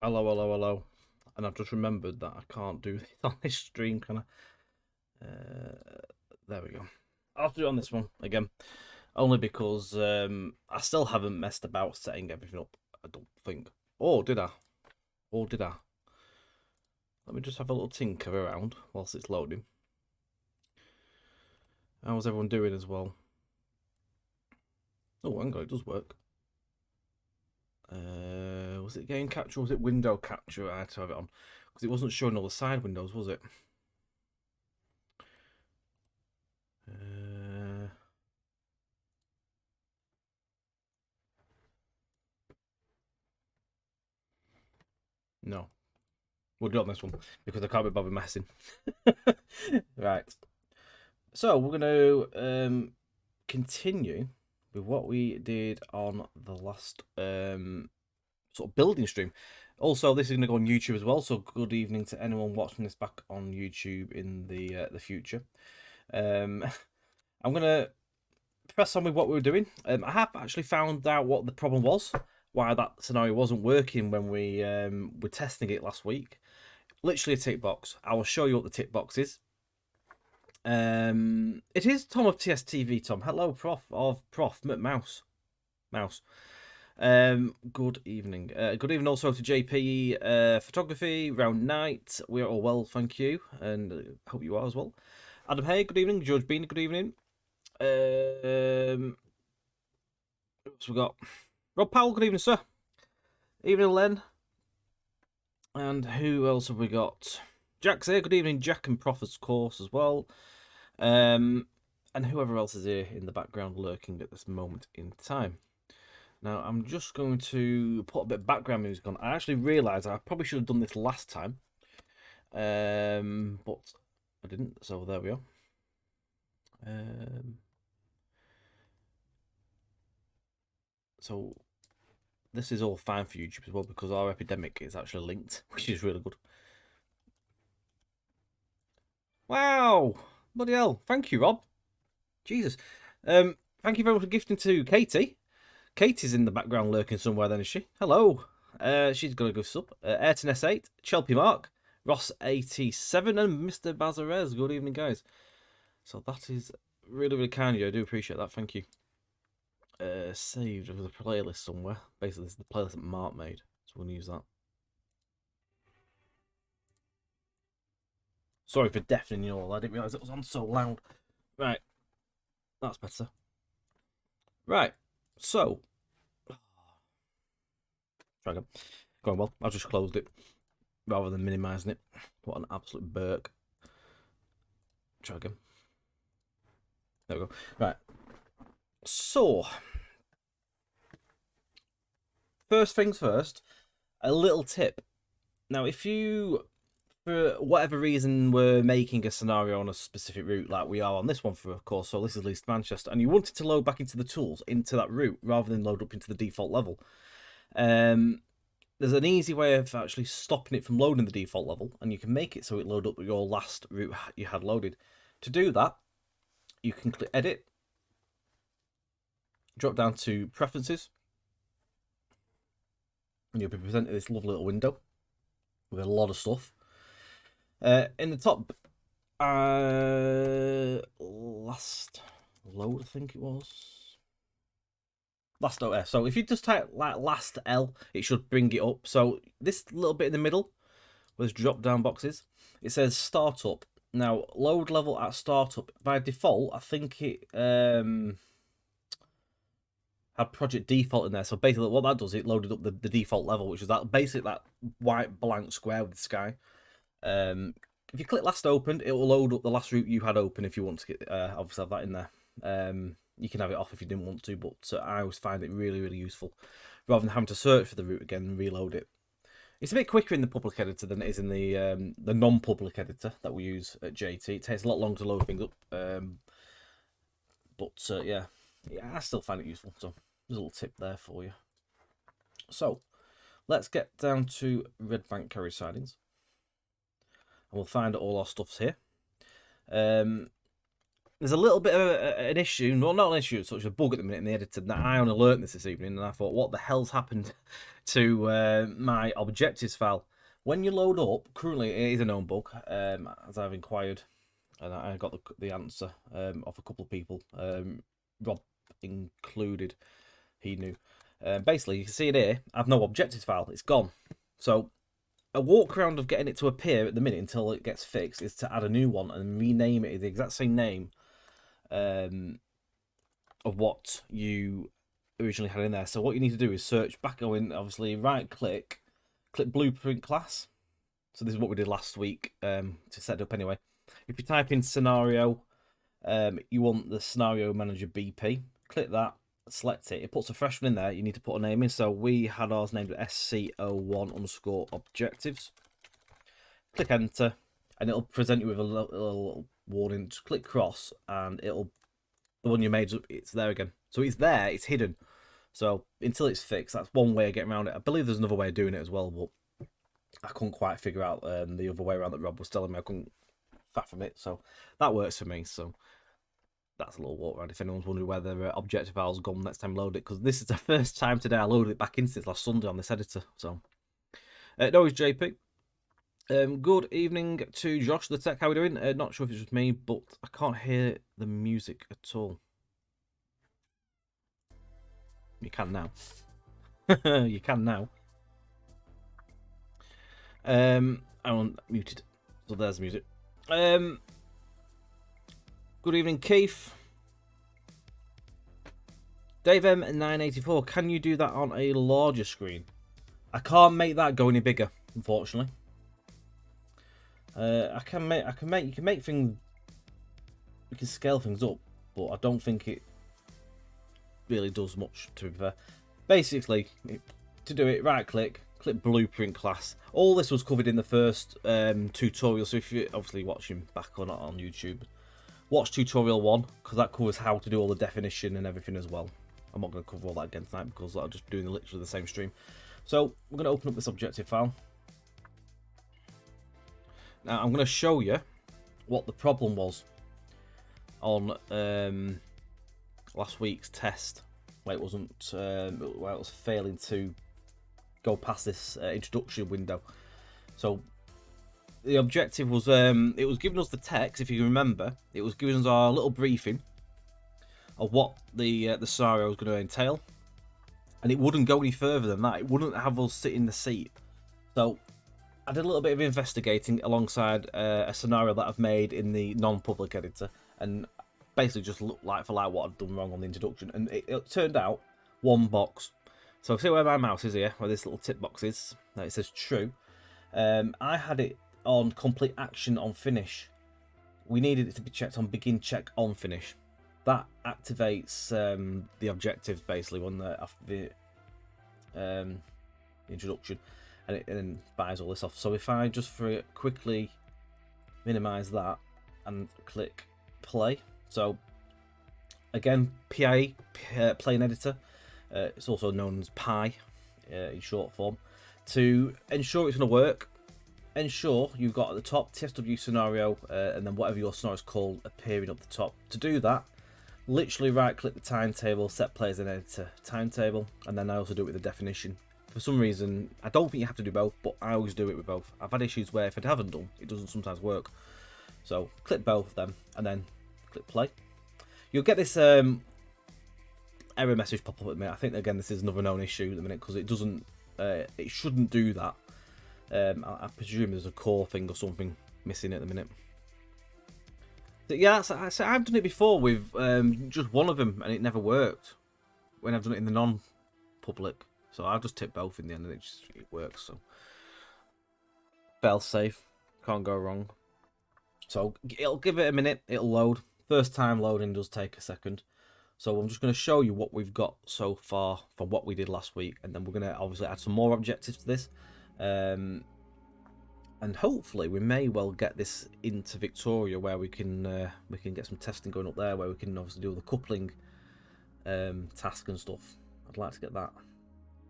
Hello, hello, hello. And I've just remembered that I can't do this on this stream, can I? There we go. I'll have to do it on this one again. Only because I still haven't messed about setting everything up, I don't think. Or did I? Or did I? Let me just have a little tinker around whilst it's loading. How's everyone doing as well? Oh, hang on, it does work. Was it game capture or was it window capture I had to have it on? Because it wasn't showing all the side windows, was it? No. We'll do it on this one because I can't be bothered messing. Right. So we're going to continue with what we did on the last sort of building stream. Also, this is going to go on YouTube as well. So good evening to anyone watching this back on YouTube in the future. I'm going to press on with what we were doing. I have actually found out what the problem was, why that scenario wasn't working when we were testing it last week. Literally a tick box. I will show you what the tick box is. It is Tom of TSTV. Tom, hello, Prof Mouse. Good evening. Good evening also to JP Photography, Round Night. We are all well, thank you, and hope you are as well. Adam Hay, good evening. George Bean, good evening. What's we got? Rob Powell, good evening, sir. Evening, Len. And who else have we got? Jack's here. Good evening, Jack and Prof, of course, as well. And whoever else is here in the background lurking at this moment in time. Now, I'm just going to put a bit of background music on. I actually realised I probably should have done this last time. But I didn't, so there we are. So this is all fine for YouTube as well because our epidemic is actually linked, which is really good. Wow! Bloody hell. Thank you, Rob. Jesus. Thank you very much for gifting to Katie. Katie's in the background lurking somewhere then, is she? Hello. She's going to go sub. Ayrton S8, Chelpy Mark, Ross87, and Mr. Bazarez. Good evening, guys. So that is really, really kind of you. I do appreciate that. Thank you. Saved with a playlist somewhere. Basically, this is the playlist that Mark made. So we're going to use that. Sorry for deafening you all. I didn't realise it was on so loud. Right. That's better. Right. So. Try again. Going well. I've just closed it rather than minimising it. What an absolute burk. Try again. There we go. Right. So. First things first. A little tip. Now, if you, for whatever reason, were making a scenario on a specific route, like we are on this one, for of course, so this is Least Manchester, and you wanted to load back into the tools, into that route, rather than load up into the default level, there's an easy way of actually stopping it from loading the default level, and you can make it so it load up your last route you had loaded. To do that, you can click Edit, drop down to Preferences, and you'll be presented this lovely little window with a lot of stuff. In the top, last load, I think it was. Last OS. So if you just type like last L, it should bring it up. So this little bit in the middle, with drop down boxes, it says startup. Now load level at startup by default, I think it had project default in there. So basically, what that does, it loaded up the default level, which is that basically that white blank square with the sky. If you click last opened, it will load up the last route you had open if you want to get obviously have that in there. You can have it off if you didn't want to, but I always find it really, really useful rather than having to search for the route again and reload it. It's a bit quicker in the public editor than it is in the non-public editor that we use at JT. It takes a lot longer to load things up, but yeah, I still find it useful. So there's a little tip there for you. So let's get down to Red Bank carriage sidings. And we'll find all our stuffs here. there's a little bit of an issue, well, not an issue, it's such a bug at the minute in the editor, that I only learnt this evening, and I thought, what the hell's happened to my objectives file? When you load up, currently it is a known bug, as I've inquired, and I got the answer of a couple of people, Rob included, he knew. Basically, you can see it here, I've no objectives file, it's gone. So a walk around of getting it to appear at the minute until it gets fixed is to add a new one and rename it the exact same name of what you originally had in there. So what you need to do is search back, go in, obviously right click blueprint class. So this is what we did last week to set it up anyway. If you type in scenario, you want the scenario manager BP, click that, select it, it puts a fresh one in there. You need to put a name in, so we had ours named SCO1_objectives. Click enter and it'll present you with a little warning. Just click cross and it'll, the one you made, it's there again. So it's there, it's hidden. So until it's fixed, that's one way of getting around it. I believe there's another way of doing it as well, but I couldn't quite figure out the other way around that Rob was telling me. I couldn't fathom it, so that works for me. So that's a little walk around if anyone's wondering whether objective file's gone next time load it, because this is the first time today I loaded it back in since last Sunday on this editor. So no, it's JP. Good evening to Josh the Tech. How are we doing? Not sure if it's just me, but I can't hear the music at all. You can now. You can now. I'm muted, so there's the music. Good evening, Keith. Dave M984, can you do that on a larger screen? I can't make that go any bigger, unfortunately. You can make things, you can scale things up, but I don't think it really does much, to be fair. Basically, to do it, right click blueprint class. All this was covered in the first tutorial, so if you're obviously watching back on YouTube, watch tutorial 1, because that covers how to do all the definition and everything as well. I'm not going to cover all that again tonight because I'll just be doing literally the same stream. So we're going to open up this objective file. Now I'm going to show you what the problem was on last week's test, where it wasn't, where it was failing to go past this introduction window. So the objective was, it was giving us the text, if you remember, it was giving us our little briefing of what the scenario was going to entail, and it wouldn't go any further than that. It wouldn't have us sit in the seat. So I did a little bit of investigating alongside a scenario that I've made in the non-public editor, and basically just looked like for like what I'd done wrong on the introduction, and it turned out one box. So see where my mouse is here, where this little tick box is, it says true. I had it on complete action on finish. We needed it to be checked on begin check on finish. That activates the objectives basically when after the introduction, and it then buys all this off. So if I just quickly minimize that and click play, so again PIE, plain editor, it's also known as Pi in short form. To ensure it's going to work, ensure you've got at the top TSW scenario and then whatever your scenario is called appearing up the top. To do that, literally right click the timetable, set players and editor timetable, and then I also do it with the definition. For some reason, I don't think you have to do both, but I always do it with both. I've had issues where if I haven't done, it doesn't sometimes work. So click both of them and then click play. You'll get this error message pop up at the minute. I think again this is another known issue at the minute because it doesn't, it shouldn't do that. I presume there's a core thing or something missing at the minute. But yeah, so I've done it before with just one of them and it never worked when I've done it in the non-public. So I've just tipped both in the end and it works. So fail safe, can't go wrong. So it'll give it a minute, it'll load. First time loading does take a second. So I'm just going to show you what we've got so far from what we did last week, and then we're going to obviously add some more objectives to this. And hopefully we may well get this into Victoria where we can get some testing going up there, where we can obviously do the coupling task and stuff. I'd like to get that.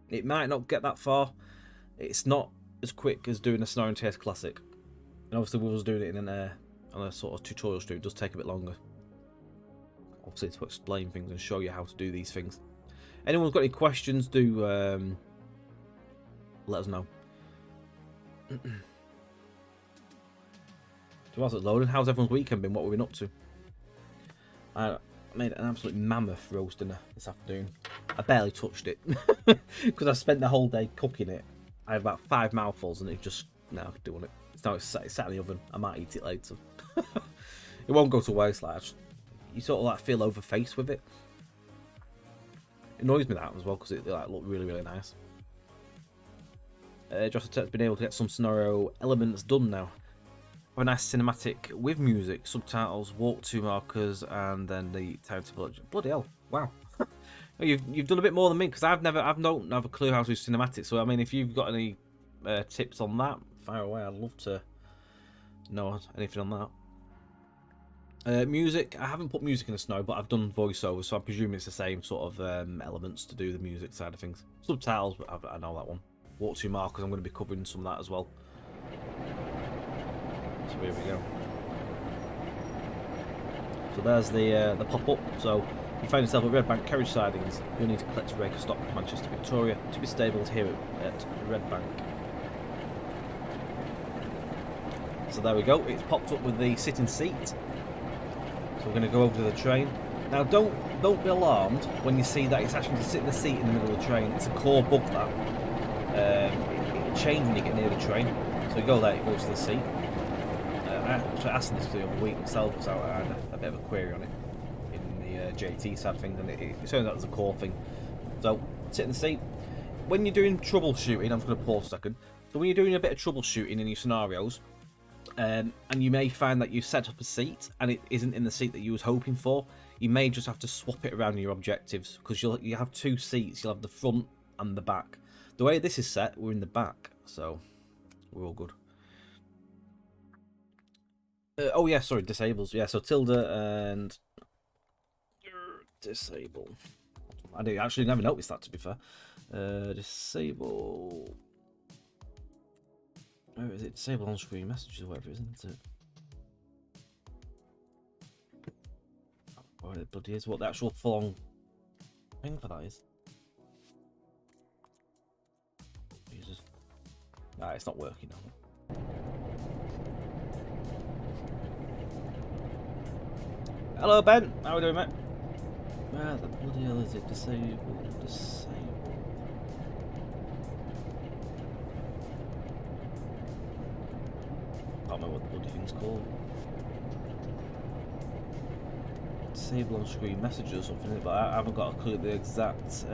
It might not get that far. It's not as quick as doing a Scenario TS Classic, and obviously we was doing it in on a sort of tutorial stream. It does take a bit longer. obviously to explain things and show you how to do these things. Anyone's got any questions, do let us know. So whilst it's loading, how's everyone's weekend been? What have we been up to? I made an absolute mammoth roast dinner this afternoon. I barely touched it because I spent the whole day cooking it. I had about 5 mouthfuls and it just, no, I could do it. Now it's sat in the oven. I might eat it later. It won't go to waste. Like, you sort of like feel overfaced with it. It annoys me that as well because it like looked really, really nice. Josh's been able to get some scenario elements done now. Have a nice cinematic with music, subtitles, walkthrough markers, and then the timetable. Bloody hell! Wow, you've done a bit more than me because I've don't have a clue how to do cinematics. So I mean, if you've got any tips on that, fire away. I'd love to know anything on that. Music. I haven't put music in the snow, but I've done voiceovers, so I presume it's the same sort of elements to do the music side of things. Subtitles, I know that one. Walkthrough markers. I'm going to be covering some of that as well. So here we go. So there's the pop-up. So you find yourself at Red Bank carriage sidings. You'll need to collect a rake of stock from Manchester Victoria to be stabled here at Red Bank. So there we go. It's popped up with the sitting seat. So we're going to go over to the train. Now don't be alarmed when you see that it's actually to sit in the seat in the middle of the train. It's a core bug that. It'll change when you get near the train. So you go there, it goes to the seat. I actually asked this the other week myself because I had a bit of a query on it in the JT side of things, and it turns out there's a core thing. So sit in the seat. When you're doing troubleshooting, I'm just going to pause a second. So when you're doing a bit of troubleshooting in your scenarios, and you may find that you set up a seat and it isn't in the seat that you was hoping for, you may just have to swap it around in your objectives because you have 2 seats. You'll have the front and the back. The way this is set, we're in the back, so we're all good. Oh yeah, sorry, disables. Yeah, so tilde and disable. I didn't actually never noticed that, to be fair. Disable. Where is it? Disable on-screen messages, or whatever it is, isn't it? Oh, it bloody is. What the actual full-on thing for that is. Jesus. Nah, it's not working now. Hello, Ben. How are we doing, mate? Where the bloody hell is it? Disable. I don't know what the bloody thing's called. Disable on-screen messages or something, but I haven't got a clue the exact.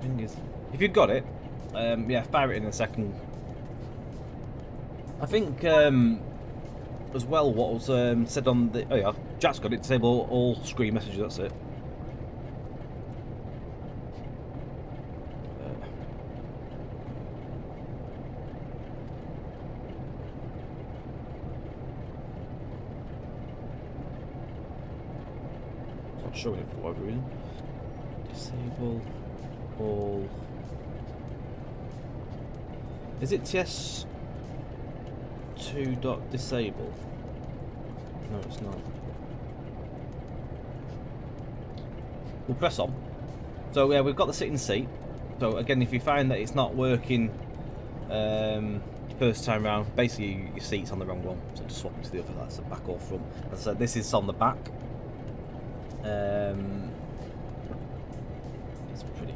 Thing is, if you've got it, yeah, fire it in a second. I think as well what was said on the, oh yeah, Jack's got it, disable all screen messages, that's it. It's not showing it for whatever reason. Disable all. Is it TS2.disable? No, it's not. We'll press on. So yeah, we've got the sitting seat. So again, if you find that it's not working first time round, basically your seat's on the wrong one. So just swap it to the other, that's the back or front. As I said, this is on the back. It's pretty.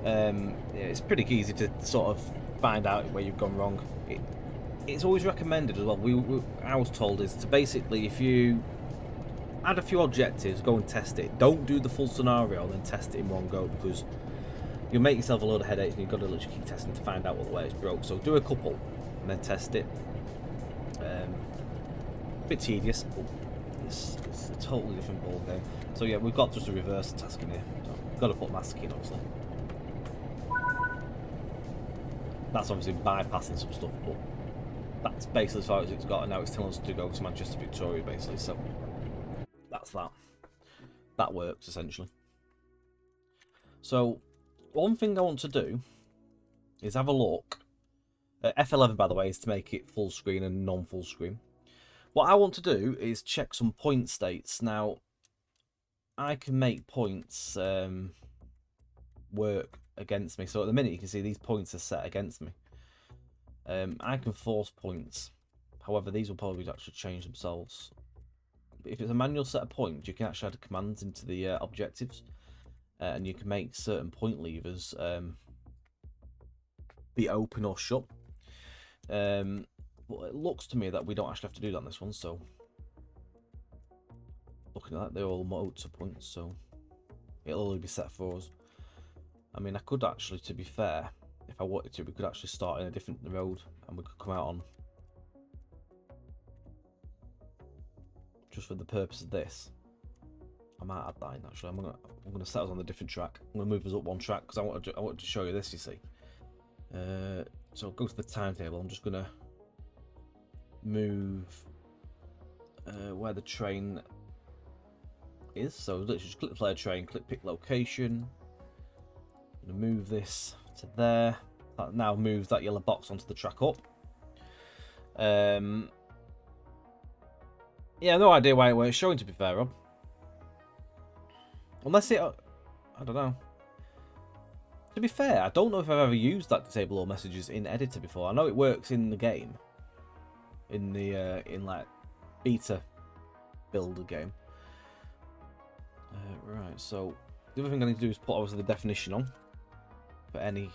Yeah, it's pretty easy to sort of find out where you've gone wrong. It's always recommended as well. I was told is to basically, if you add a few objectives, go and test it. Don't do the full scenario and then test it in one go, because you'll make yourself a load of headaches and you've got to literally keep testing to find out what the way it's broke. So do a couple and then test it. A bit tedious, but it's a totally different ball game. So yeah, we've got just a reverse task in here. So we've got to put mask in, obviously. That's obviously bypassing some stuff, but that's basically as far as it's got, and now it's telling us to go to Manchester Victoria, basically. So that's that. That works essentially. So one thing I want to do is have a look F11, by the way, is to make it full screen and non-full screen. What I want to do is check some point states. Now, I can make points work against me. So at the minute, you can see these points are set against me. I can force points. However, these will probably actually change themselves. But if it's a manual set of points, you can actually add commands into the objectives. And you can make certain point levers be open or shut. Well, it looks to me that we don't actually have to do that on this one, so looking at that, they're all motor points, so it'll only be set for us. I mean, I could actually, to be fair, if I wanted to, we could actually start in a different road and we could come out on, just for the purpose of this. I might add that in actually. I'm gonna set us on a different track. I'm gonna move us up one track because I wanted to show you this. You see, so go to the timetable. I'm just gonna move where the train is. So literally just click play train, click pick location. I'm gonna move this to there. That now moves that yellow box onto the track up. Yeah, no idea why it weren't showing, to be fair, Rob. Unless it, I don't know. To be fair, I don't know if I've ever used that disable all messages in editor before. I know it works in the game, in the in like beta builder game. Right, so the other thing I need to do is put obviously the definition on for anything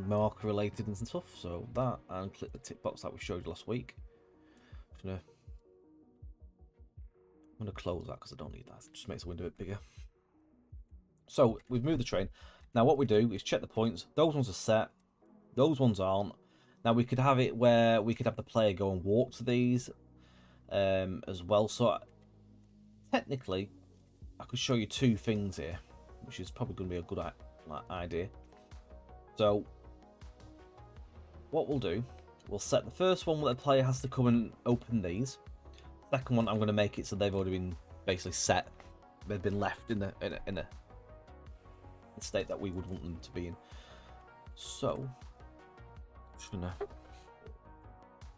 marker related and stuff. So that, and click the tick box that we showed you last week. I'm gonna close that because I don't need that. It just makes the window a bit bigger. So we've moved the train. Now what we do is check the points. Those ones are set. Those ones aren't. Now we could have it where we could have the player go and walk to these as well. So technically, I could show you two things here, which is probably going to be a good idea. So what we'll do, we'll set the first one where the player has to come and open these. Second one, I'm going to make it so they've already been basically set. They've been left in a state that we would want them to be in. So, I'm just going to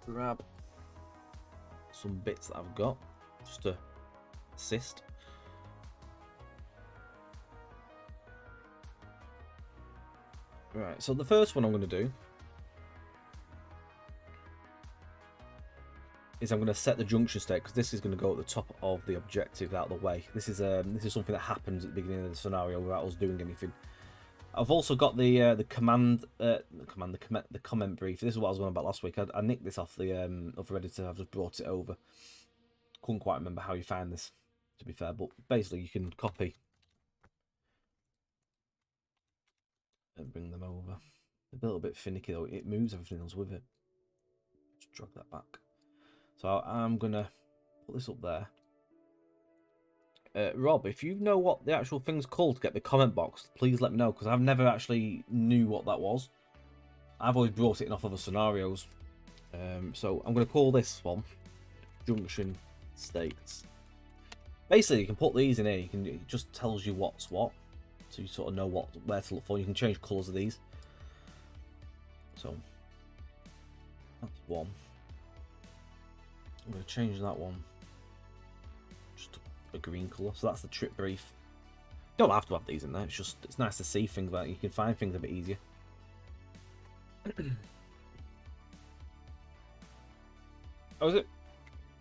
grab some bits that I've got just to assist. Right, so the first one I'm going to do is I'm going to set the junction state, because this is going to go at the top of the objective out of the way. This is something that happens at the beginning of the scenario without us doing anything. I've also got the comment brief. This is what I was going about last week. I nicked this off the other editor. I've just brought it over. Couldn't quite remember how you find this, to be fair, but basically you can copy and bring them over. A little bit finicky though. It moves everything else with it. Just drag that back. So I'm going to put this up there. Rob, if you know what the actual thing's called to get the comment box, please let me know, because I've never actually knew what that was. I've always brought it in off other scenarios. So I'm going to call this one Junction States. Basically, you can put these in here. It just tells you what's what. So you sort of know where to look for. You can change colours of these. So that's one. I'm going to change that one just to a green colour. So that's the trip brief. You don't have to have these in there. It's nice to see things like you can find things a bit easier. Oh, is it?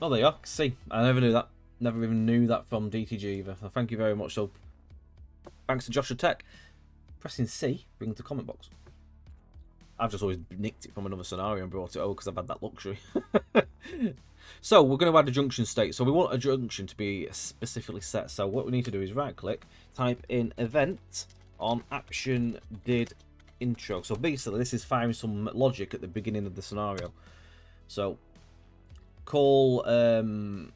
Oh, there you are. See, I never knew that. Never even knew that from DTG either. So thank you very much. So thanks to Joshua Tech. Pressing C brings the comment box. I've just always nicked it from another scenario and brought it over because I've had that luxury. So we're going to add a junction state. So we want a junction to be specifically set. So what we need to do is right click, type in event on action did intro. So basically this is firing some logic at the beginning of the scenario. So call to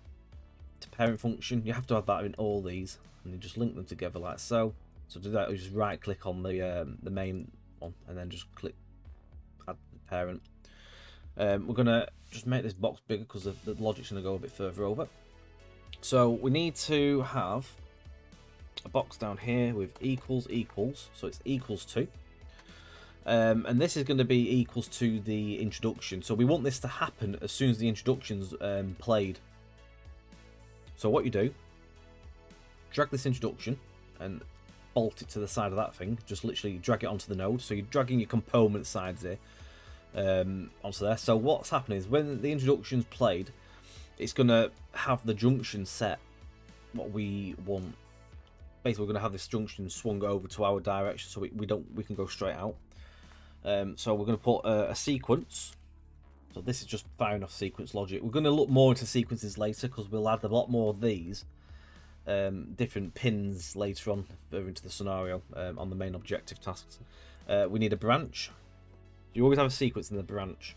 parent function. You have to have that in all these, and you just link them together like so. So to do that, you just right click on the main one and then just click add the parent. We're gonna just make this box bigger because the logic's gonna go a bit further over. So we need to have a box down here with equals, so it's equals to. And this is going to be equals to the introduction. So we want this to happen as soon as the introduction's played. So what you do, drag this introduction and bolt it to the side of that thing. Just literally drag it onto the node. So you're dragging your component sides here onto there. So what's happening is when the introduction's played, it's going to have the junction set what we want. Basically, we're going to have this junction swung over to our direction, so we can go straight out. So we're going to put a sequence. So this is just firing off sequence logic. We're going to look more into sequences later because we'll add a lot more of these different pins later on further into the scenario on the main objective tasks. We need a branch. You always have a sequence in the branch.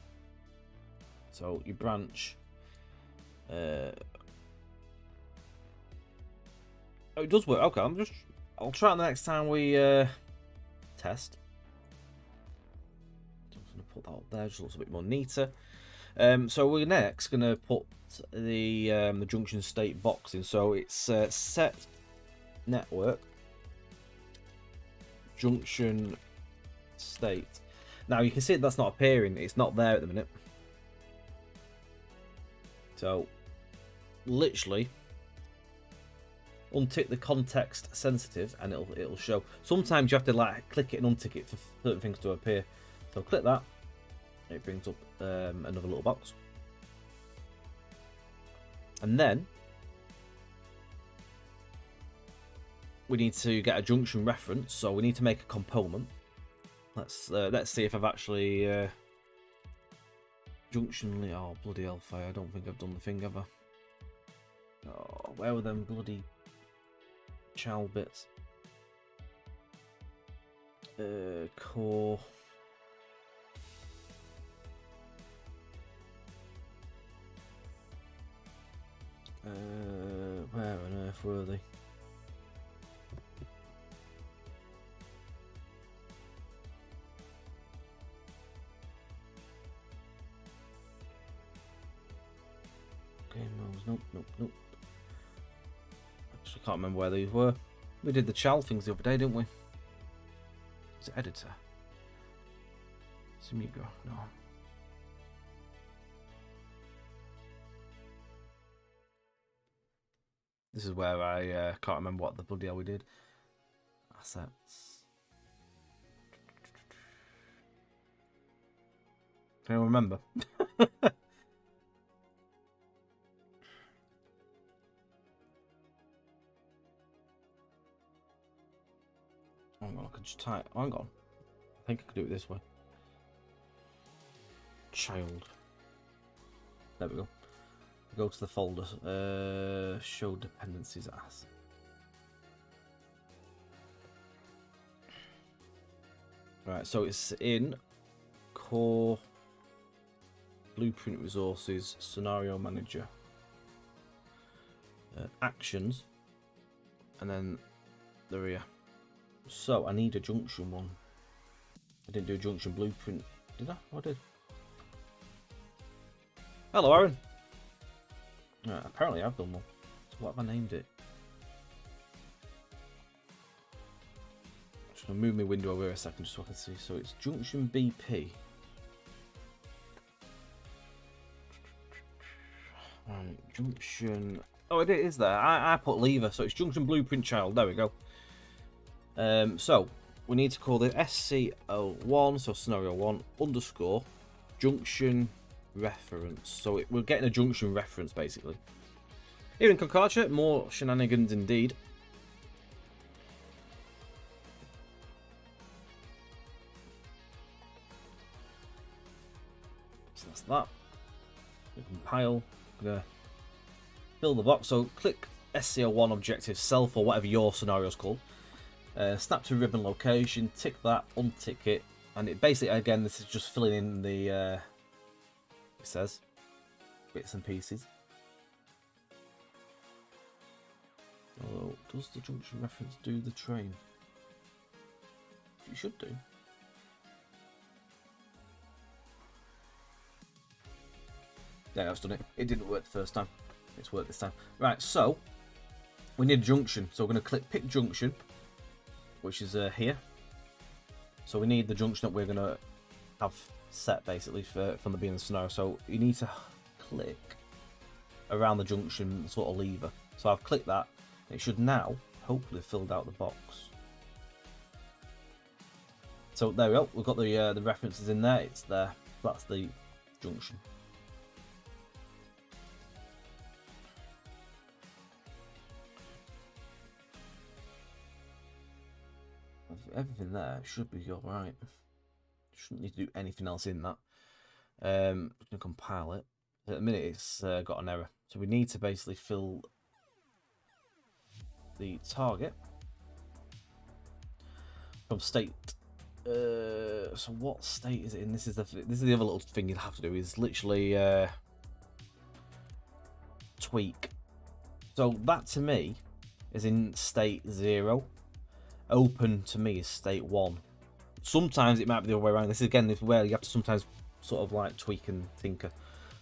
So your branch. Oh, it does work. Okay, I'll try it the next time we test. I'm just gonna put that up there, just looks a bit more neater. So we're next gonna put the junction state box in. So it's set network junction state. Now you can see that's not appearing. It's not there at the minute. So literally untick the context sensitive and it'll show. Sometimes you have to like click it and untick it for certain things to appear. So click that. It brings up another little box. And then we need to get a junction reference. So we need to make a component. Let's see if I've actually junction. Oh bloody hellfire! I don't think I've done the thing ever. Oh, where were them bloody child bits? Core. Where on earth were they? Game modes, nope. Actually, I can't remember where these were. We did the child things the other day, didn't we? Is it editor? Simigo, no. This is where I can't remember what the bloody hell we did. Assets. Can you remember? Hang on, I could just type. Hang on. I think I could do it this way. Child. There we go. Go to the folder. Show dependencies as. Right, so it's in core blueprint resources scenario manager actions, and then the rear. So I need a junction one. I didn't do a junction blueprint, did I? Oh, I did. Hello, Aaron. Right, apparently I've done one. So what have I named it? I'm just gonna move my window over a second just so I can see. So it's junction BP. Right, junction. Oh, it is there. I put lever, so it's junction blueprint child. There we go. So we need to call it SCO1, so scenario 1 underscore junction reference. So we're getting a junction reference basically. Here in Concatia, more shenanigans indeed. So that's that. We compile. I'm gonna fill the box. So click SCO1 objective self or whatever your scenario is called. Snap to ribbon location, tick that, untick it, and it basically, again, this is just filling in the it says bits and pieces. Although, does the junction reference do the train? It should do. Yeah, I've done it. It didn't work the first time. It's worked this time. Right, so we need a junction. So we're going to click pick junction, which is here. So we need the junction that we're going to have set basically from the beginning of the scenario. So you need to click around the junction sort of lever. So I've clicked that. It should now hopefully have filled out the box. So there we go. We've got the references in there. It's there. That's the junction. Everything there should be alright. Shouldn't need to do anything else in that. I'm just going to compile it. At the minute it's got an error. So we need to basically fill the target from state. So what state is it in? This is the other little thing you'd have to do, is literally tweak. So that to me is in state 0. Open to me is state 1. Sometimes it might be the other way around. This is again where you have to sometimes sort of like tweak and tinker.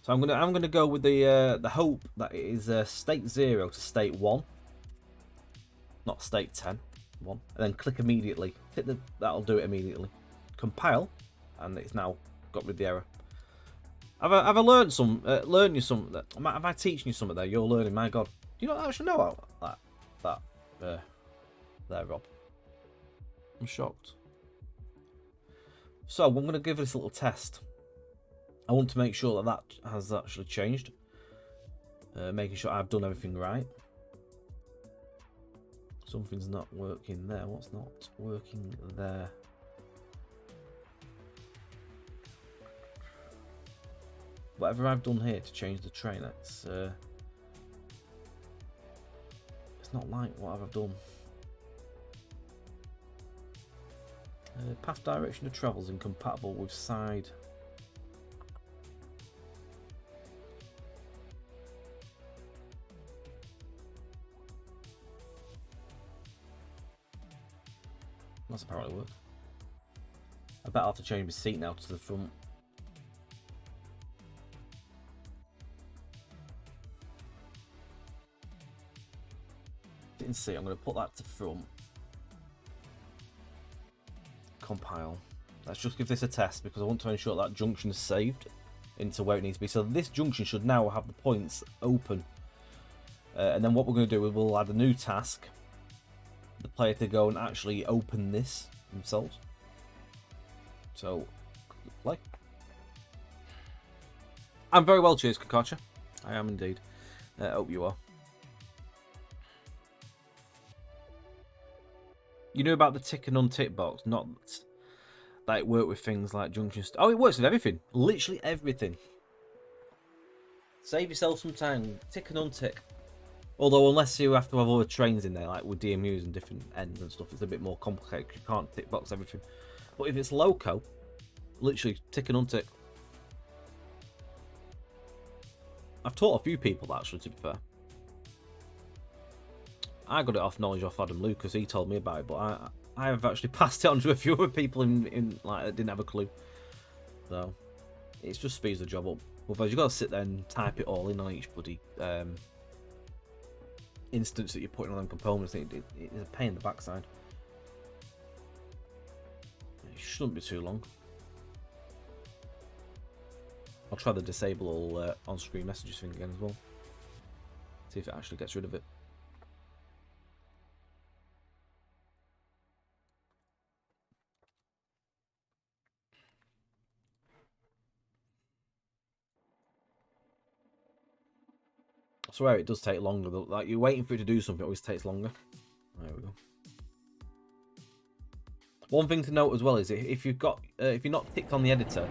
So I'm gonna go with the hope that it is state 0 to state 1, not state 10. 1, and then click immediately. That'll do it immediately. Compile, and it's now got rid of the error. Have I learned some? Learn you some? Am I teaching you something there? You're learning. My God, do you not actually know that? There, Rob. I'm shocked. So I'm going to give this a little test. I want to make sure that has actually changed. Making sure I've done everything right. Something's not working there. What's not working there? Whatever I've done here to change the train, it's not like what I've done. Path direction of travel is incompatible with side. That's apparently worked. I bet I'll have to change my seat now to the front. Didn't see. I'm going to put that to front. Compile. Let's just give this a test because I want to ensure that junction is saved into where it needs to be. So this junction should now have the points open. And then what we're going to do is we'll add a new task. The player to go and actually open this themselves. So, play. I'm very well, cheers, Kakacha. I am indeed. I hope you are. You knew about the tick and untick box, not that it worked with things like junction. Oh, it works with everything. Literally everything. Save yourself some time. Tick and untick. Although, unless you have to have other trains in there, like with DMUs and different ends and stuff, it's a bit more complicated. You can't tick box everything. But if it's loco, literally tick and untick. I've taught a few people that, actually, to be fair. I got it off knowledge off Adam Lucas. He told me about it, but I have actually passed it on to a few other people in like that didn't have a clue. So it just speeds the job up. Otherwise, you've got to sit there and type it all in on each bloody instance that you're putting on them components. It is a pain in the backside. It shouldn't be too long. I'll try the disable on-screen messages thing again as well. See if it actually gets rid of it. I swear it does take longer though. Like you're waiting for it to do something, it always takes longer. There we go. One thing to note as well is if you've got if you're not ticked on the editor,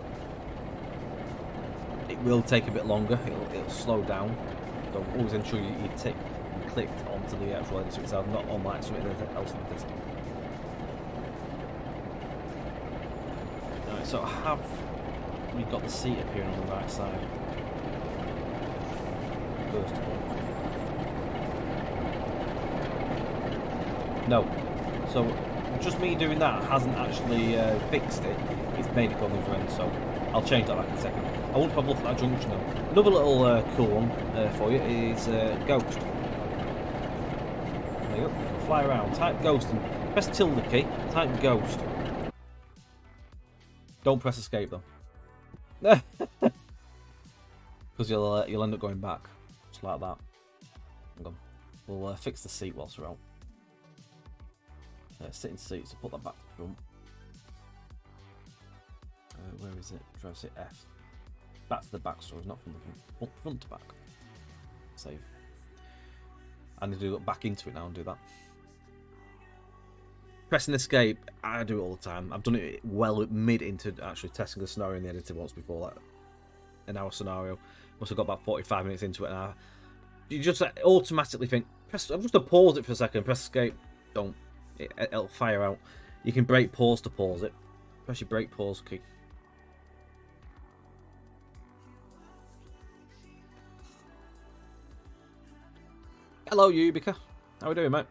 it will take a bit longer. It'll slow down. So always ensure you tick and clicked onto the actual editor itself, not on like something else on the disk. Alright, so have we got the seat appearing on the right side? First of all. No. So just me doing that hasn't actually fixed it. It's made it go on the other end, so I'll change that back in a second. I want to have a look at that junction though. Another little cool one for you is Ghost. There you go. Fly around, type Ghost and press tilde key, type Ghost. Don't press escape though. Because you'll end up going back. Just like that. Hang on. We'll fix the seat whilst we're out. Sitting seat, so put that back to the front. Where is it? Drive seat F. Back to the back storage, not from the front. Front to back. Save. I need to go back into it now and do that. Pressing escape, I do it all the time. I've done it well mid into actually testing the scenario in the editor once before, like an hour scenario. Must have got about 45 minutes into it, and you just automatically think, I'm just going to pause it for a second, press escape. Don't. It'll fire out. You can break pause to pause it. Press your break pause key. Hello, Ubica. How we doing, mate?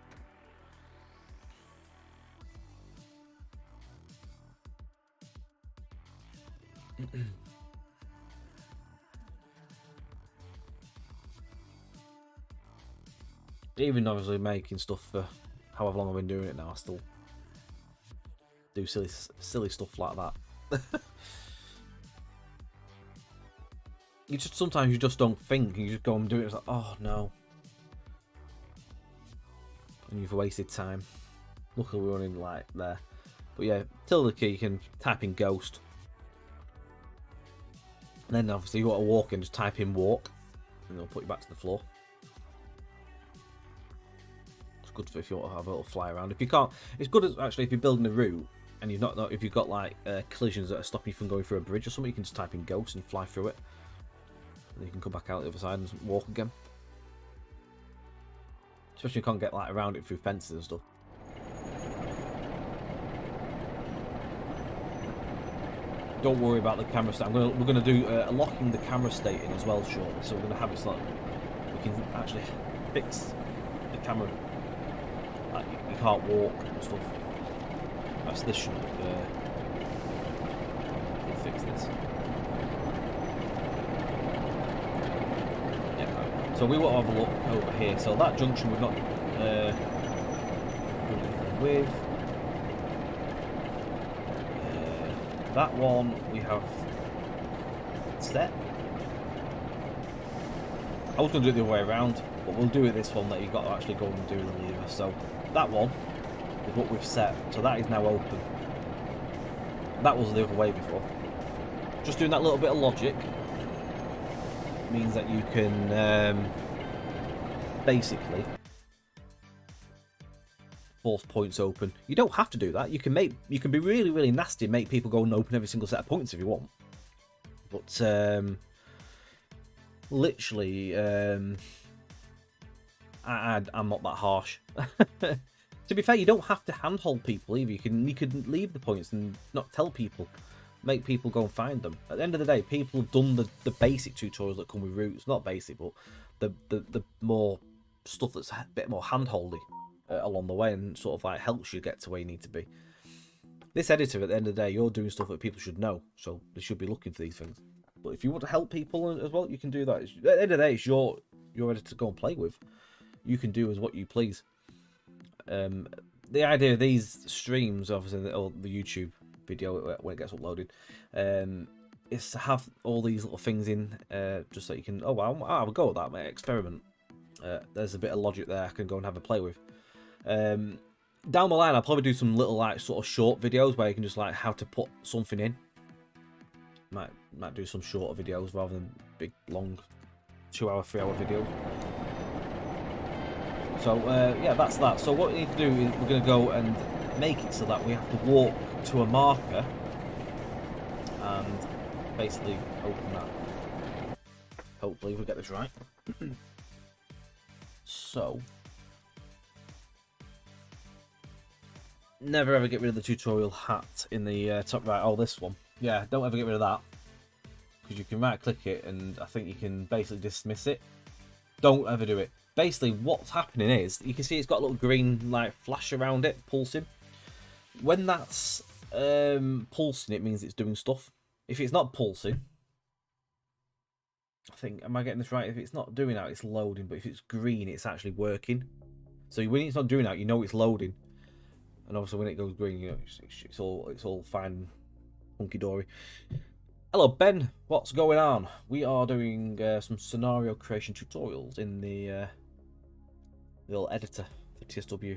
Even obviously making stuff for however long I've been doing it now, I still do silly stuff like that. Sometimes you just don't think, you just go and do it. It's like, oh no, and you've wasted time. Luckily we're running like there, but yeah, tilde key, you can type in ghost, and then obviously you want to walk in, just type in walk, and it'll put you back to the floor. Good for if you want to have a little fly around. If you can't, it's good as actually if you're building a route and you've not if you've got like collisions that are stopping you from going through a bridge or something, you can just type in ghost and fly through it, and you can come back out the other side and walk again. Especially if you can't get like around it through fences and stuff. Don't worry about the camera state. We're gonna do locking the camera state in as well shortly, so we're gonna have it so we can actually fix the camera. Like you can't walk and stuff. That's this should we'll fix this. Yeah. So we will have a look over here. So that junction we've not with. That one we have set. I was going to do it the other way around, but we'll do it this one that you've got to actually go and do the lever. So that one is what we've set. So that is now open. That was the other way before. Just doing that little bit of logic means that you can basically force points open. You don't have to do that. You can be really nasty and make people go and open every single set of points if you want. But literally, I'm not that harsh. To be fair, you don't have to handhold people either. You can leave the points and not tell people, make people go and find them. At the end of the day, people have done the basic tutorials that come with routes, not basic, but the more stuff that's a bit more handholdy along the way and sort of like helps you get to where you need to be. This editor, at the end of the day, you're doing stuff that people should know, so they should be looking for these things. But if you want to help people as well, you can do that. At the end of the day, it's your editor to go and play with. You can do as what you please. The idea of these streams, obviously, or the YouTube video when it gets uploaded, is to have all these little things in, just so you can, oh, well, I'll go with that, mate, experiment. There's a bit of logic there I can go and have a play with. Down the line, I'll probably do some little like sort of short videos where you can just like how to put something in. Might do some shorter videos rather than big long 2-hour, 3-hour videos. So yeah, that's that. So what we need to do is we're going to go and make it so that we have to walk to a marker and basically open that. Hopefully we'll get this right. So never ever get rid of the tutorial hat in the top right. Oh, this one. Yeah, don't ever get rid of that, because you can right click it and I think you can basically dismiss it. Don't ever do it. Basically what's happening is, you can see it's got a little green like flash around it, pulsing. When that's pulsing, it means it's doing stuff. If it's not pulsing, I think, am I getting this right? If it's not doing that, it's loading, but if it's green, it's actually working. So when it's not doing that, you know it's loading. And obviously when it goes green, you know it's all fine hunky dory. Hello Ben, what's going on? We are doing some scenario creation tutorials in the little editor for TSW.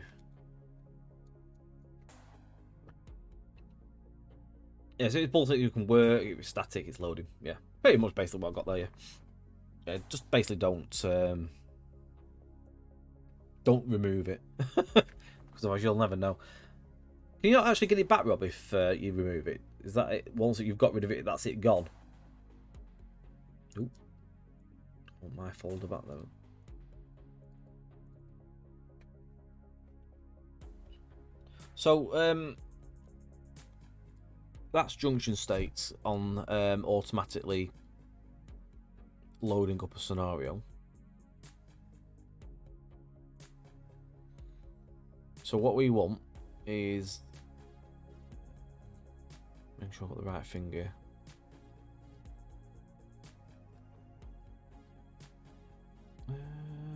Yeah, so it's both that you can work, it's static, it's loading. Yeah, pretty much basically what I got there. Yeah, just basically don't remove it, because otherwise you'll never know. Can you not actually get it back, Rob, if you remove it? Is that it? Once that you've got rid of it, that's it gone? Ooh. Oh, my folder back though. So, that's junction states on automatically loading up a scenario. So what we want is, make sure I've got the right thing here.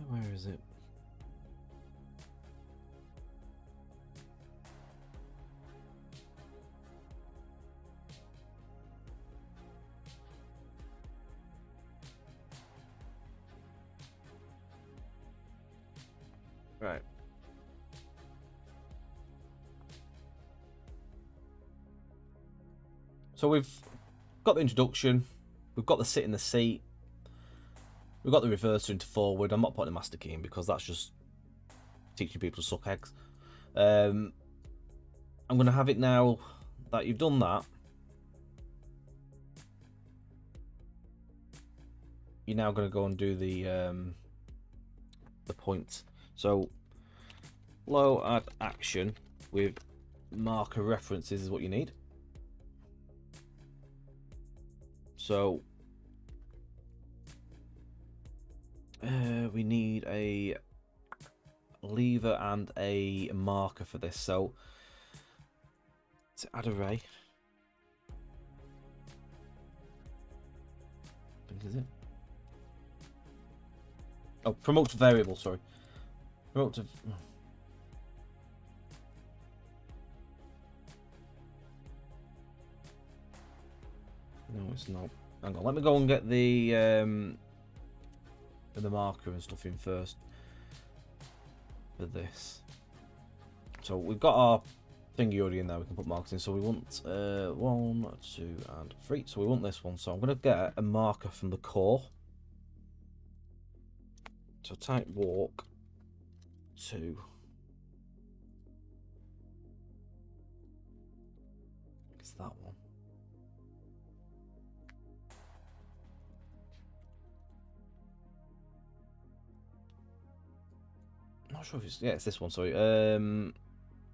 Where is it? Right. So we've got the introduction, we've got the sit in the seat, we've got the reverser into forward. I'm not putting a master key in because that's just teaching people to suck eggs. I'm going to have it now that you've done that. You're now going to go and do the point. So low add action with marker references is what you need. So we need a lever and a marker for this. So to add array, I think is it. Oh, promote to variable. Sorry, promote to. No, it's not. Hang on, let me go and get the marker and stuff in first for this. So we've got our thingy already in there. We can put markers in. So we want 1, 2, and 3. So we want this one. So I'm going to get a marker from the core. So type walk 2. It's that one. I'm not sure if it's, yeah, it's this one. Sorry.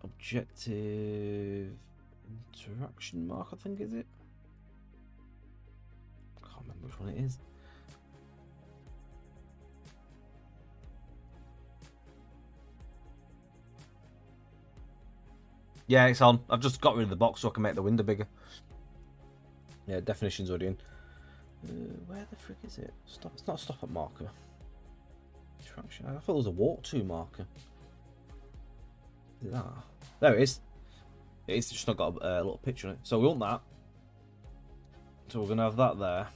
Objective interaction mark, I think, is it? I can't remember which one it is. Yeah, it's on. I've just got rid of the box so I can make the window bigger. Yeah, definition's already in. Where the frick is it? Stop. It's not a stop at marker. Interaction. I thought there was a walk to marker. Is it that? There it is. It's just not got a little picture on it. So we want that. So we're going to have that there.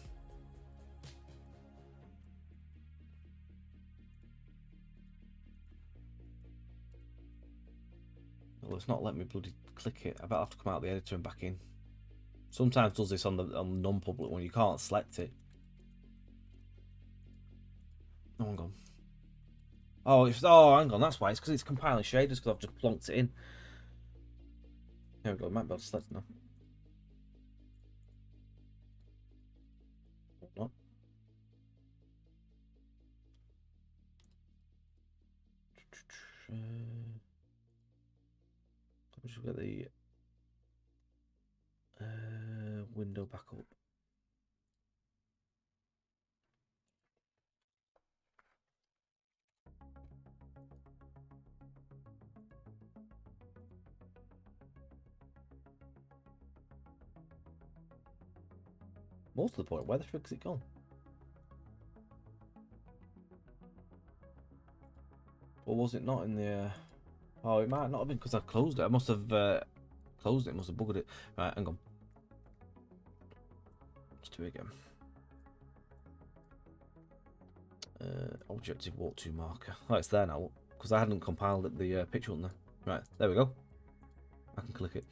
Well, it's not letting me bloody click it. I better have to come out of the editor and back in. Sometimes does this on the non-public one. You can't select it. Oh, hang on. Oh, hang on. That's why. It's because it's compiling shaders because I've just plonked it in. There we go. I might be able to select it now. Not. Let me just get the window back up. Most of the point, where the frick is it gone? Or was it not in the... Oh, it might not have been because I closed it. I must have closed it, must have buggered it. Right, hang on. Let's do it again. Objective walkthrough marker. Oh, it's there now because I hadn't compiled it, the picture on there. Right, there we go. I can click it.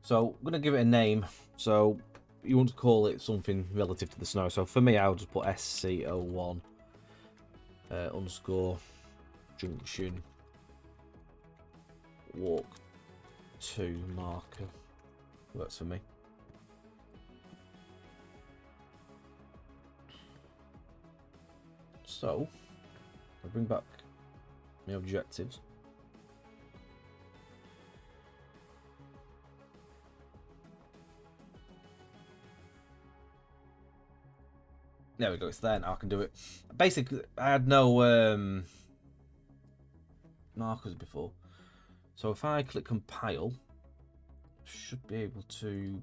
So I'm gonna give it a name. So you want to call it something relative to the snow. So for me, I'll just put SCO1 underscore junction walk 2 marker. Works for me. So I'll bring back my objectives. There we go, it's there now, I can do it. Basically, I had no markers before. So if I click compile, I should be able to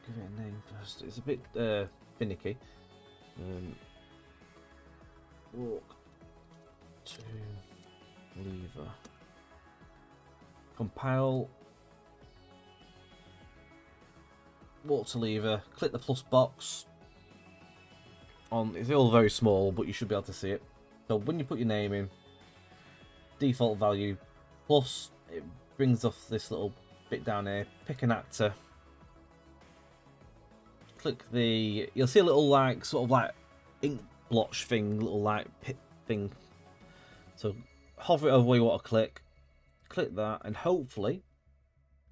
give it a name first. It's a bit finicky. Walk to lever. Compile. Walk to lever. Click the plus box. It's all very small, but you should be able to see it. So when you put your name in, default value plus, it brings off this little bit down here. Pick an actor. Click the. You'll see a little like sort of like ink blotch thing, little like pit thing. So hover it over where you want to click. Click that, and hopefully,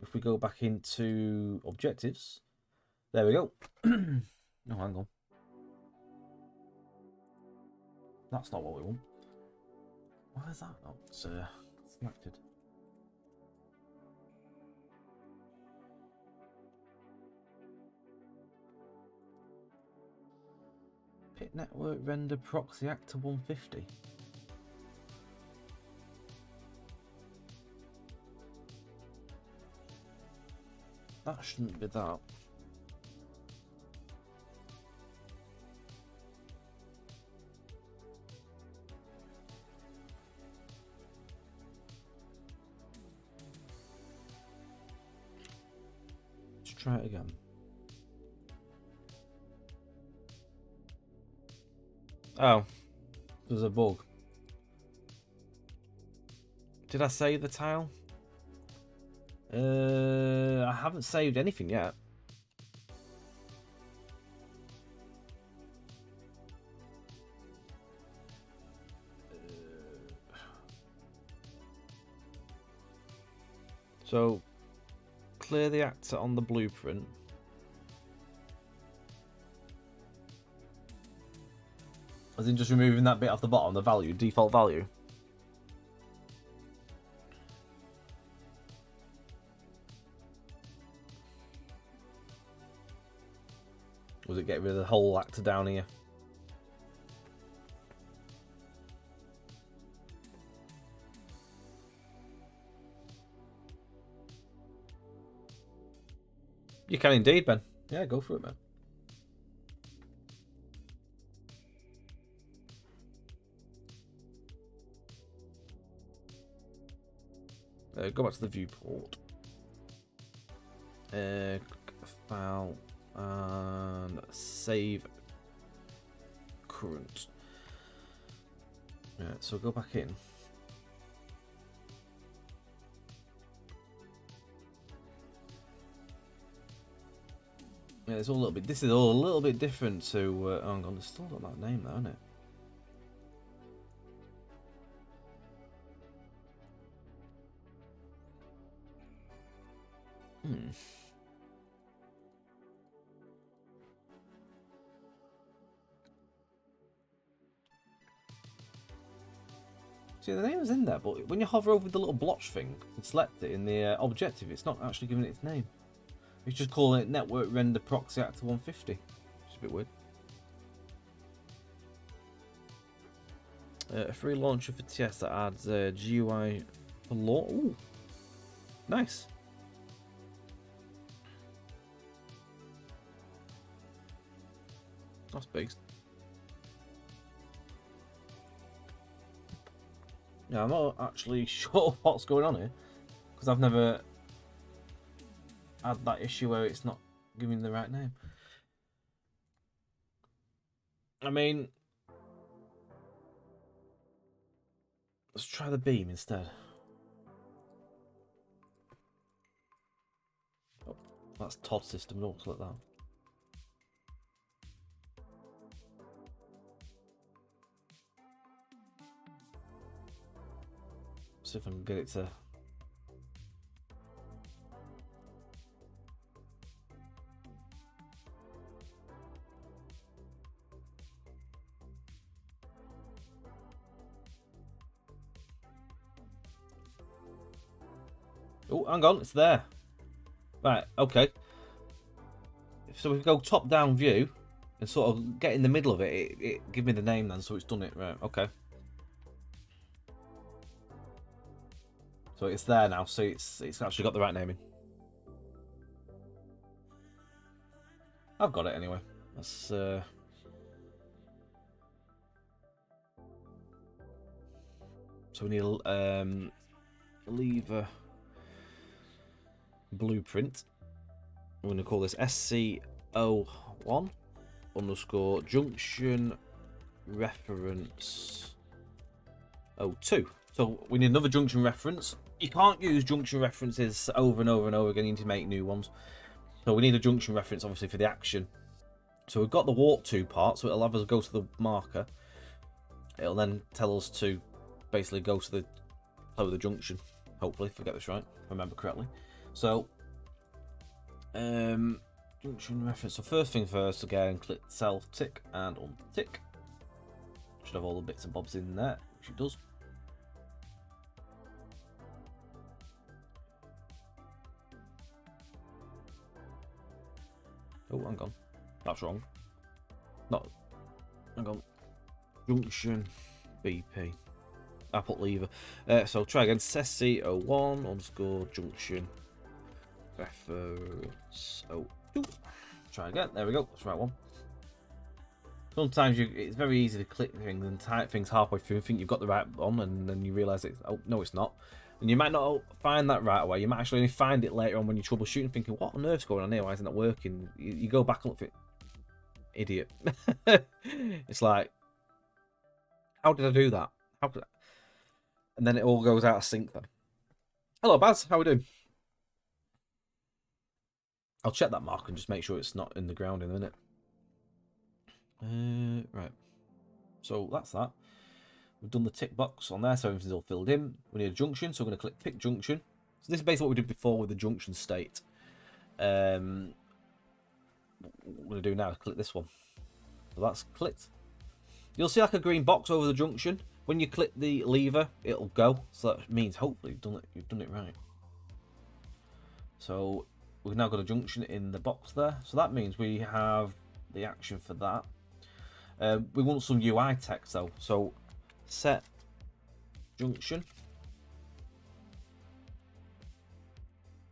if we go back into objectives, there we go. No, hang on. That's not what we want. Why is that not selected? Pit network render proxy actor 150. That shouldn't be that. Let's try it again. Oh, there's a bug. Did I save the tile? I haven't saved anything yet. So, clear the actor on the blueprint. As in just removing that bit off the bottom, the value, default value. Was it get rid of the whole actor down here? You can indeed, Ben. Yeah, go for it, man. Go back to the viewport. File and save current. Yeah, so go back in. Yeah, it's all a little bit. This is all a little bit different to. Hang on, it's still got that name though, isn't it? See, the name is in there, but when you hover over the little blotch thing and select it in the objective, it's not actually giving it its name. It's just calling it Network Render Proxy Actor 150. It's a bit weird. A free launcher for TS that adds GUI for law. Ooh, nice. That's big. Yeah, I'm not actually sure what's going on here, because I've never had that issue where it's not giving the right name. I mean, let's try the beam instead. Oh, that's Todd system, don't click that. See if I can get it to... Oh, hang on, it's there. Right, okay. So if we go top-down view and sort of get in the middle of it, it give me the name then, so it's done it. Right, okay. So it's there now, so it's actually got the right naming. I've got it anyway. That's so we need a lever blueprint. I'm going to call this SC01 underscore junction reference 02. So we need another junction reference. You can't use junction references over and over and over again. You need to make new ones. So we need a junction reference, obviously, for the action. So we've got the walk to part, so it'll have us go to the marker. It'll then tell us to basically go to the junction. Hopefully, if I get this right, if I remember correctly. So, junction reference. So first thing first, again, click self tick and untick. Should have all the bits and bobs in there, which it does. Oh, hang on. That's wrong. Not. Hang on. Junction BP. I put lever. So try again. SC01 underscore junction reference 02. Try again. There we go. That's the right one. Sometimes it's very easy to click things and type things halfway through and think you've got the right one, and then you realise it's no, it's not. And you might not find that right away. You might actually only find it later on when you're troubleshooting, thinking, what on earth's going on here? Why isn't it working? You go back and look for it. Idiot. It's like, how did I do that? How could I? And then it all goes out of sync then. Hello, Baz. How are we doing? I'll check that mark and just make sure it's not in the ground in a minute. Right. So that's that. We've done the tick box on there, so everything's all filled in. We need a junction, so we're going to click pick junction. So this is basically what we did before with the junction state. What we're going to do now is click this one. So that's clicked. You'll see like a green box over the junction. When you click the lever, it'll go. So that means hopefully you've done it right. So we've now got a junction in the box there. So that means we have the action for that. We want some UI text though. So set junction,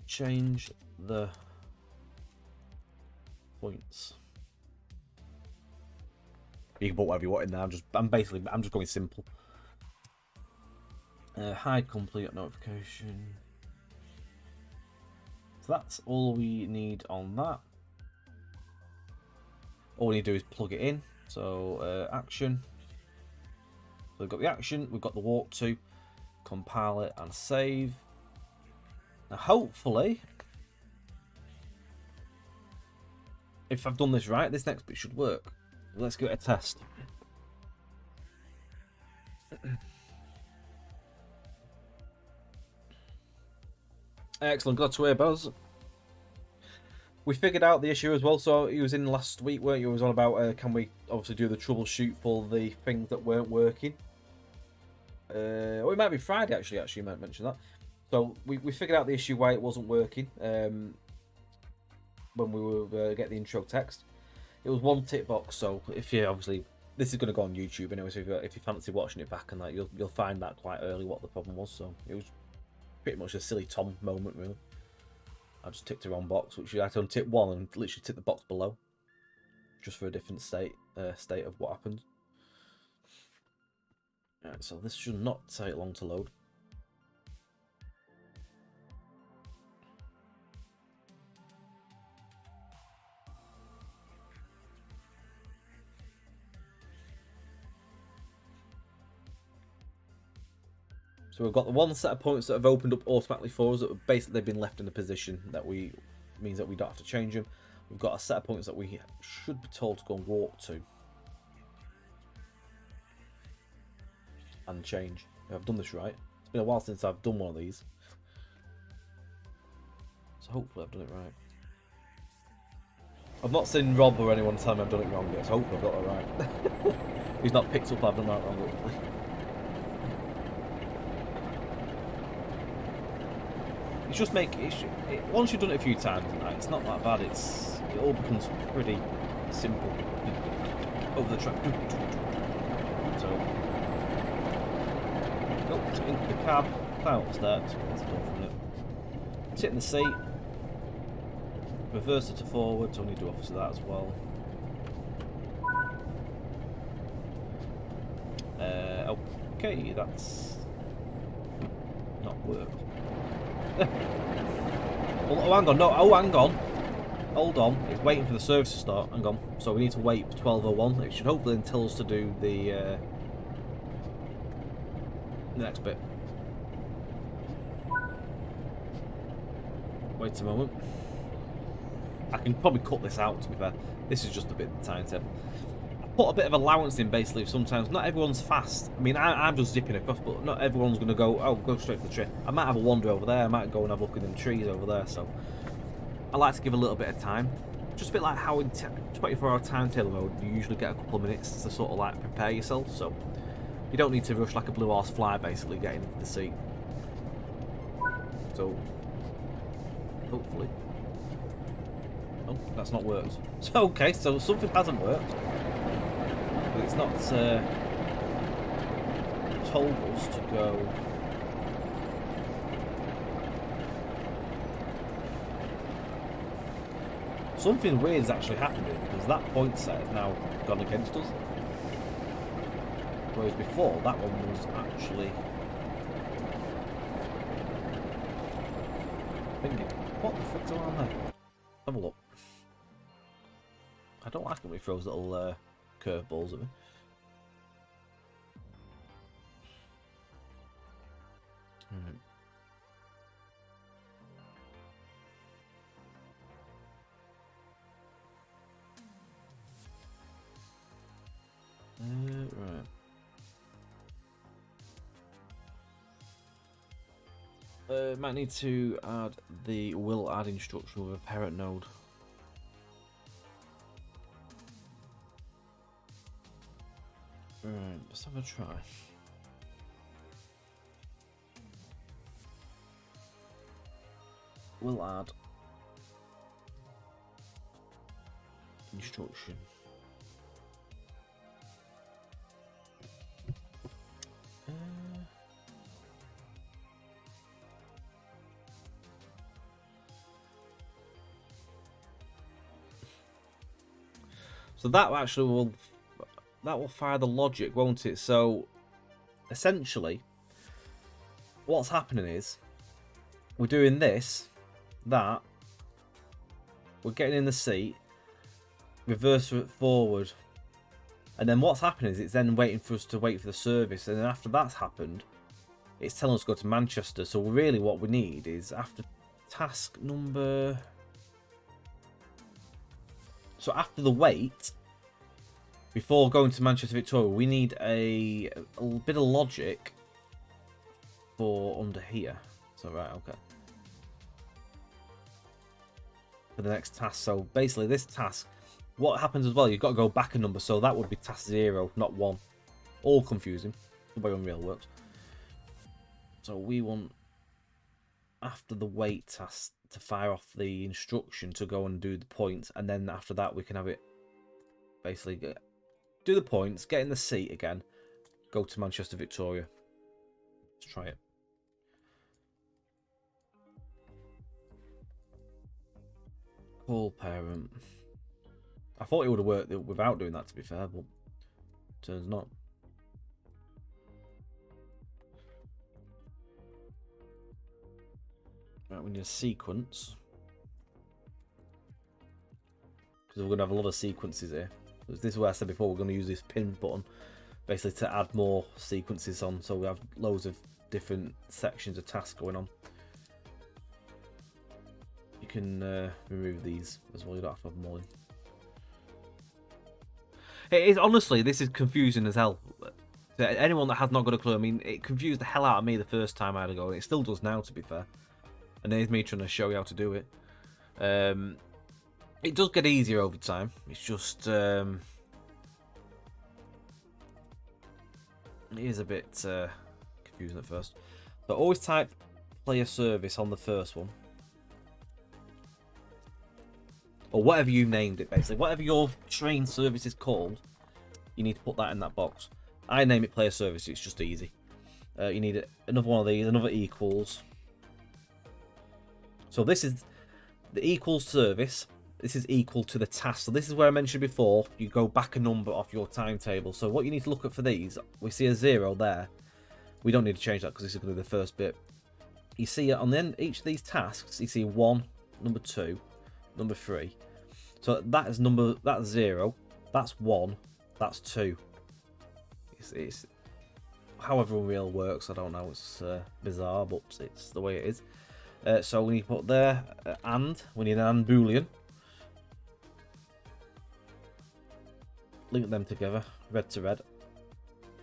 change the points. You can put whatever you want in there. I'm just going simple. Hide complete notification. So that's all we need on that. All we need to do is plug it in. So action. So we've got the action, we've got the walk to, compile it and save. Now hopefully, if I've done this right, this next bit should work. Let's give it a test. Excellent, glad to hear, Buzz. We figured out the issue as well, so he was in last week, weren't you? It was all about can we obviously do the troubleshoot for the things that weren't working. Or it might be Friday actually you might mention that. So we figured out the issue why it wasn't working when we were getting the intro text. It was one tick box, so if you obviously, this is going to go on YouTube anyway, so if you fancy watching it back and that, you'll find that quite early what the problem was. So it was pretty much a silly Tom moment really. I just ticked the wrong box, which I had to untick one and literally tick the box below, just for a different state of what happened. Alright, so this should not take long to load. So we've got the one set of points that have opened up automatically for us that have basically been left in a position that means that we don't have to change them. We've got a set of points that we should be told to go and walk to and change. If I've done this right. It's been a while since I've done one of these, so hopefully I've done it right. I've not seen Rob or anyone tell me I've done it wrong yet, so hopefully I've got it right. He's not picked up I've done that wrong, hopefully. It's just once you've done it a few times, it's not that bad. It all becomes pretty simple over the track. So, go into the cab, climb up the steps. Let's go from it. Sit in the seat. Reverse it to forward, so I need to officer that as well. Okay, that's not worked. Oh, hang on, no, oh, hang on. Hold on, it's waiting for the service to start. Hang on, so we need to wait for 12:01. It should hopefully then tell us to do the next bit. Wait a moment. I can probably cut this out, to be fair. This is just a bit of the timetable. I put a bit of allowance in, basically. Sometimes not everyone's fast. I mean, I'm just zipping across, but not everyone's going to go straight for the tree. I might have a wander over there. I might go and have a look at them trees over there. So I like to give a little bit of time. Just a bit like how in 24-hour timetable mode, you usually get a couple of minutes to sort of like prepare yourself. So you don't need to rush like a blue horse fly, basically, getting into the seat. So hopefully. Oh, that's not worked. So, okay, so something hasn't worked. But it's not told us to go. Something weird is actually happening, because that point set has now gone against us. Whereas before, that one was actually thinking, what the fuck's going on there? Have a look. I don't like it when he throws little curveballs at me. Right. Might need to add the will add instruction with a parent node. Right, let's have a try. Will add instruction. So that actually will fire the logic, won't it? So essentially, what's happening is we're doing this, that, we're getting in the seat, reverse it forward, and then what's happening is it's then waiting for us to wait for the service, and then after that's happened, it's telling us to go to Manchester. So really what we need is after task number... So after the wait, before going to Manchester Victoria, we need a bit of logic for under here. So right, okay. For the next task. So basically this task, what happens as well, you've got to go back a number. So that would be task 0, not 1. All confusing, the way Unreal works. So we want, after the wait task, to fire off the instruction to go and do the points, and then after that we can have it basically do the points, get in the seat again, go to Manchester Victoria. Let's try it. Call parent. I thought it would have worked without doing that, to be fair, but turns not. Right, we need a sequence. Because we're going to have a lot of sequences here. This is where I said before, we're going to use this pin button basically to add more sequences on, so we have loads of different sections of tasks going on. You can remove these as well, you don't have to have them all in. It is, honestly, this is confusing as hell. To anyone that has not got a clue, I mean, it confused the hell out of me the first time I had a go, and it still does now, to be fair. And there's me trying to show you how to do it. It does get easier over time. It's just it is a bit confusing at first. But always type player service on the first one, or whatever you named it. Basically, whatever your train service is called, you need to put that in that box. I name it player service. It's just easy. You need another one of these, another equals. So this is the equals service. This is equal to the task. So this is where I mentioned before, you go back a number off your timetable. So what you need to look at for these, we see a 0 there. We don't need to change that because this is going to be the first bit. You see on the end, each of these tasks, you see 1, number 2, number 3. So that is number, that's 0, that's 1, that's 2. It's however Unreal works, I don't know, it's bizarre, but it's the way it is. So we need to put there, and, we need an and boolean. Link them together, red to red.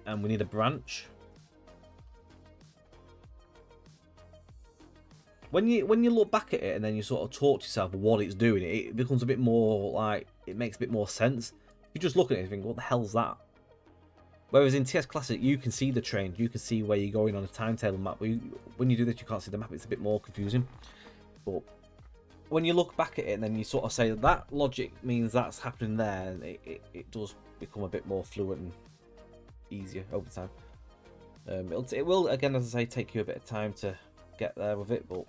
And we need a branch. When you look back at it and then you sort of talk to yourself what it's doing, it becomes a bit more like, it makes a bit more sense. If you just look at it and think, what the hell's that? Whereas in TS Classic, you can see the train, you can see where you're going on a timetable map. When you do this, you can't see the map, it's a bit more confusing. But when you look back at it and then you sort of say that logic means that's happening there, and it does become a bit more fluent and easier over time. It will, again, as I say, take you a bit of time to get there with it, but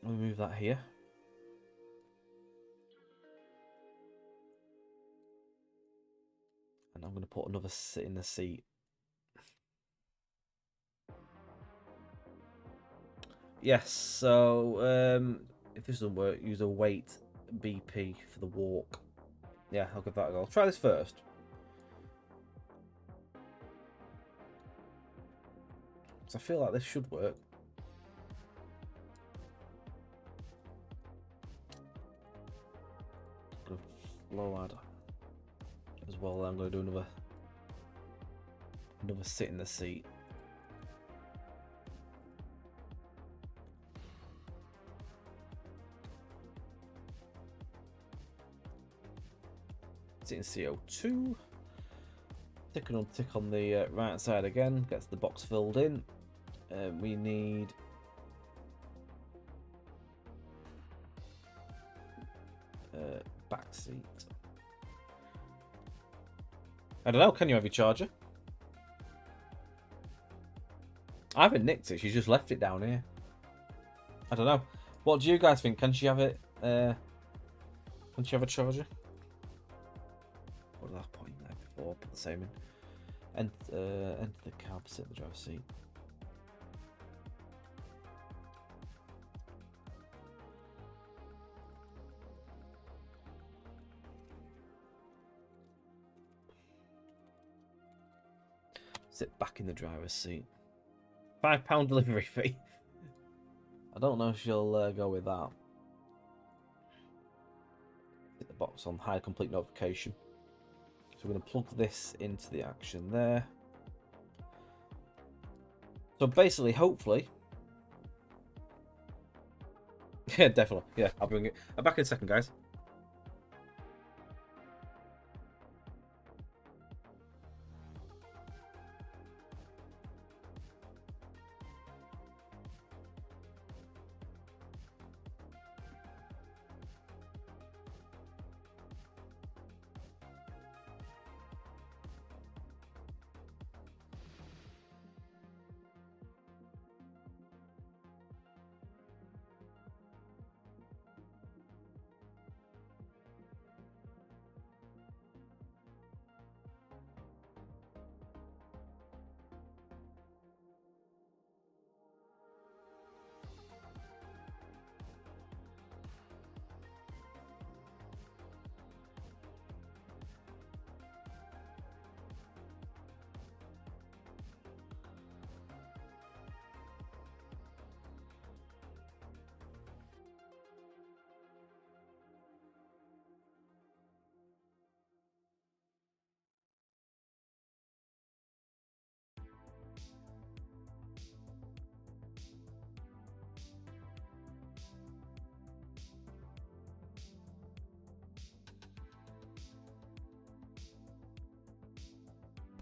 we'll move that here. And I'm going to put another sit in the seat. Yes, so if this doesn't work, use a wait BP for the walk. Yeah, I'll give that a go. I'll try this first. So I feel like this should work. Low add as well. I'm going to do another sit in the seat. Sit in CO2. Tick and untick on the right side again. Gets the box filled in. We need back seat. I don't know, can you have your charger? I haven't nicked it, she's just left it down here. I don't know. What do you guys think? Can she have it? Can she have a charger? What did I put in there before? Put the same in. Enter the cab, sit in the driver's seat. Sit back in the driver's seat. £5 delivery fee. I don't know if she'll go with that. Hit the box on hide complete notification. So we're going to plug this into the action there. So basically, hopefully... Yeah, definitely. Yeah, I'll bring it. I'm back in a second, guys.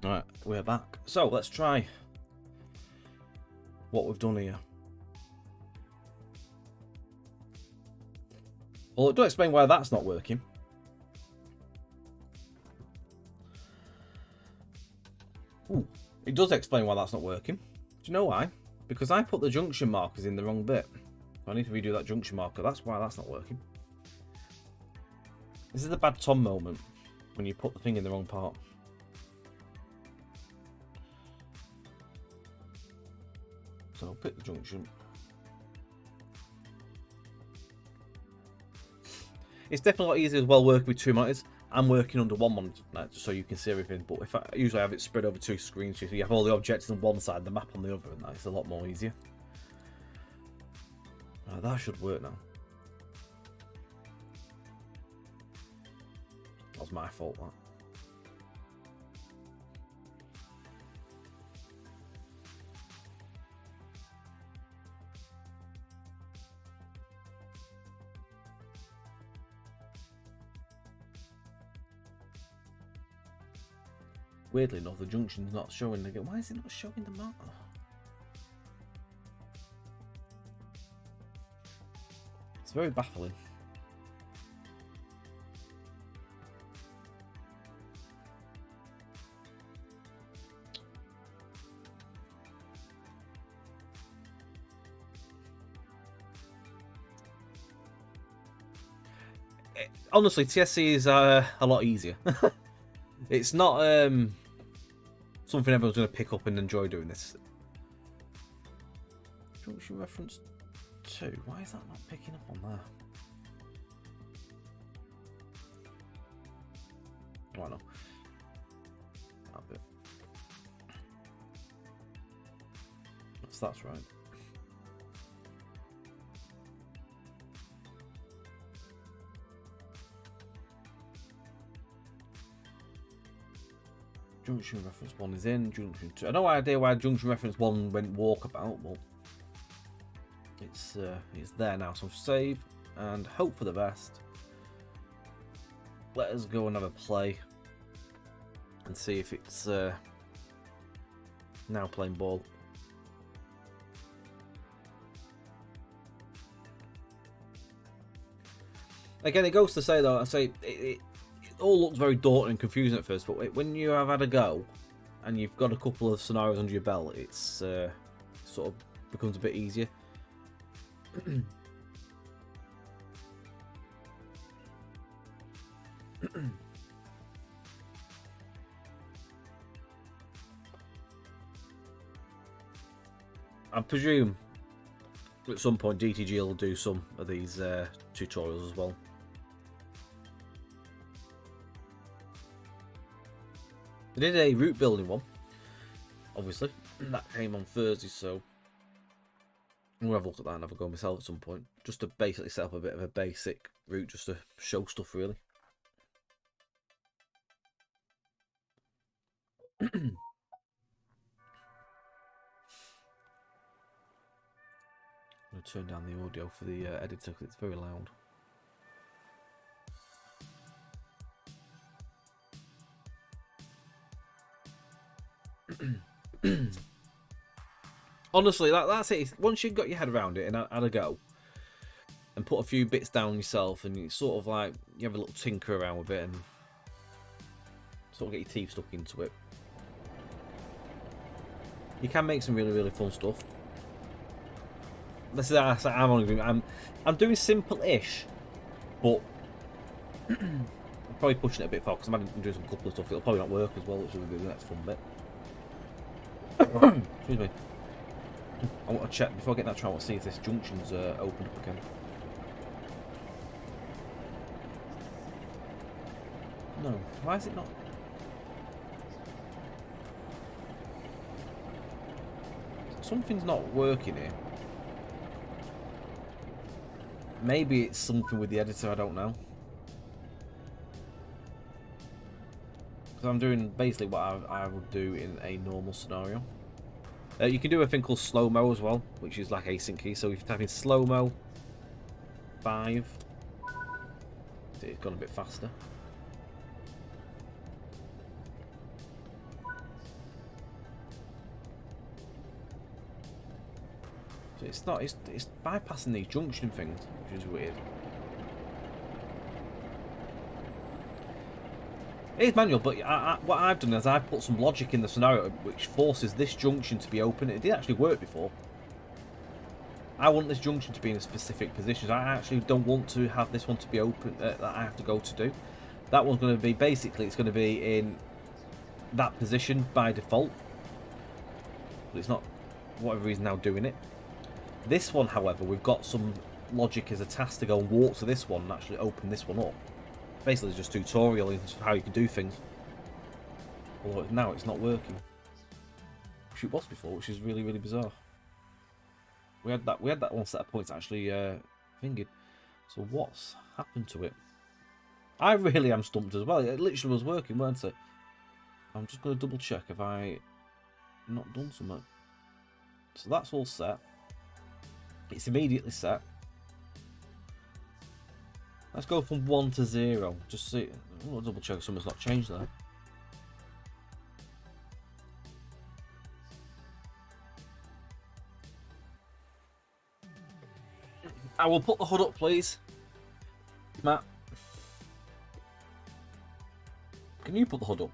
Alright, we're back. So let's try what we've done here. Well, it does explain why that's not working. Ooh, it does explain why that's not working. Do you know why? Because I put the junction markers in the wrong bit. I need to redo that junction marker. That's why that's not working. This is the bad Tom moment, when you put the thing in the wrong part. So I'll pick the junction. It's definitely a lot easier as well working with two monitors. I'm working under one monitor tonight just so you can see everything, but if I usually have it spread over two screens, so you have all the objects on one side, the map on the other, and that's a lot more easier. That should work now. That was my fault, that. Weirdly enough, the junction's not showing again. Why is it not showing the map? It's very baffling. Honestly, TSC is a lot easier. It's not something everyone's going to pick up and enjoy doing this. Junction reference 2. Why is that not picking up on there? Oh, no. That bit. That's right. Junction reference 1 is in, junction 2. I have no idea why junction reference 1 went walkabout, but it's there now. So save and hope for the best. Let us go and have a play and see if it's now playing ball. Again, it goes to say though, it all looks very daunting and confusing at first, but when you have had a go and you've got a couple of scenarios under your belt, it's sort of becomes a bit easier. I presume at some point DTG will do some of these tutorials as well. They did a route building one, obviously. That came on Thursday, so I'm gonna have a look at that and have a go myself at some point, just to basically set up a bit of a basic route, just to show stuff really. I'm gonna turn down the audio for the editor because it's very loud. Honestly, that's it. Once you've got your head around it and had a go and put a few bits down yourself, and it's sort of like you have a little tinker around with it and sort of get your teeth stuck into it, you can make some really, really fun stuff. This is I'm doing simple-ish, but I'm probably pushing it a bit far because I'm doing some couple of stuff. It'll probably not work as well, which will be the next fun bit. Excuse me. I want to check before I get that. Try to see if this junction's opened up again. No, why is it not? Something's not working here. Maybe it's something with the editor, I don't know. Because I'm doing basically what I would do in a normal scenario. You can do a thing called slomo as well, which is like async key. So if you type in slomo 5, it's gone a bit faster. It's not. It's bypassing these junction things, which is weird. It is manual, but what I've done is I've put some logic in the scenario which forces this junction to be open. It did actually work before. I want this junction to be in a specific position. I actually don't want to have this one to be open that I have to go to do. That one's going to be, basically, it's going to be in that position by default. But it's not, for whatever reason, now doing it. This one, however, we've got some logic as a task to go and walk to this one and actually open this one up. Basically, it's just tutorial in how you can do things. Although now it's not working. Which it was before, which is really, really bizarre. We had that one set of points actually thinking. So what's happened to it? I really am stumped as well. It literally was working, weren't it? I'm just going to double check if I not done something. So that's all set. It's immediately set. Let's go from 1 to 0. Just see. I'm going to double check if something's not changed there. I will put the HUD up, please. Matt. Can you put the HUD up?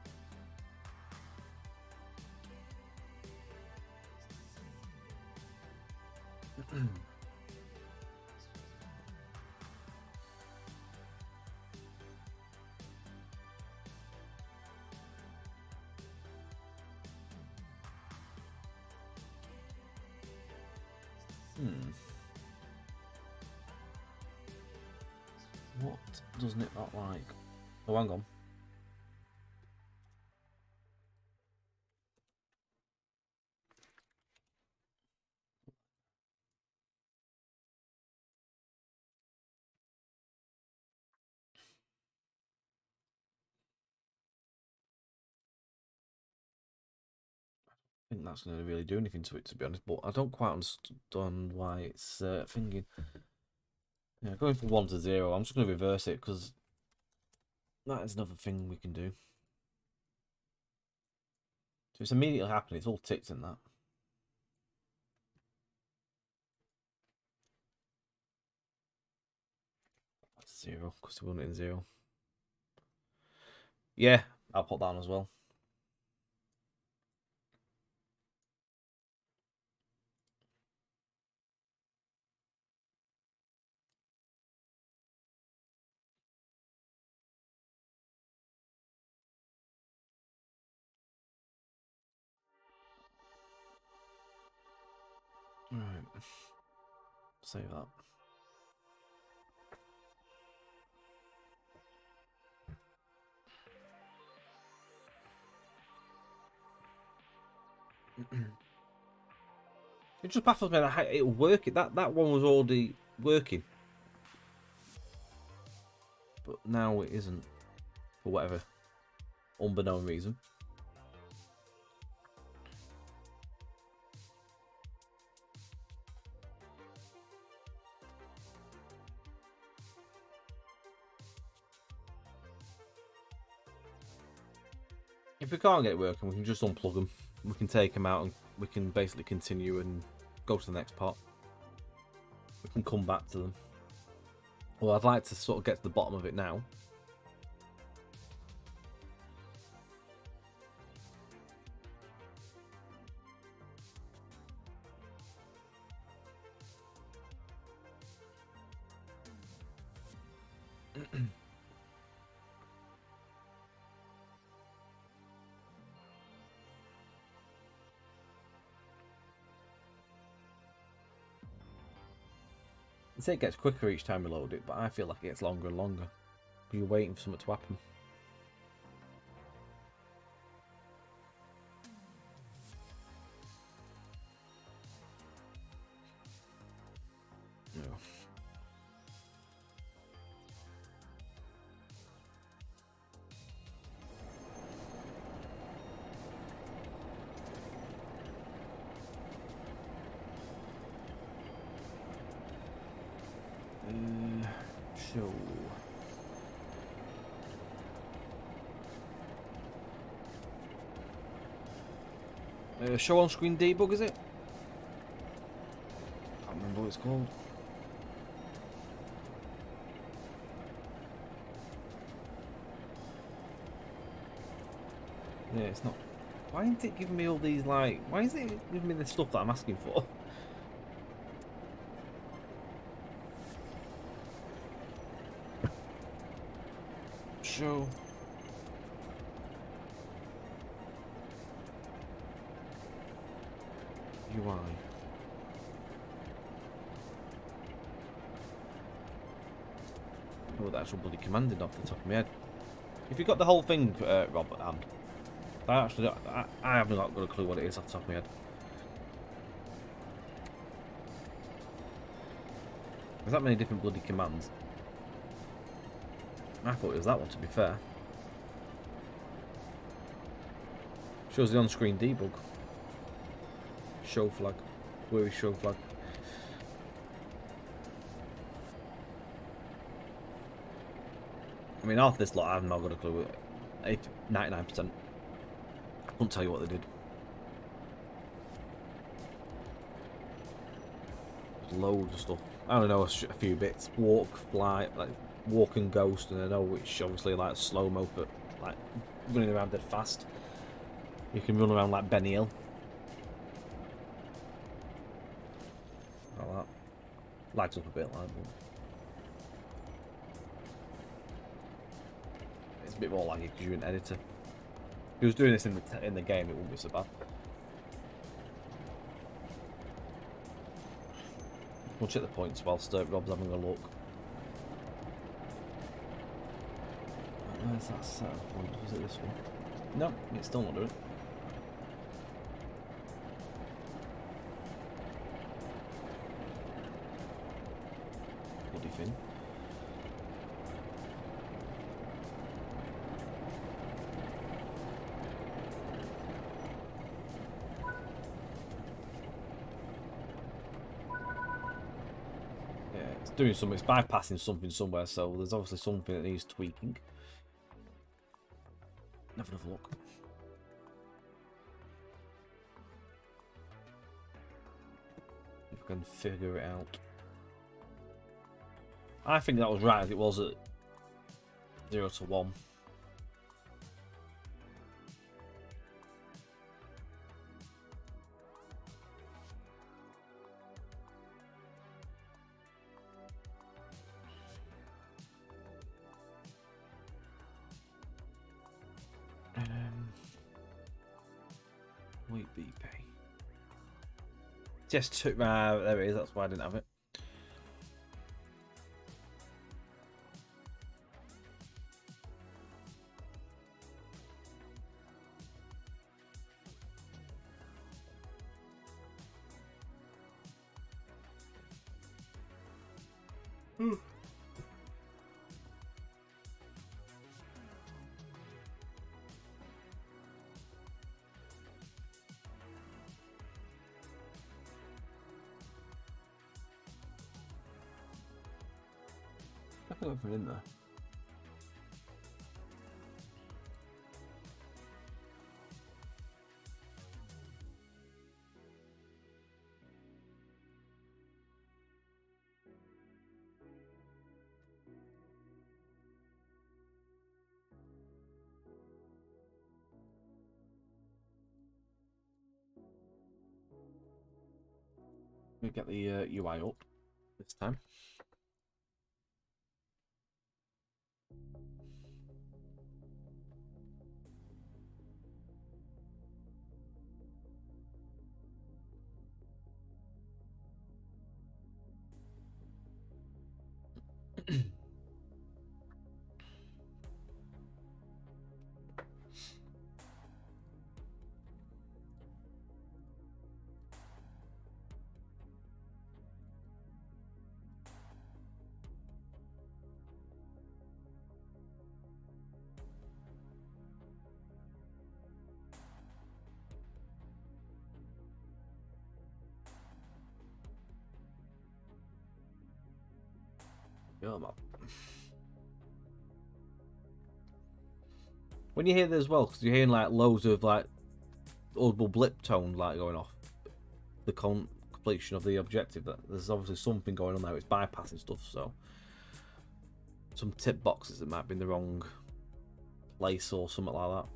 What doesn't it not like? Oh, hang on. I think that's going to really do anything to it, to be honest, but I don't quite understand why it's thinking. Yeah, going from 1 to 0, I'm just going to reverse it because that is another thing we can do. So it's immediately happening, it's all ticked in that. That's 0 because we want it in 0. Yeah, I'll put that on as well. Right, save that. It just baffles me that it'll work. That one was already working, but now it isn't for whatever unbeknown reason. If we can't get it working, we can just unplug them. We can take them out and we can basically continue and go to the next part. We can come back to them. Well, I'd like to sort of get to the bottom of it now. I'd say it gets quicker each time we load it, but I feel like it gets longer and longer. You're waiting for something to happen. No. Show. Show on screen debug, is it? it's called. Yeah, it's not. Why isn't it giving me all these, like... Why is it giving me the stuff that I'm asking for? Show. UI. Oh, the actual bloody commanded off the top of my head. If you got the whole thing, Rob, I haven't got a clue what it is off the top of my head. There's that many different bloody commands. I thought it was that one, to be fair. Shows the on-screen debug. Show flag. Where is show flag? I mean, half this lot I've not got a clue. 99%. I couldn't tell you what they did. There's loads of stuff. I don't know, a few bits. Walk, fly, like walk and ghost, and I know which obviously like slow-mo for like running around dead fast. You can run around like Benny Hill. Like that. Lags up a bit, like, but it's a bit more laggy because you're an editor. If he was doing this in the game, it wouldn't be so bad. We'll check the points whilst Rob's having a look. Where's that set of points? Was it this one? No, it's still not doing it. Bloody thing. Yeah, it's doing something. It's bypassing something somewhere, so there's obviously something that needs tweaking. Have another look. If we can figure it out. I think that was right as it was at 0 to 1. Wait, BP. Just took there it is. That's why I didn't have it. I think I've been in there. We get the UI up this time. Yeah, man. When you hear that as well, because you're hearing like loads of like audible blip tones like going off, the complete completion of the objective. That there's obviously something going on there. It's bypassing stuff, so some tip boxes that might be in the wrong place or something like that.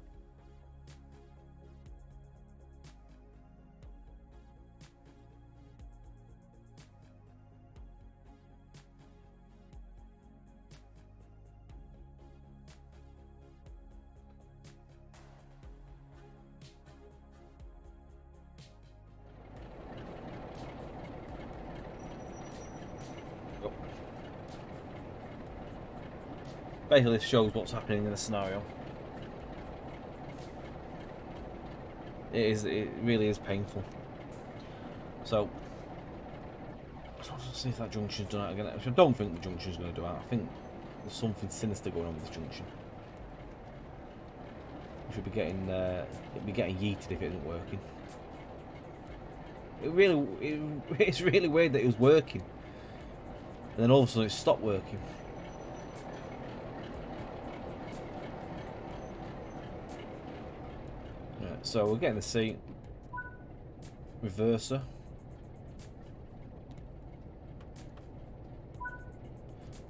Basically, this shows what's happening in the scenario. It really is painful. So, let's see if that junction's done out again. I don't think the junction's going to do out. I think there's something sinister going on with this junction. We should be getting it'd be getting yeeted if it isn't working. It's really weird that it was working, and then all of a sudden it stopped working. So we're getting the seat, reverser,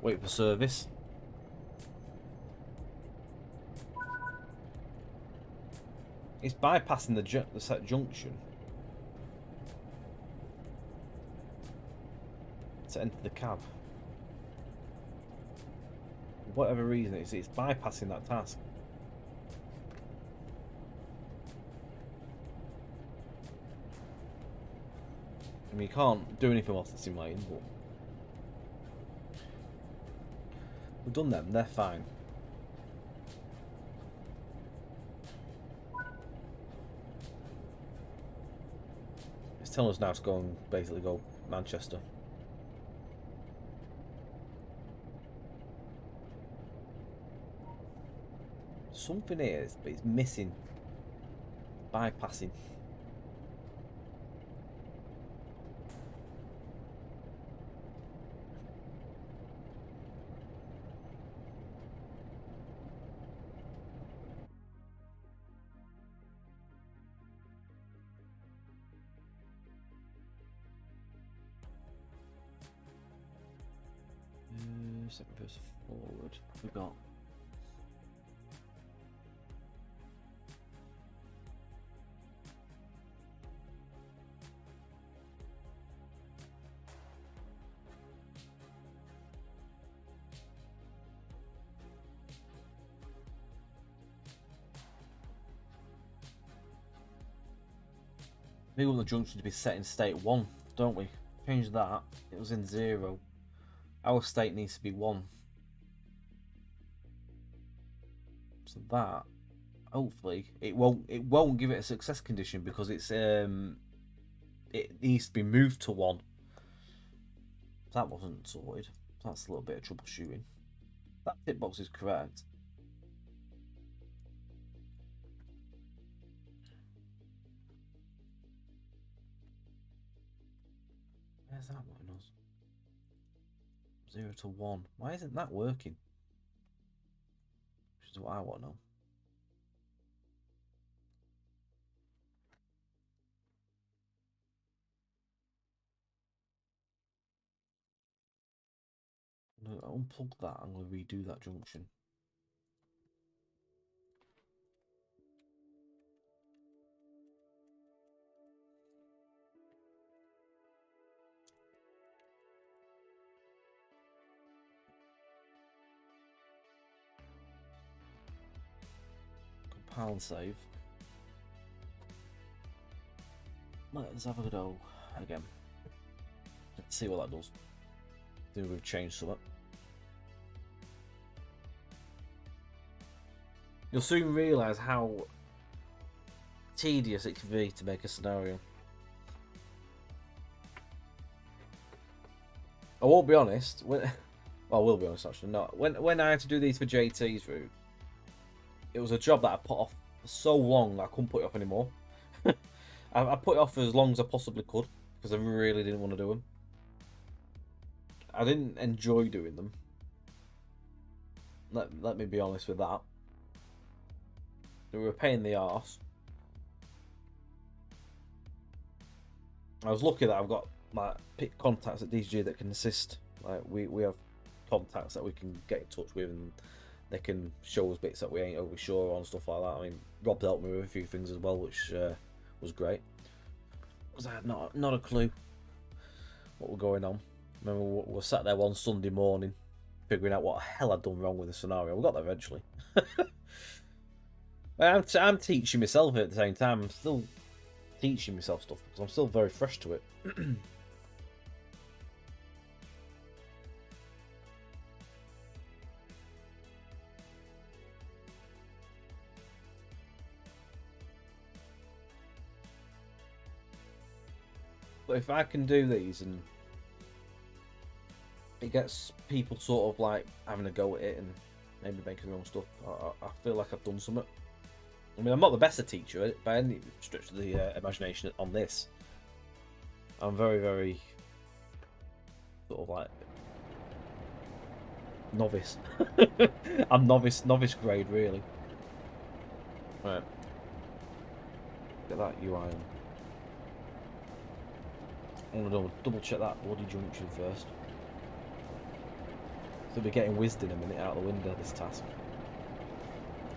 wait for service, it's bypassing the set junction to enter the cab. For whatever reason, it's bypassing that task. I mean, you can't do anything whilst it's in lane, but we've done them, they're fine. It's telling us now to go and basically go Manchester. Something here, but it's missing. Bypassing. Second person forward. We got we want the junction to be set in state 1, don't we? Change that. It was in 0. Our state needs to be 1. So that, hopefully, it won't give it a success condition because it's it needs to be moved to 1. That wasn't sorted. That's a little bit of troubleshooting. That tip box is correct. Where's that one? 0 to 1. Why isn't that working? Which is what I want to know. I'm going to unplug that. I'm going to redo that junction. Compile and save. Let's have a go again. Let's see what that does. I think we've changed something. You'll soon realise how tedious it can be to make a scenario. I won't be honest. Well, I will be honest actually. No, when I had to do these for JT's route, it was a job that I put off for so long that I couldn't put it off anymore. I put it off for as long as I possibly could because I really didn't want to do them. I didn't enjoy doing them. Let me be honest with that. They were a pain in the arse. I was lucky that I've got like pick contacts at DSG that can assist. Like we have contacts that we can get in touch with, and they can show us bits that we ain't over sure on, stuff like that. I mean, Rob helped me with a few things as well, which was great, because I had not a clue what was going on. Remember, we were sat there one Sunday morning figuring out what the hell I'd done wrong with the scenario. We got there eventually. I'm teaching myself at the same time. I'm still teaching myself stuff because I'm still very fresh to it. But if I can do these and it gets people sort of like having a go at it and maybe making their own stuff, I feel like I've done something. I mean, I'm not the best at teacher by any stretch of the imagination on this. I'm very, very sort of like novice. I'm novice grade, really. Right. Get that UI on. I'm gonna double check that bloody junction first. So we're getting whizzed in a minute out the window, this task.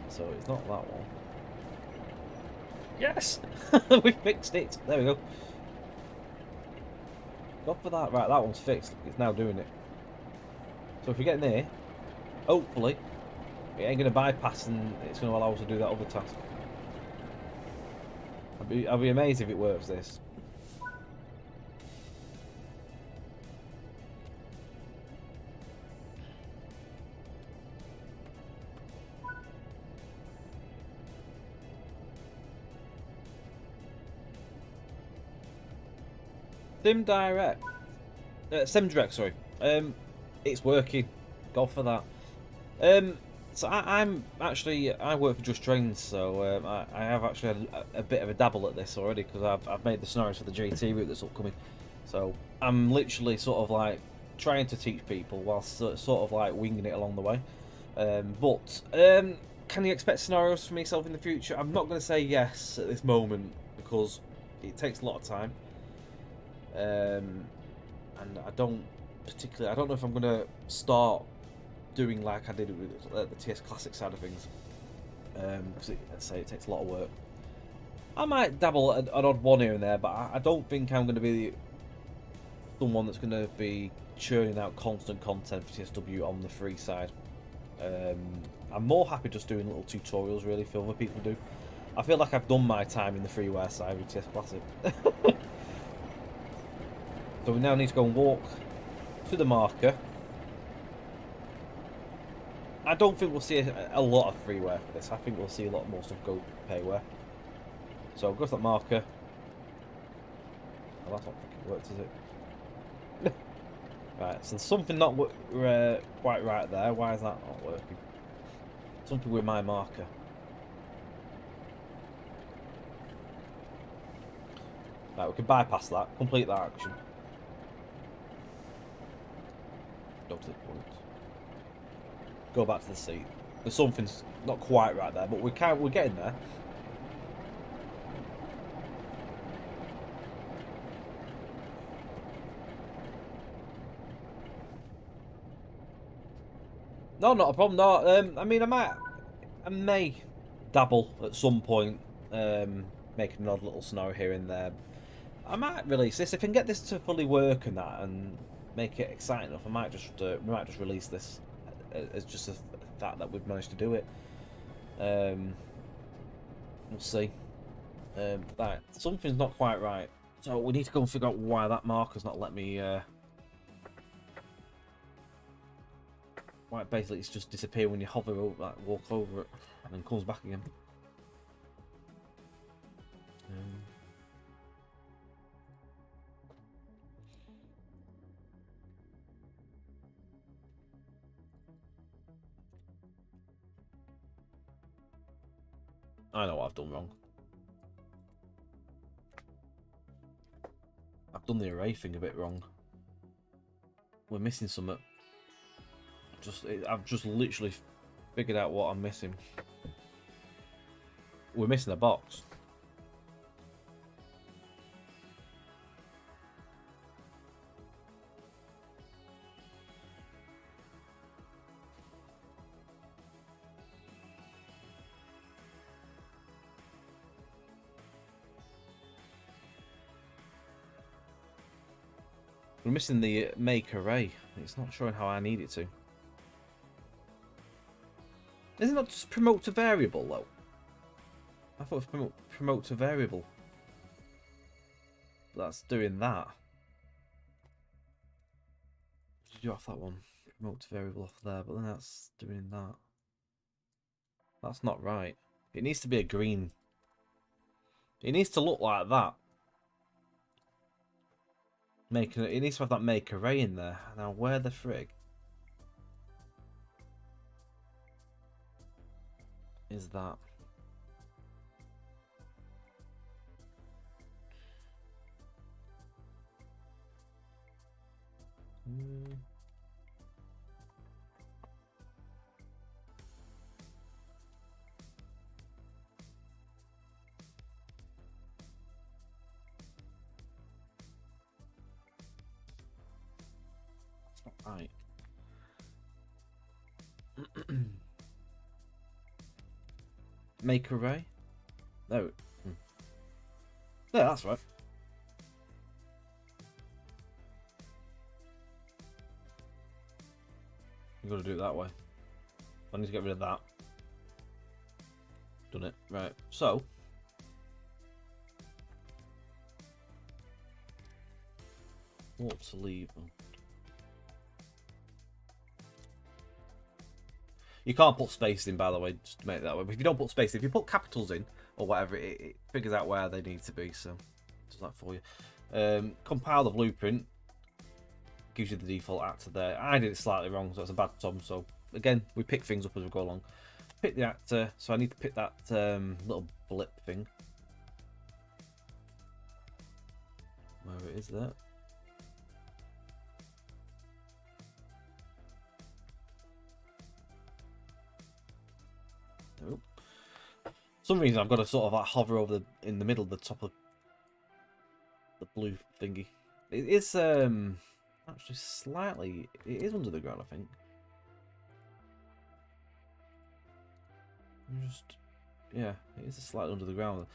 So it's not that one. Yes! We fixed it. There we go. Go for that. Right, that one's fixed. It's now doing it. So if we get near, hopefully, it ain't going to bypass and it's going to allow us to do that other task. I'd be amazed if it works, this. SimDirect, sorry. It's working. Go for that. So I work for Just Trains, so I have actually had a bit of a dabble at this already because I've made the scenarios for the JT route that's upcoming. So I'm literally sort of like trying to teach people whilst sort of like winging it along the way. Can you expect scenarios for myself in the future? I'm not going to say yes at this moment because it takes a lot of time. And I don't know if I'm going to start doing like I did with the TS Classic side of things, because it takes a lot of work. I might dabble an odd one here and there, but I don't think I'm going to be someone that's going to be churning out constant content for TSW on the free side. I'm more happy just doing little tutorials really for other people to do. I feel like I've done my time in the freeware side with TS Classic. So we now need to go and walk to the marker. I don't think we'll see a lot of freeware for this. I think we'll see a lot more stuff go payware. So go to that marker. Oh, that's not fucking worked, is it? Right, so there's something not quite right there. Why is that not working? Something with my marker. Right, we can bypass that. Complete that action. Go to the point. Go back to the seat. There's something's not quite right there, but we're getting there. No, not a problem. No, I mean, I may dabble at some point, making an odd little scenario here and there. I might release this if I can get this to fully work and that, and make it exciting enough. We might just release this as just a fact that we've managed to do it. We'll see. Right, something's not quite right, so we need to go and figure out why that marker's not let me. Why basically it's just disappear when you hover over, like, walk over it, and then comes back again. I know what I've done wrong. I've done the array thing a bit wrong. We're missing something. I've just literally figured out what I'm missing. We're missing a box. We're missing the make array. It's not showing how I need it to. Isn't that just promote to variable though? I thought it was promote to variable. That's doing that. Did you off that one? Promote to variable off there, but then that's doing that. That's not right. It needs to be a green. It needs to look like that. It needs to have that make array in there. Now where the frig is that? That's not right. Make array? No. Yeah, that's right. You've got to do it that way. I need to get rid of that. Done it. Right. So. What to leave them? You can't put space in, by the way, just to make it that way. But if you don't put space, if you put capitals in, or whatever, it figures out where they need to be, so it does that for you. Compile the blueprint. Gives you the default actor there. I did it slightly wrong, so it's a bad Tom. So, again, we pick things up as we go along. Pick the actor, so I need to pick that little blip thing. Where it is there. Nope. For some reason I've got to sort of like hover over in the middle of the top of the blue thingy. It is actually slightly, it is under the ground, I think. Yeah, it is slightly under the ground.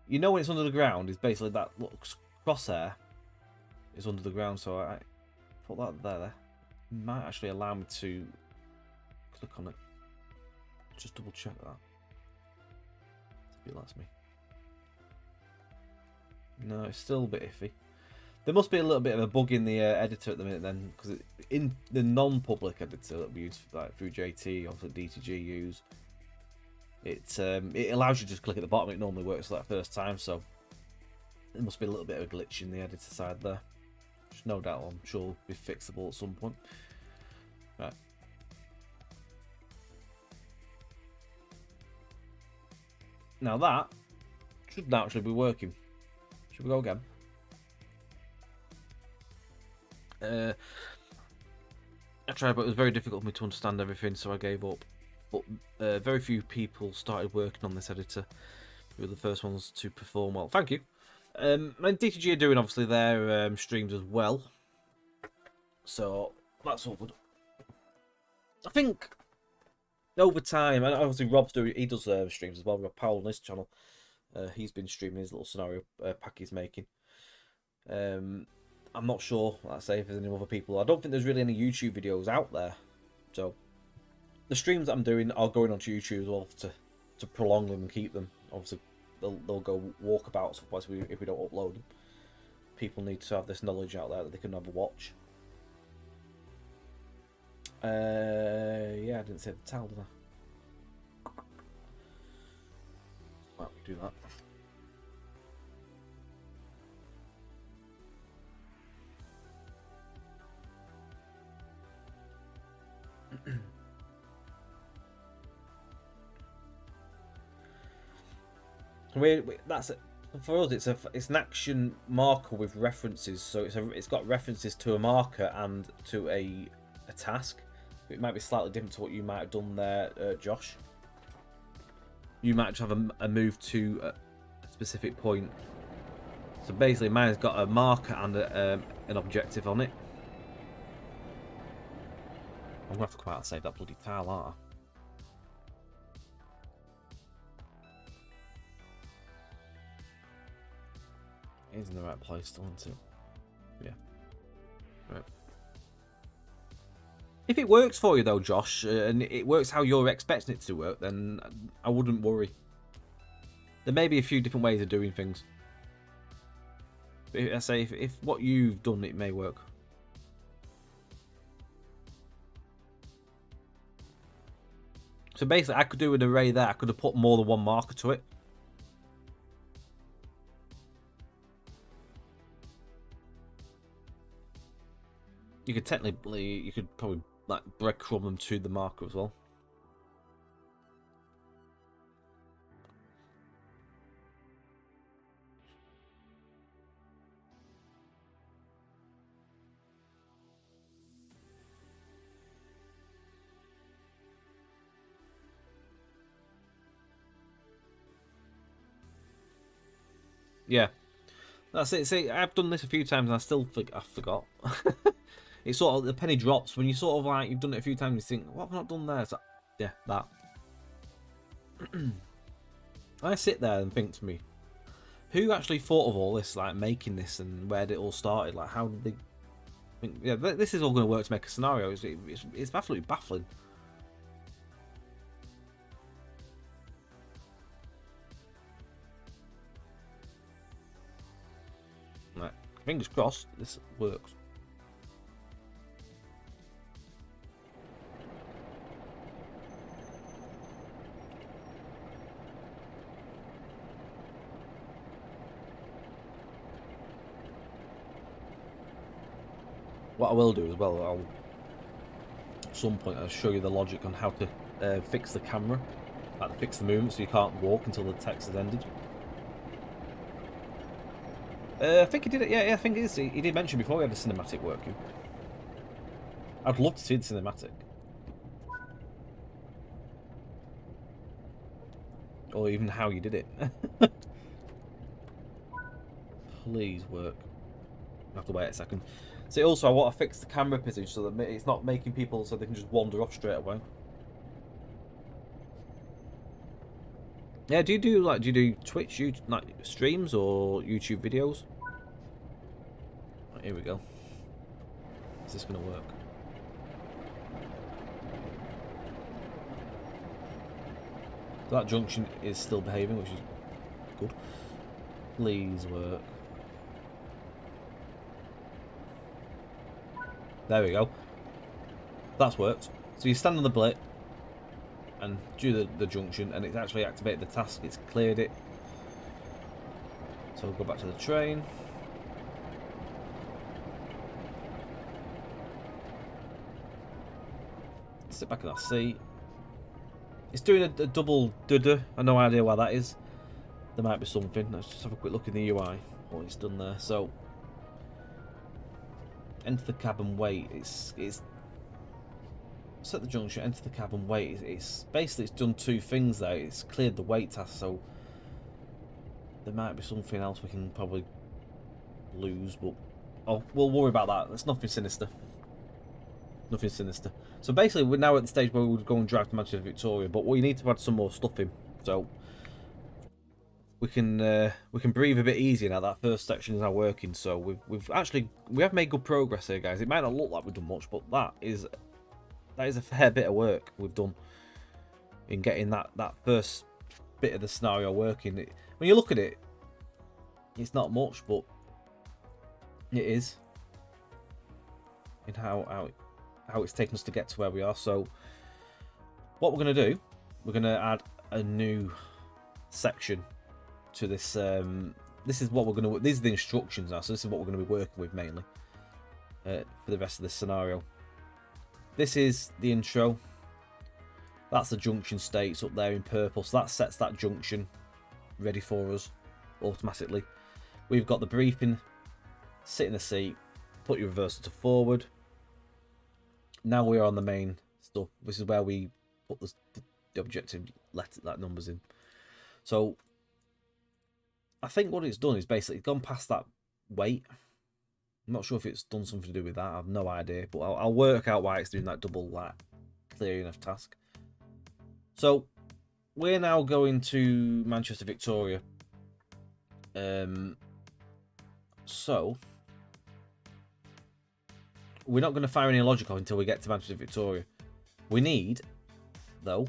You know when it's under the ground, is basically that little crosshair is under the ground, so I put that there. It might actually allow me to click on it. Just double check that. If it lets me. No, it's still a bit iffy. There must be a little bit of a bug in the editor at the minute then, because in the non-public editor that we use like through JT or for DTG use, it allows you to just click at the bottom. It normally works that first time, so there must be a little bit of a glitch in the editor side there. Which no doubt I'm sure will be fixable at some point. Right. Now that should naturally be working. Should we go again? I tried, but it was very difficult for me to understand everything, so I gave up. But very few people started working on this editor. We were the first ones to perform well. Thank you. And DTG are doing obviously their streams as well, so that's all good. I think over time, and obviously Rob's doing, he does streams as well. Rob Powell on his channel, he's been streaming his little scenario pack he's making. I'm not sure, like I say, if there's any other people. I don't think there's really any YouTube videos out there. So the streams that I'm doing are going onto YouTube as well to prolong them and keep them. Obviously, they'll go walkabouts if we don't upload them. People need to have this knowledge out there that they can have a watch. Yeah, I didn't say the towel, did I? Well, we do that. That's it. For us, it's an action marker with references, so it's got references to a marker and to a task. It might be slightly different to what you might have done there, Josh. You might have a move to a specific point. So basically, mine's got a marker and an objective on it. I'm gonna have to come out and save that bloody tile, aren't I? It's in the right place, still, isn't it? Yeah. Right. If it works for you though, Josh, and it works how you're expecting it to work, then I wouldn't worry. There may be a few different ways of doing things. But I say, if what you've done, it may work. So basically, I could do an array there. I could have put more than one marker to it. You could technically, you could probably like breadcrumb them to the marker as well. Yeah, that's it. See, I've done this a few times and I still I forgot. It's sort of, the penny drops when you sort of like, you've done it a few times and you think, what have I not done there? So, yeah, that. I sit there and think to me, who actually thought of all this, like making this, and where did it all started? Like, how did they think, yeah, this is all going to work to make a scenario. It's absolutely baffling. Right, fingers crossed, this works. What I will do as well, at some point I'll show you the logic on how to fix the camera, like to fix the movement so you can't walk until the text has ended. I think he did it, yeah, I think it is. He did mention before we had the cinematic working. I'd love to see the cinematic. Or even how you did it. Please work. I have to wait a second. See, also I want to fix the camera position so that it's not making people so they can just wander off straight away. Yeah, do you do Twitch, like streams or YouTube videos? Right, here we go. Is this gonna work? So that junction is still behaving, which is good. Please work. There we go. That's worked. So you stand on the blip and do the junction, and it's actually activated the task. It's cleared it. So we'll go back to the train. Sit back in that seat. It's doing a double duh. I have no idea why that is. There might be something. Let's just have a quick look in the UI. What it's done there. So enter the cab and wait. It's set the junction. Enter the cab and wait. It's basically it's done two things there. It's cleared the wait task. So there might be something else we can probably lose, but we'll worry about that. There's nothing sinister. Nothing sinister. So basically, we're now at the stage where we'll go and drive to Manchester Victoria, but we need to add some more stuff in, so we can breathe a bit easier now. That first section is now working, so we have made good progress here, guys. It might not look like we've done much, but that is a fair bit of work we've done in getting that first bit of the scenario working. When you look at it, it's not much, but it is in how it's taken us to get to where we are. So what we're going to do, we're going to add a new section to this. This is what we're going to. These are the instructions now. So this is what we're going to be working with mainly for the rest of this scenario. This is the intro. That's the junction states up there in purple. So that sets that junction ready for us automatically. We've got the briefing. Sit in the seat. Put your reversal to forward. Now we are on the main stuff. This is where we put the objective letter, that numbers in. So I think what it's done is basically gone past that wait. I'm not sure if it's done something to do with that. I have no idea, but I'll work out why it's doing that double clearing of task. So we're now going to Manchester Victoria. So we're not going to fire any logic on until we get to Manchester Victoria. We need, though,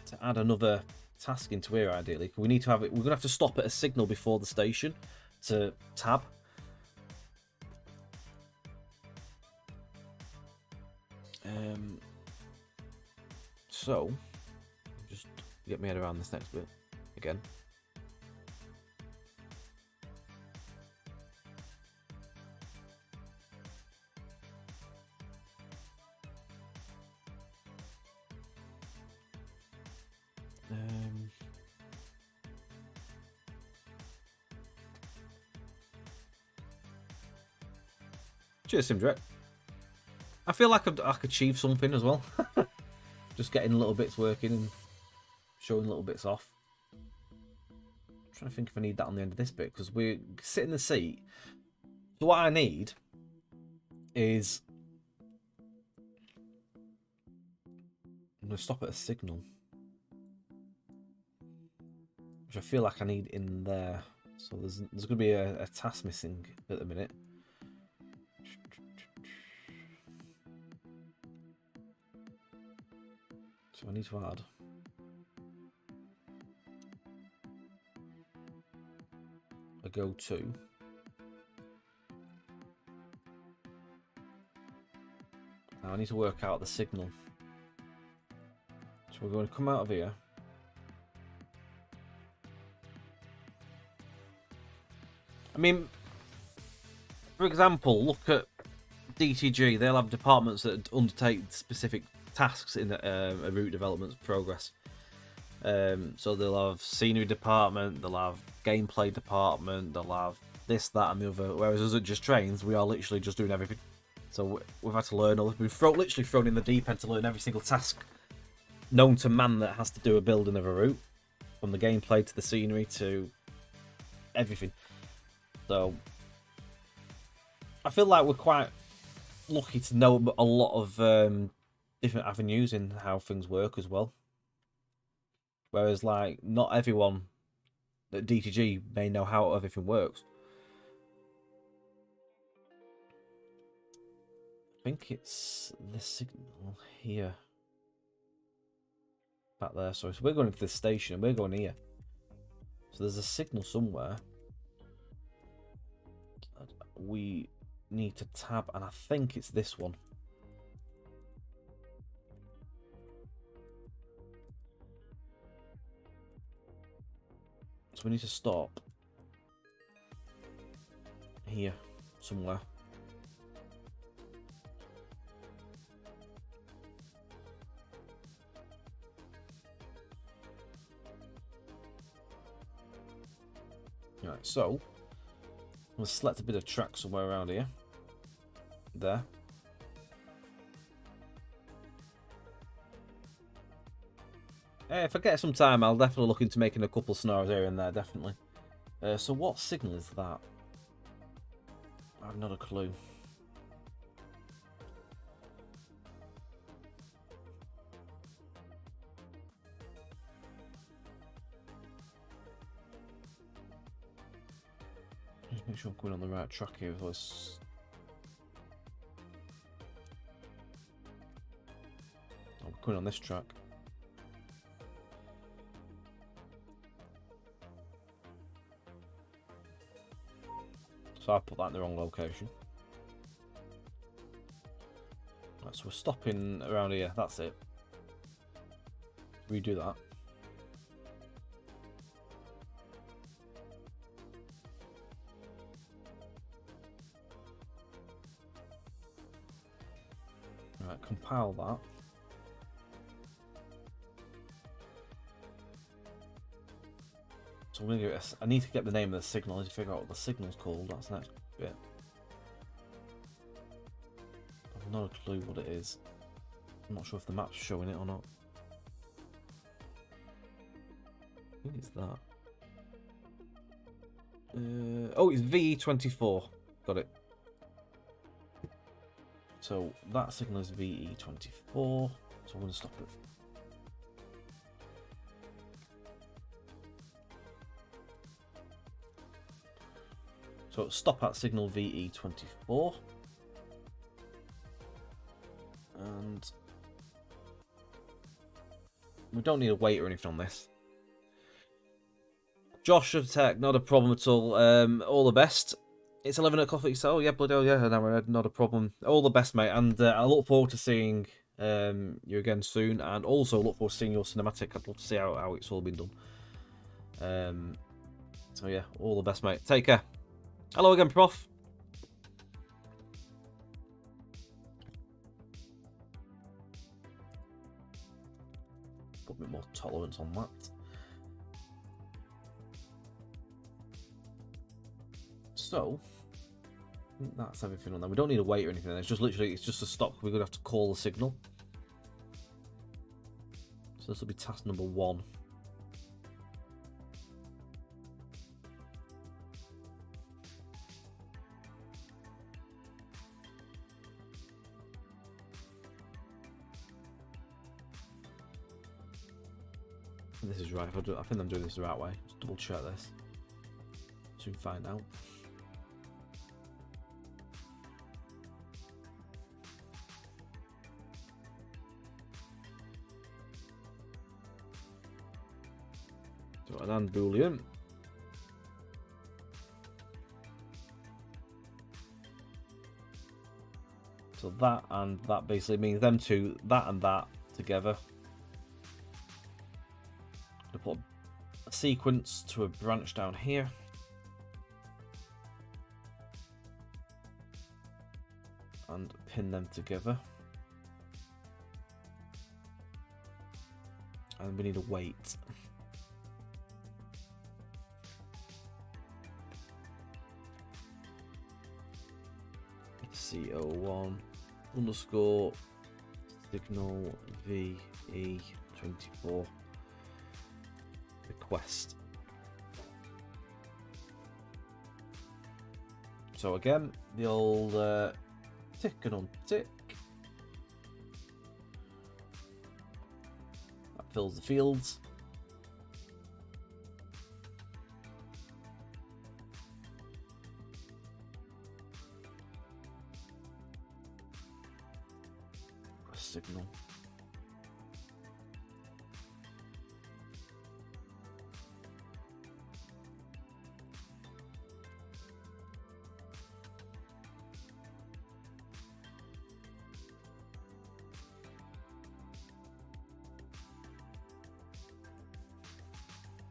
to add another task into here, ideally. We need to have it. We're going to have to stop at a signal before the station to tab. So, just get my head around this next bit again. Cheers, Simdirect. I feel like I've achieved something as well. Just getting little bits working and showing little bits off. I'm trying to think if I need that on the end of this bit, because we're sitting in the seat. So what I need is... I'm going to stop at a signal, which I feel like I need in there. So there's going to be a task missing at the minute. So I need to add a go-to. Now I need to work out the signal. So we're going to come out of here. I mean, for example, look at DTG. They'll have departments that undertake specific tasks in a route development progress. So they'll have scenery department, they'll have gameplay department, they'll have this, that, and the other. Whereas us at Just Trains, we are literally just doing everything. So we've had to learn. We've literally thrown in the deep end to learn every single task known to man that has to do a building of a route, from the gameplay to the scenery to everything. So I feel like we're quite lucky to know a lot of different avenues in how things work as well. Whereas, like, not everyone at DTG may know how everything works. I think it's the signal here. Back there, sorry. So we're going to the station and we're going here. So there's a signal somewhere. We need to tab, and I think it's this one. So we need to stop here somewhere. Right, so we'll select a bit of track somewhere around here. There. If I get some time, I'll definitely look into making a couple scenarios here and there, definitely. So what signal is that? I have not a clue. Just make sure I'm going on the right track here. Otherwise... I'm going on this track. So I put that in the wrong location. Right, so we're stopping around here. That's it. Redo that. Right, compile that. So I'm gonna give it I need to get the name of the signal. I need to figure out what the signal's called. That's the next bit. I've not a clue what it is. I'm not sure if the map's showing it or not. I think it's that. Oh, it's VE24. Got it. So that signal is VE24. So I'm going to stop it. So stop at signal VE24. We don't need a wait or anything on this. Josh of Tech, not a problem at all. All the best. It's 11 o'clock. So yeah, bloody hell, yeah, not a problem. All the best, mate. And I look forward to seeing you again soon. And also look forward to seeing your cinematic. I'd love to see how it's all been done. So yeah, all the best, mate. Take care. Hello again, Prof. Put a bit more tolerance on that. So, I think that's everything on that. We don't need to wait or anything. It's just literally, it's just a stop. We're gonna have to call the signal. So this will be task number 1. This is right. I think I'm doing this the right way. Let's double check this. Soon find out. So an and boolean. So that and that basically means them two, that and that together. I'm gonna put a sequence to a branch down here. And pin them together. And we need a wait. CO1 underscore signal VE24 request. So again, the old tick and untick. That fills the fields. Signal.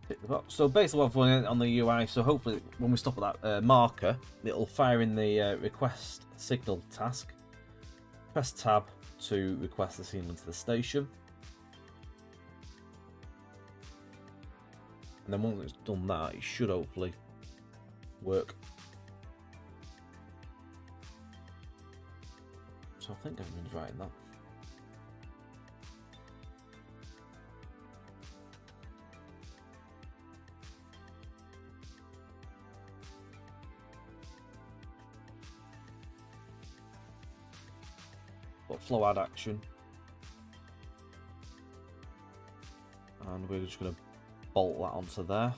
Tick the box. So basically what I've done on the UI, so hopefully when we stop at that marker, it'll fire in the request signal task. Press tab to request the signal into the station. And then once it's done that, it should hopefully work. So I think everyone's right in that. Flow add action, and we're just going to bolt that onto there.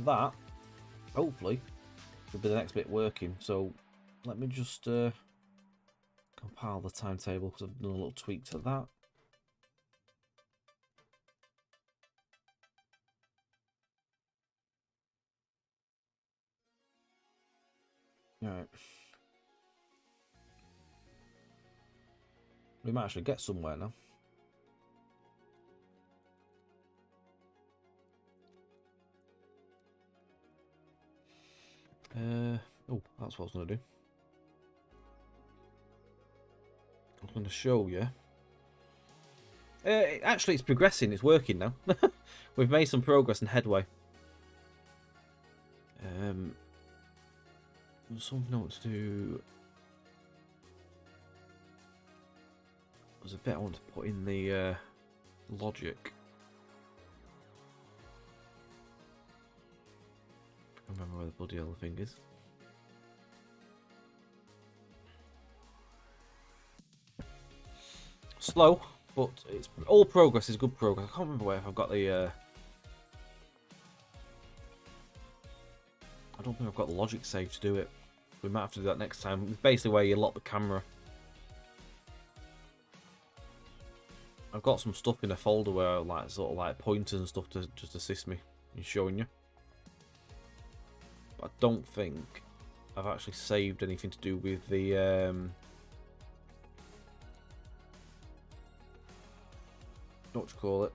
That hopefully will be the next bit working. So let me just compile the timetable because I've done a little tweak to that. Right. We might actually get somewhere now. Oh, that's what I was going to do. I was going to show you. Actually, it's progressing. It's working now. We've made some progress and headway. There's something I want to do. There's a bit I want to put in the logic. I can't remember where the bloody other thing is. Slow, but it's all progress is good progress. I can't remember where I've got the. I don't think I've got the logic saved to do it. We might have to do that next time. It's basically where you lock the camera. I've got some stuff in a folder where like sort of like pointers and stuff to just assist me in showing you. But I don't think I've actually saved anything to do with the what you call it.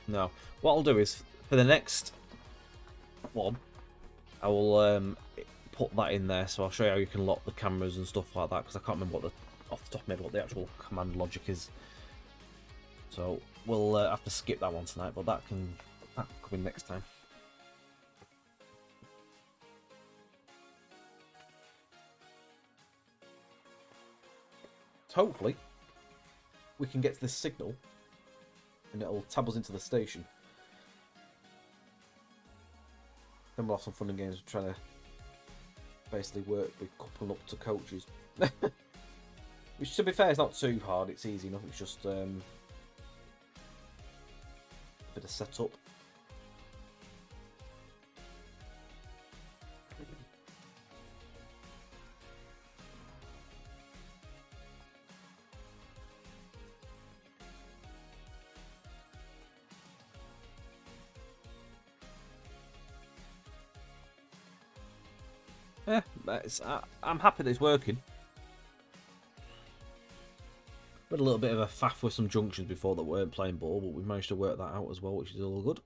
No. What I'll do is for the next one, I will put that in there. So I'll show you how you can lock the cameras and stuff like that, because I can't remember what the off the top of my head what the actual command logic is. So we'll have to skip that one tonight, but that can come in next time. So hopefully we can get to this signal and it'll tab us into the station. Then we'll have some fun and games trying to basically work with coupling up to coaches. Which, to be fair, is not too hard. It's easy enough. It's just a bit of setup. Yeah, I'm happy that it's working. We had a little bit of a faff with some junctions before that weren't playing ball, but we managed to work that out as well, which is all good.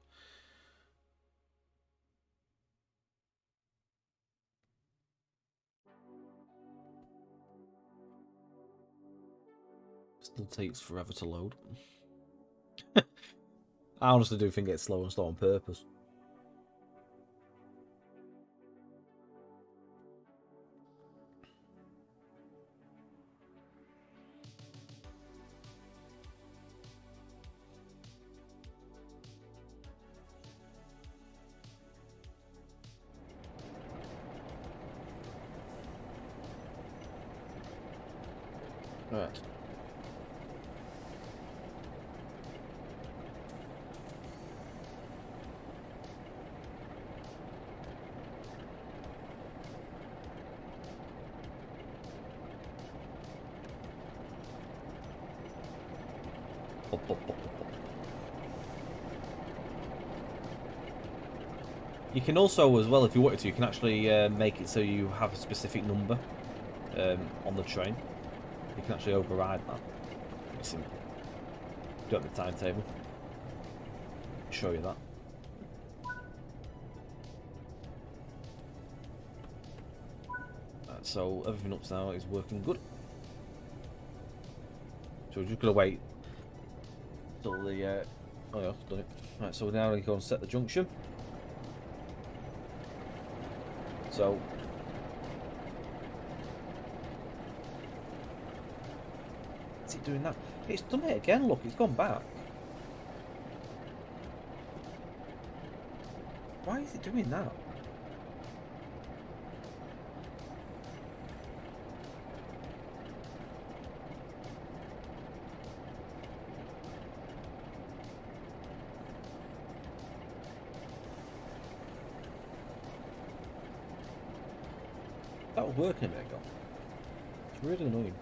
Still takes forever to load. I honestly do think it's slow and slow on purpose. Right. You can also, as well, if you wanted to, you can actually make it so you have a specific number on the train. You can actually override that. Pretty simple. Do it on the timetable. Show you that. Right, so everything up to now is working good. So we're just gonna wait till the oh yeah, I've done it. Right, so now we go and set the junction. So is it doing that? It's done it again, look, it's gone back. Why is it doing that? That was working a minute ago. It's really annoying.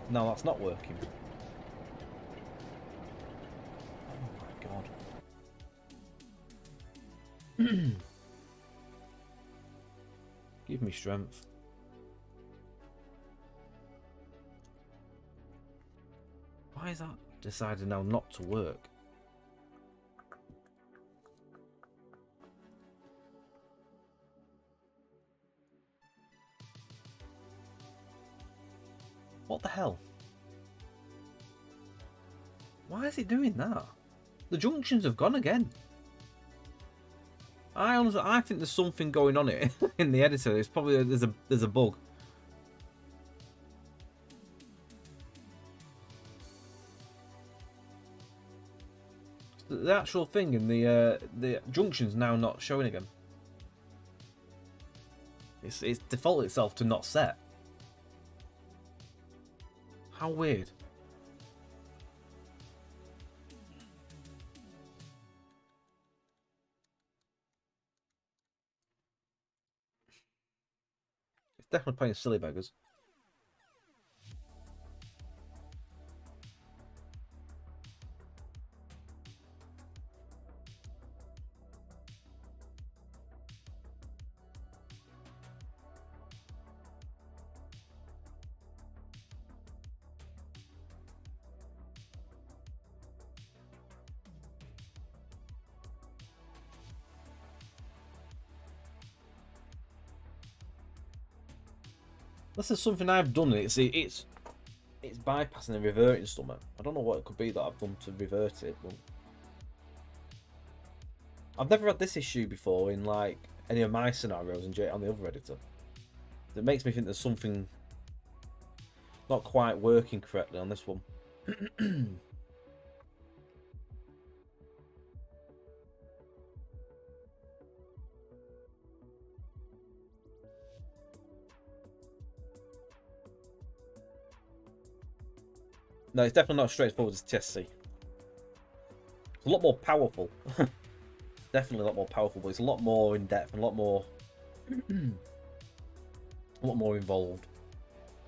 No, that's not working. Oh my god. Give me strength. Why is that decided now not to work? What the hell? Why is it doing that? The junctions have gone again. I think there's something going on here in the editor. It's probably there's a bug. The actual thing in the junction's now not showing again. It's defaulted itself to not set. How weird. It's definitely playing silly beggars. This is something I've done. It's bypassing and reverting something. I don't know what it could be that I've done to revert it, but I've never had this issue before in like any of my scenarios on the other editor. That makes me think there's something not quite working correctly on this one. No, it's definitely not as straightforward as TSC. It's a lot more powerful. Definitely a lot more powerful, but it's a lot more in depth and a lot more involved.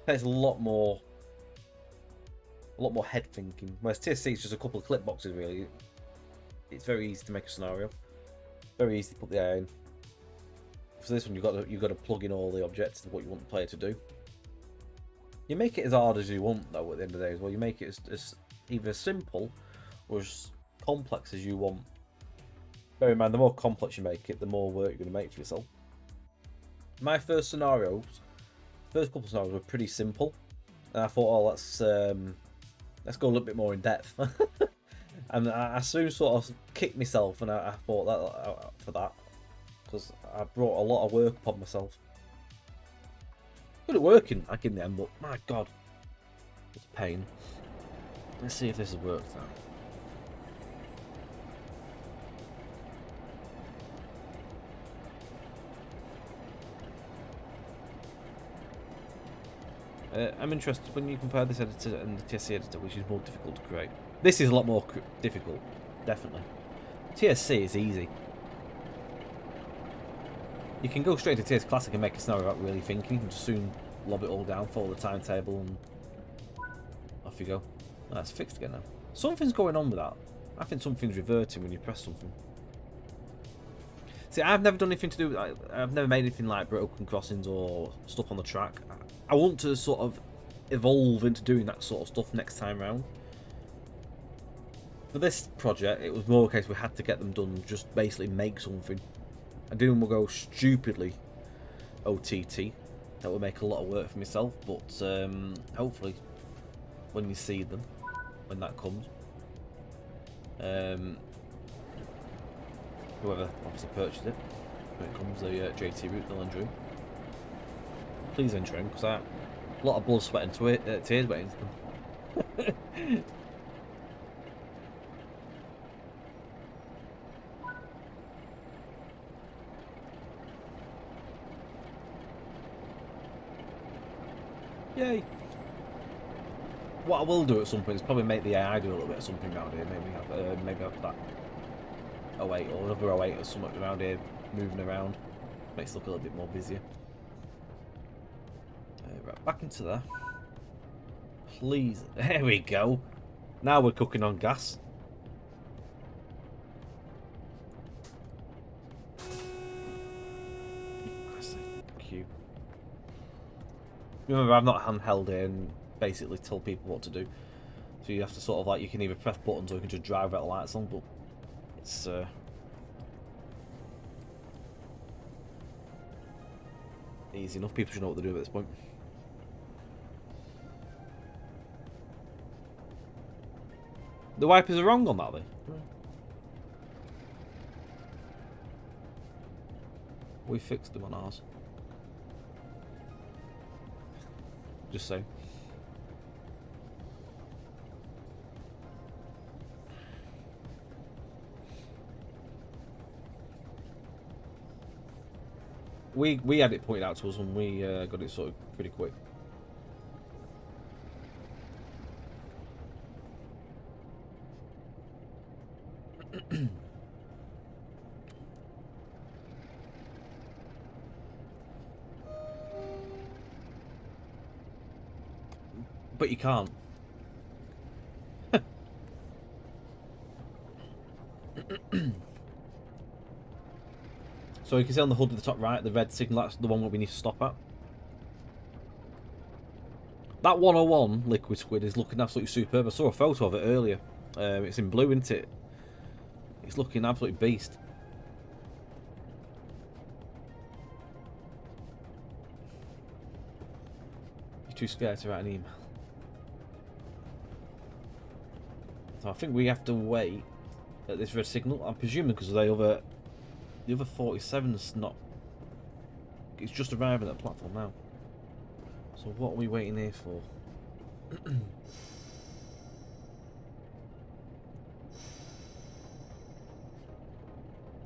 There's a lot more head thinking. Whereas TSC is just a couple of clip boxes really. It's very easy to make a scenario. Very easy to put the AI in. For this one you've got to plug in all the objectives of what you want the player to do. You make it as hard as you want though at the end of the day as well. You make it as either simple or as complex as you want. Bear in mind, the more complex you make it, the more work you're going to make for yourself. My first couple of scenarios were pretty simple. And I thought, oh, let's go a little bit more in depth. And I soon sort of kicked myself, and I thought that for that. Because I brought a lot of work upon myself. Good at working, like in the end, but my god, it's a pain. Let's see if this has worked out. I'm interested when you compare this editor and the TSC editor, which is more difficult to create. This is a lot more difficult, definitely. TSC is easy. You can go straight to TS Classic and make a scenario without really thinking, and just soon lob it all down, follow the timetable, and off you go. That's fixed again now. Something's going on with that. I think something's reverting when you press something. See, I've never done anything to do with... I've never made anything like broken crossings or stuff on the track. I want to sort of evolve into doing that sort of stuff next time round. For this project, it was more a case we had to get them done, just basically make something. I didn't want to go stupidly OTT. That would make a lot of work for myself, but hopefully when you see them, when that comes, whoever obviously purchased it, when it comes, the JT route, they'll enjoy. Please enjoy them, because a lot of blood, sweat and tears went into them. Yay! What I will do at some point is probably make the AI do a little bit of something around here. Maybe have that 08 or another 08 or something around here, moving around. Makes it look a little bit more busier. Right, back into there. Please. There we go. Now we're cooking on gas. Q. Remember, I'm not handheld here and basically tell people what to do. So you have to sort of like, you can either press buttons or you can just drive out the lights on, but it's easy enough. People should know what to do at this point. The wipers are wrong on that, though. We fixed them on ours. Just saying. we had it pointed out to us and we got it sorted pretty quick. But you can't. So you can see on the HUD at the top right, the red signal, that's the one that we need to stop at. That 101 liquid squid is looking absolutely superb. I saw a photo of it earlier. It's in blue, isn't it? It's looking absolutely beast. You're too scared to write an email. So I think we have to wait at this red signal. I'm presuming because the other 47's not. It's just arriving at the platform now. So what are we waiting here for?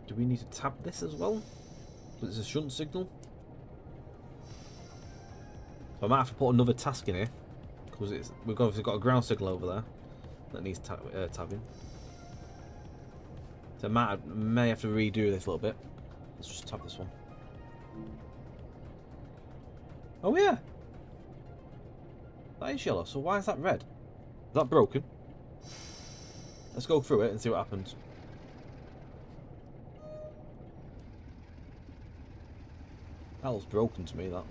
Do we need to tap this as well? Because it's a shunt signal. So I might have to put another task in here because we've obviously got a ground signal over there that needs tabbing. So I may have to redo this a little bit. Let's just tab this one. Oh yeah, that is yellow. So why is that red? Is that broken? Let's go through it and see what happens. That was broken to me, that.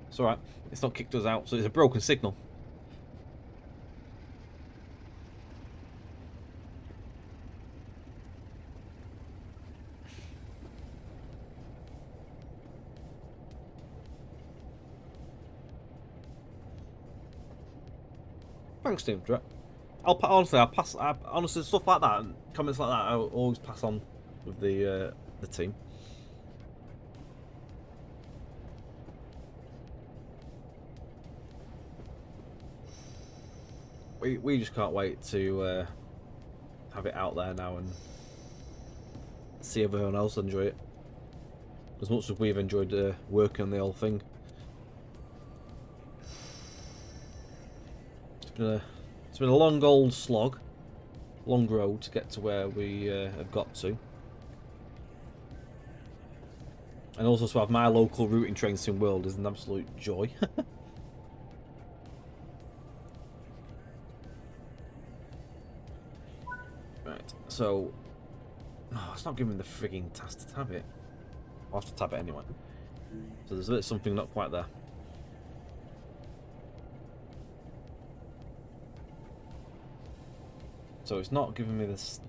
It's alright. It's not kicked us out, so it's a broken signal. Thanks, Steve. Honestly, stuff like that, and comments like that, I always pass on with the team. We just can't wait to have it out there now and see if everyone else enjoy it as much as we've enjoyed working on the whole thing. It's been a long old slog, long road to get to where we have got to, and also to have my local routing train sim world is an absolute joy. Right, so it's not giving me the frigging task to tab it. I'll have to tab it anyway. So there's a bit of something not quite there. So it's not giving me this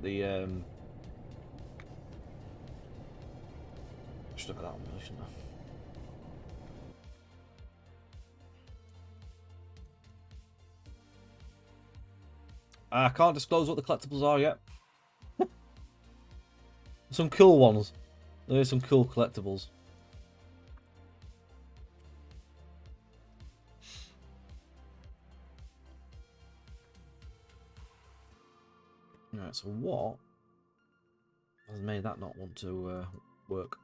should have that on me, shouldn't I can't disclose what the collectibles are yet. Some cool ones. There are some cool collectibles. Right, so what has made that not want to work?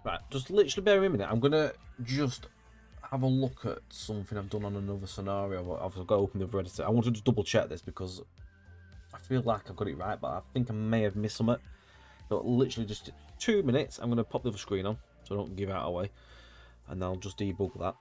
Right, just literally bear with me a minute. I'm gonna just have a look at something I've done on another scenario. I've got to open the other editor. I want to just double check this because I feel like I've got it right, but I think I may have missed something. So literally just 2 minutes. I'm gonna pop the other screen on so I don't give out away, and I'll just debug that.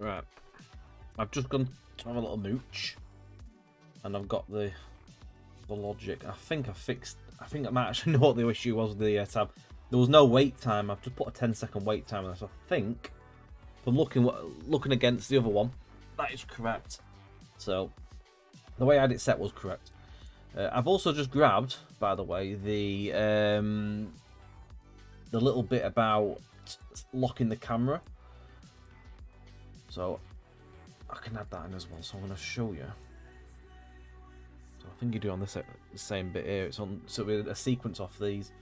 Right. I've just gone to have a little mooch. And I've got the logic. I think I might actually know what the issue was with the tab. There was no wait time. I've just put a 10-second wait time on this. I think, from looking against the other one, that is correct. So, the way I had it set was correct. I've also just grabbed, by the way, the little bit about locking the camera. So, I can add that in as well. So I'm going to show you. So I think you do on this same bit here. It's on, so with a sequence off these.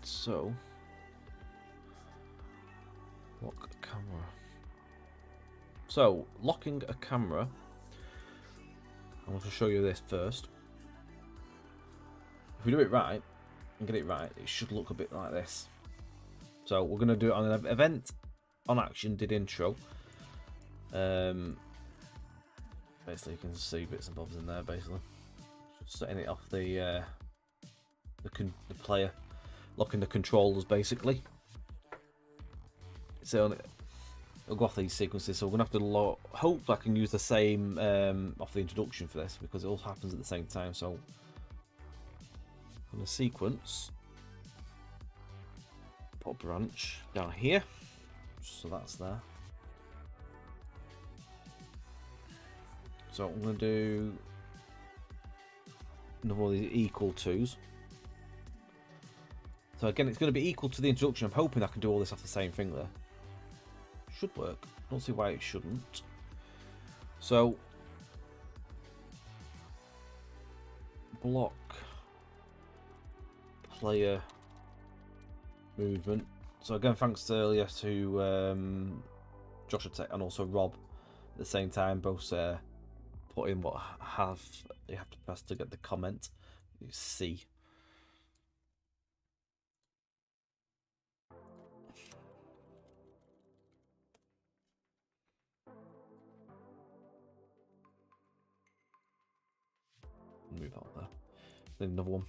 So lock camera. So locking a camera. I want to show you this first. If we do it right and get it right, it should look a bit like this. So we're going to do it on an event on action did intro. Basically you can see bits and bobs in there. Basically just setting it off the player, locking the controllers basically. So it'll go off these sequences. So we're gonna have to hope I can use the same off the introduction for this, because it all happens at the same time. So on the sequence, put a branch down here, so that's there. So I'm going to do another one of these equal tos. So again, it's going to be equal to the introduction. I'm hoping I can do all this off the same thing there. Should work. I don't see why it shouldn't. So block player movement. So again, thanks earlier to Joshua Tech and also Rob at the same time, both put in what you have to press to get the comment. You see. Move out there. Then another one.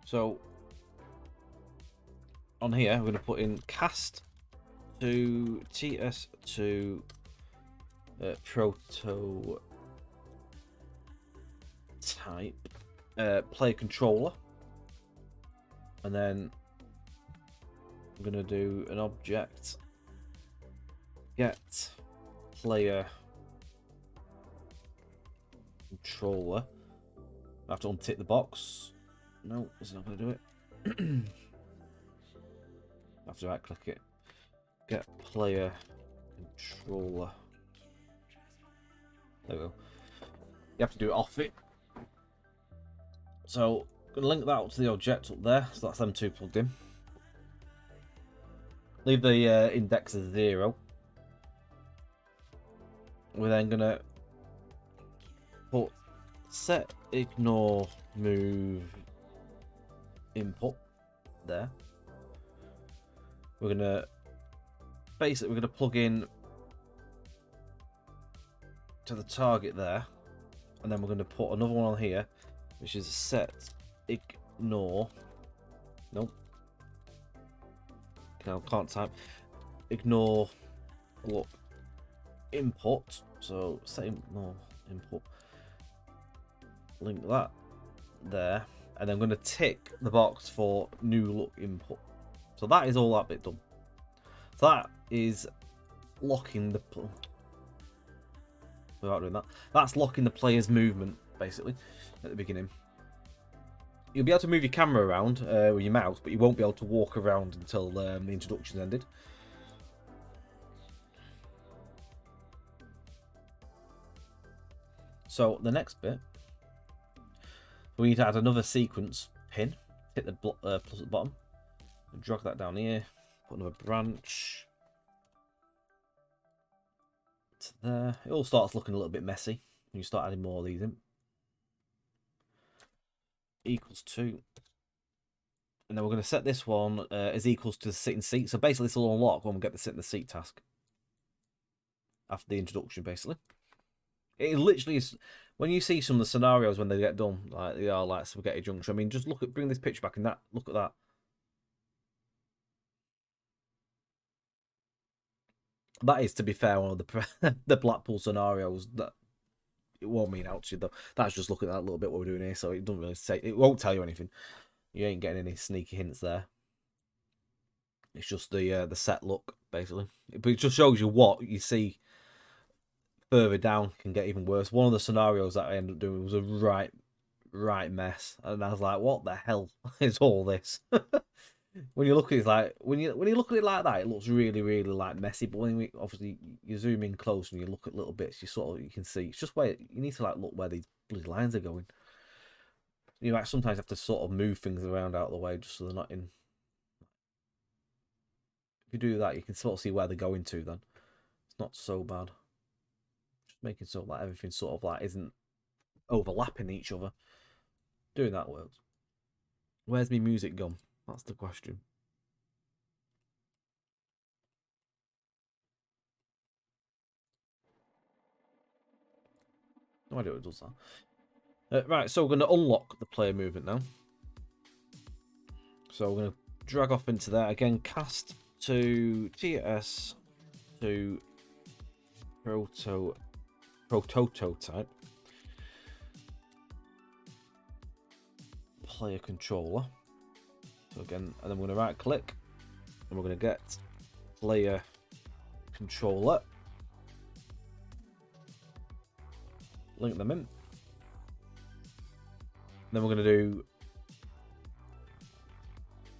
So on here, we're going to put in cast to TS2 prototype player controller, and then I'm going to do an object get player controller. I have to untick the box. No, it's not going to do it. I have to right click it. Get player controller. There we go. You have to do it off it. So I'm going to link that up to the object up there. So that's them two plugged in. Leave the index as 0. We're then going to put set ignore move input there. We're gonna plug in to the target there, and then we're gonna put another one on here, which is set ignore. Nope. Okay, I can't type. Ignore look input. So set ignore input. Link that there. And I'm going to tick the box for new look input. So that is all that bit done. So that is locking the... Without doing that. That's locking the player's movement, basically, at the beginning. You'll be able to move your camera around with your mouse, but you won't be able to walk around until the introduction's ended. So the next bit, we need to add another sequence pin. Hit the plus at the bottom. Drag that down here. Put another branch to there. It all starts looking a little bit messy, You start adding more of these in. Equals 2. And then we're going to set this one as equals to the sit in seat. So basically this will unlock when we get the sit in the seat task. After the introduction, basically. It literally is, when you see some of the scenarios when they get done, like they are like Spaghetti Junction. I mean, just bring this picture back and that, look at that. That is, to be fair, one of the the Blackpool scenarios that it won't mean out to you though. That's just looking at that little bit what we're doing here, so it doesn't really say, it won't tell you anything. You ain't getting any sneaky hints there. It's just the set look basically, but it just shows you what you see further down can get even worse. One of the scenarios that I ended up doing was a right mess, and I was like, what the hell is all this? When you look at it, like when you look at it like that, it looks really like messy. But when obviously you zoom in close and you look at little bits, you can see it's just where you need to like look where these bloody lines are going. You might sometimes have to sort of move things around out of the way just so they're not in. If you do that, you can sort of see where they're going to. Then it's not so bad. Just making sure that everything sort of like isn't overlapping each other. Doing that works. Where's my music gone? That's the question. No idea what it does that. Right, so we're going to unlock the player movement now. So we're going to drag off into there. Again, cast to TS to prototype. Player controller. So again, and then we're going to right click and we're going to get player controller. Link them in. Then we're going to do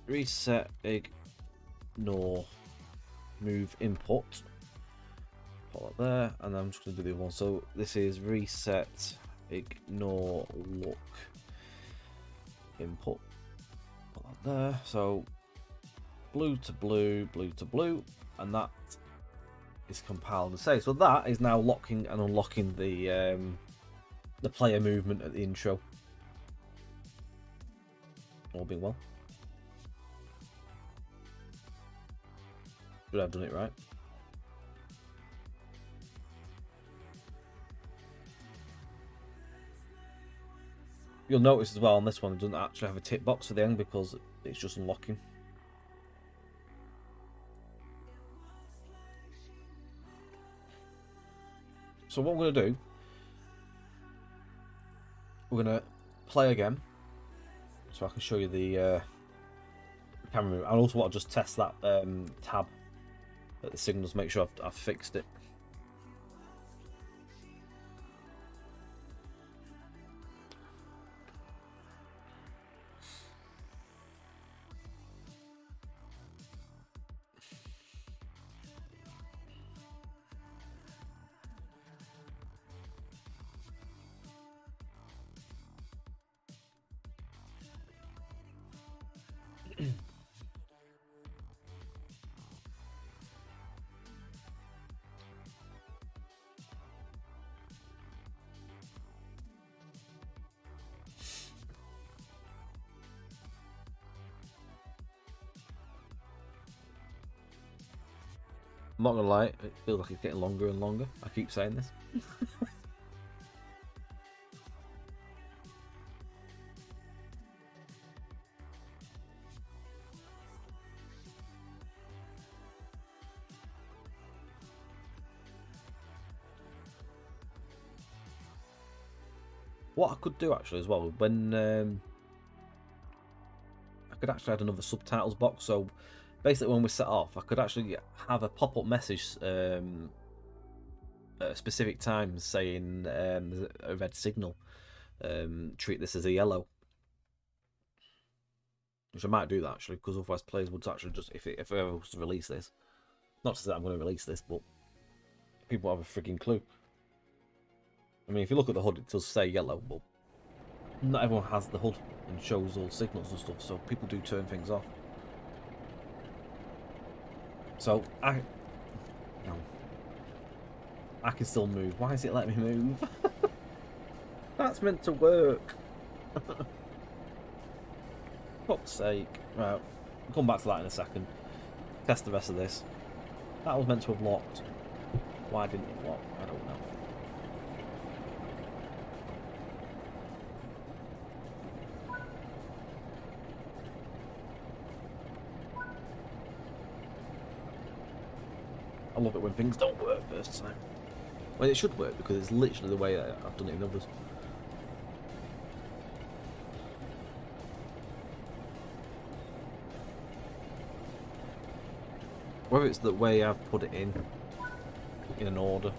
reset, ignore, move input. Put that there, and then I'm just going to do the other one. So this is reset, ignore, look, input. Put that there. So blue to blue, blue to blue, and that is compiled and saved. So that is now locking and unlocking the player movement at the intro. All being well. Should I have done it right? You'll notice as well on this one, it doesn't actually have a tick box at the end because it's just unlocking. So what we're going to do, we're going to play again, so I can show you the camera move. I also want to just test that tab at the signals, make sure I've fixed it. I'm not gonna lie, it feels like it's getting longer and longer. I keep saying this. What I could do actually as well, when I could actually add another subtitles box. So basically, when we set off, I could actually have a pop-up message at a specific time saying there's a red signal. Treat this as a yellow. Which I might do that actually, because otherwise players would actually just, if I ever was to release this, not to say that I'm going to release this, but people have a freaking clue. I mean, if you look at the HUD, it does say yellow, but not everyone has the HUD and shows all signals and stuff, so people do turn things off. So I can still move. Why is it letting me move? That's meant to work. Fuck's sake. Right, we'll come back to that in a second. Test the rest of this. That was meant to have locked. Why didn't it lock? I don't know. I love it when things don't work first time. Well, it should work because it's literally the way I've done it in others. Whether it's the way I've put it in an order.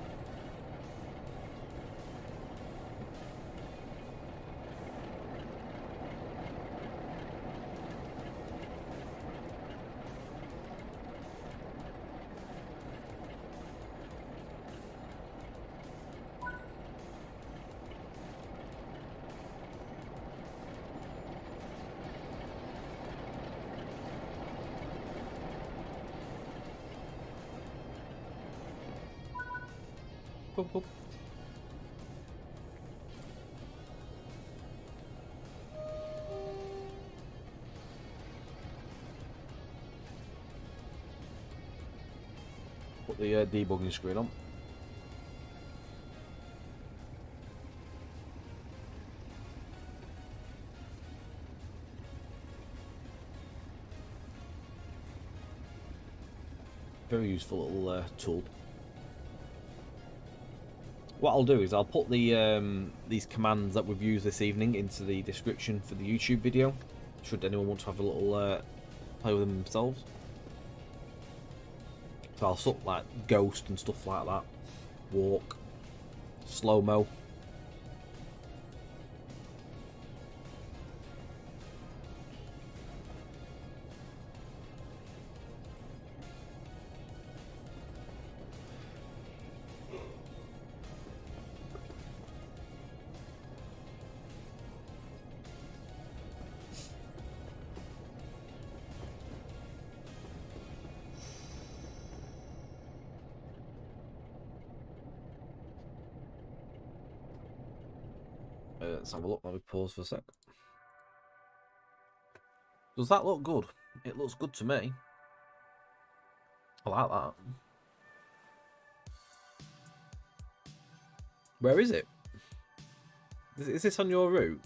Boop, boop. Put the debugging screen on. Very useful little tool. What I'll do is I'll put the these commands that we've used this evening into the description for the YouTube video, should anyone want to have a little play with them themselves. So I'll sort like ghost and stuff like that, walk, slow-mo. Let's have a look. Let me pause for a sec. Does that look good? It looks good to me. I like that. Where is it? Is this on your route?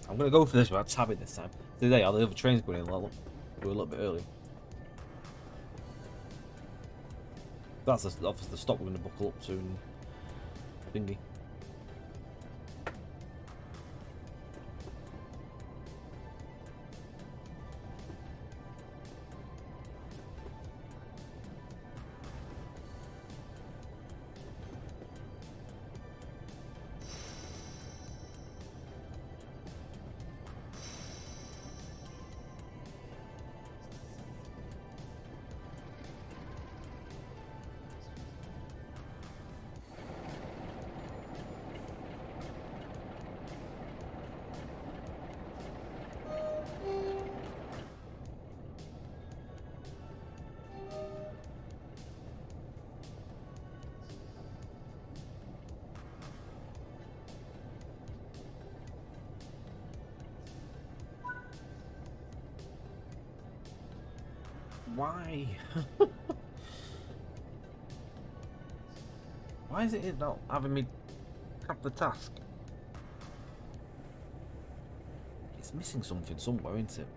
I'm going to go for this without tabbing this time. Today, the other train's going in a little bit early. That's obviously the stop we're going to buckle up to and thingy. Why? Why is it not having me tap the task? It's missing something somewhere, isn't it?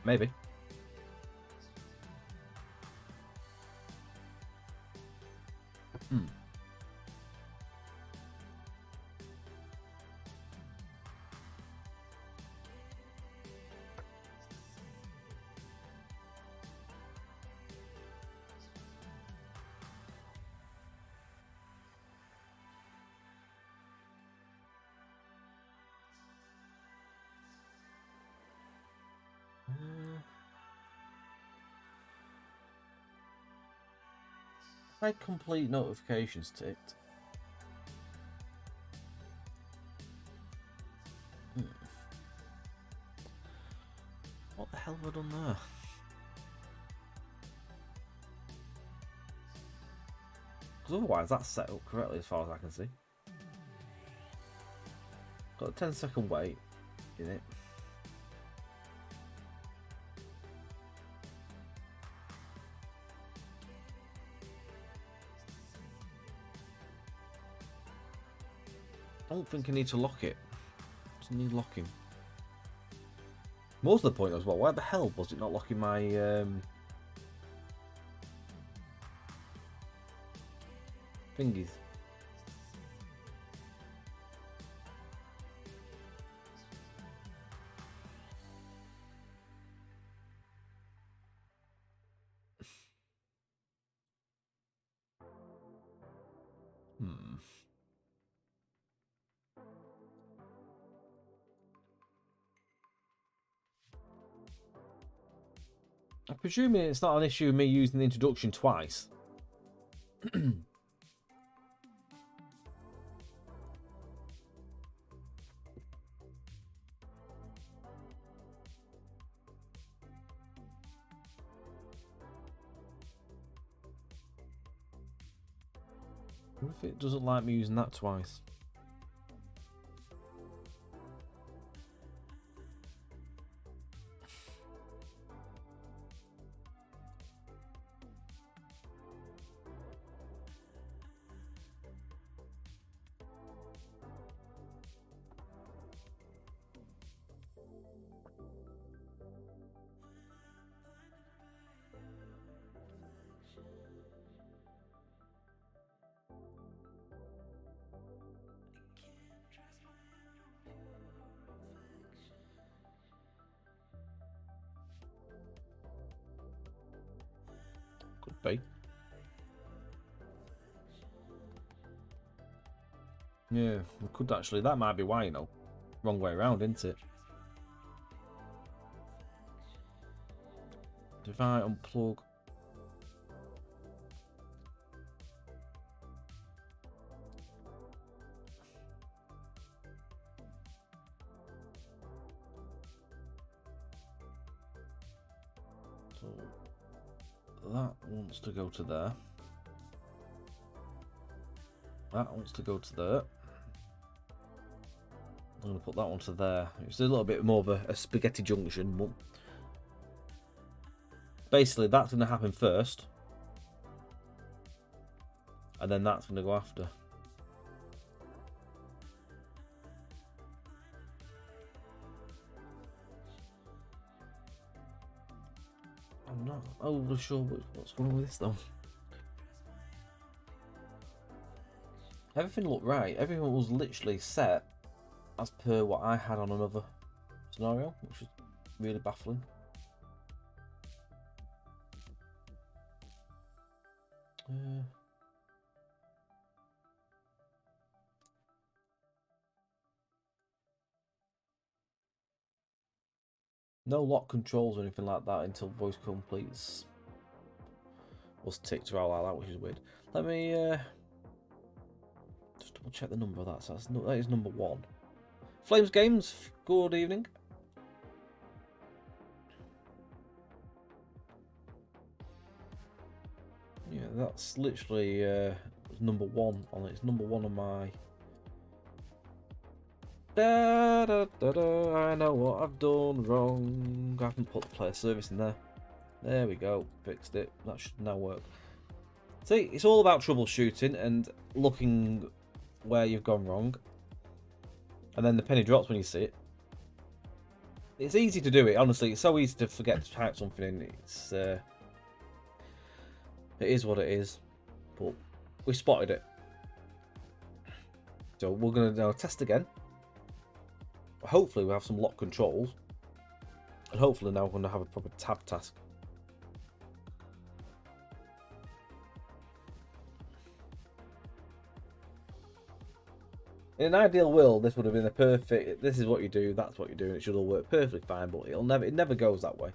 Maybe. I complete notifications ticked. What the hell have I done there? Because otherwise that's set up correctly as far as I can see. Got a 10-second wait in it. I don't think I need to lock it. Doesn't need locking. Most of the point as well, why the hell was it not locking my thingies? I'm presuming it's not an issue with me using the introduction twice. What if it doesn't like me using that twice? Could be. Yeah, we could actually. That might be why, you know. Wrong way around, isn't it? If I unplug. So that wants to go to there. That wants to go to there. I'm going to put that one to there. It's a little bit more of a spaghetti junction, but basically that's going to happen first. And then that's going to go after. I'm not overly sure what's going on with this though. Everything looked right. Everything was literally set as per what I had on another scenario, which is really baffling. No lock controls or anything like that until voice completes was ticked or all like that, which is weird. Let me just double check the number of that. So that is number 1. Flames Games, good evening. Yeah, that's literally number 1 on it. It's number 1 on my. Da, da, da, da, I know what I've done wrong. I haven't put the player service in there. There we go. Fixed it. That should now work. See, it's all about troubleshooting and looking where you've gone wrong. And then the penny drops when you see it. It's easy to do it, honestly. It's so easy to forget to type something in. It's it is what it is. But we spotted it. So we're going to now test again. Hopefully we have some lock controls. And hopefully now we're going to have a proper tab task. In an ideal world, this would have been a perfect. This is what you do. That's what you do. And it should all work perfectly fine. But it never goes that way.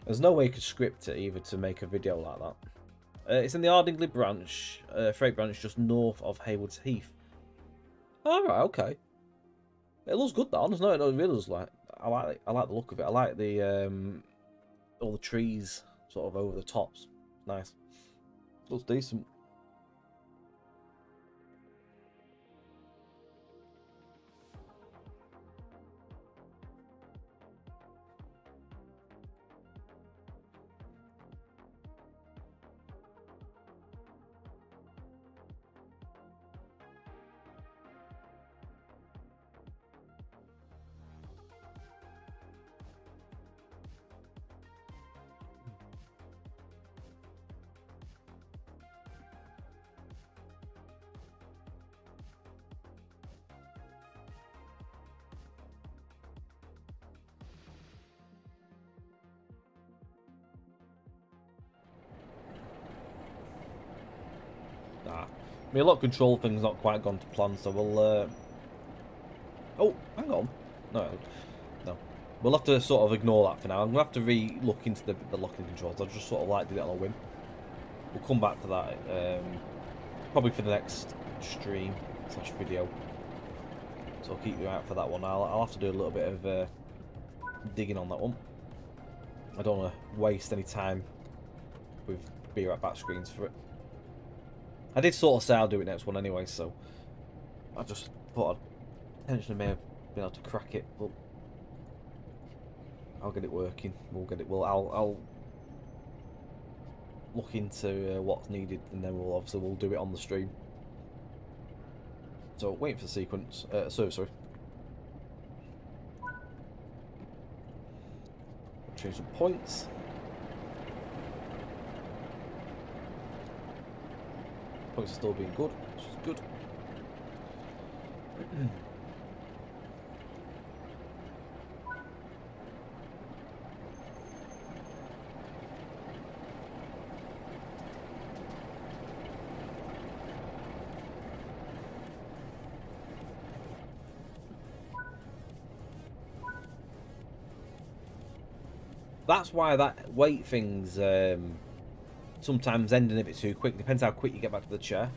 There's no way you could script it either to make a video like that. It's in the Ardingly branch, freight branch, just north of Hayward's Heath. All right, okay. It looks good, that one, doesn't it? It really does. I like the look of it. I like the all the trees sort of over the tops. Nice. Looks decent. I mean, a lot of control things not quite gone to plan, so we'll... Oh, hang on. No. We'll have to sort of ignore that for now. I'm going to have to re-look into the locking controls. I just sort of like did it on a whim. We'll come back to that probably for the next stream / video. So I'll keep you out for that one. I'll have to do a little bit of digging on that one. I don't want to waste any time with be right back screens for it. I did sort of say I'll do it next one anyway, so I just thought I potentially may have been able to crack it, but I'll get it working. We'll get it. I'll look into what's needed, and then we'll do it on the stream. So waiting for the sequence. Sorry. Change some points. Points are still being good, which is good. That's why that weight thing's sometimes ending a bit too quick. Depends how quick you get back to the chair.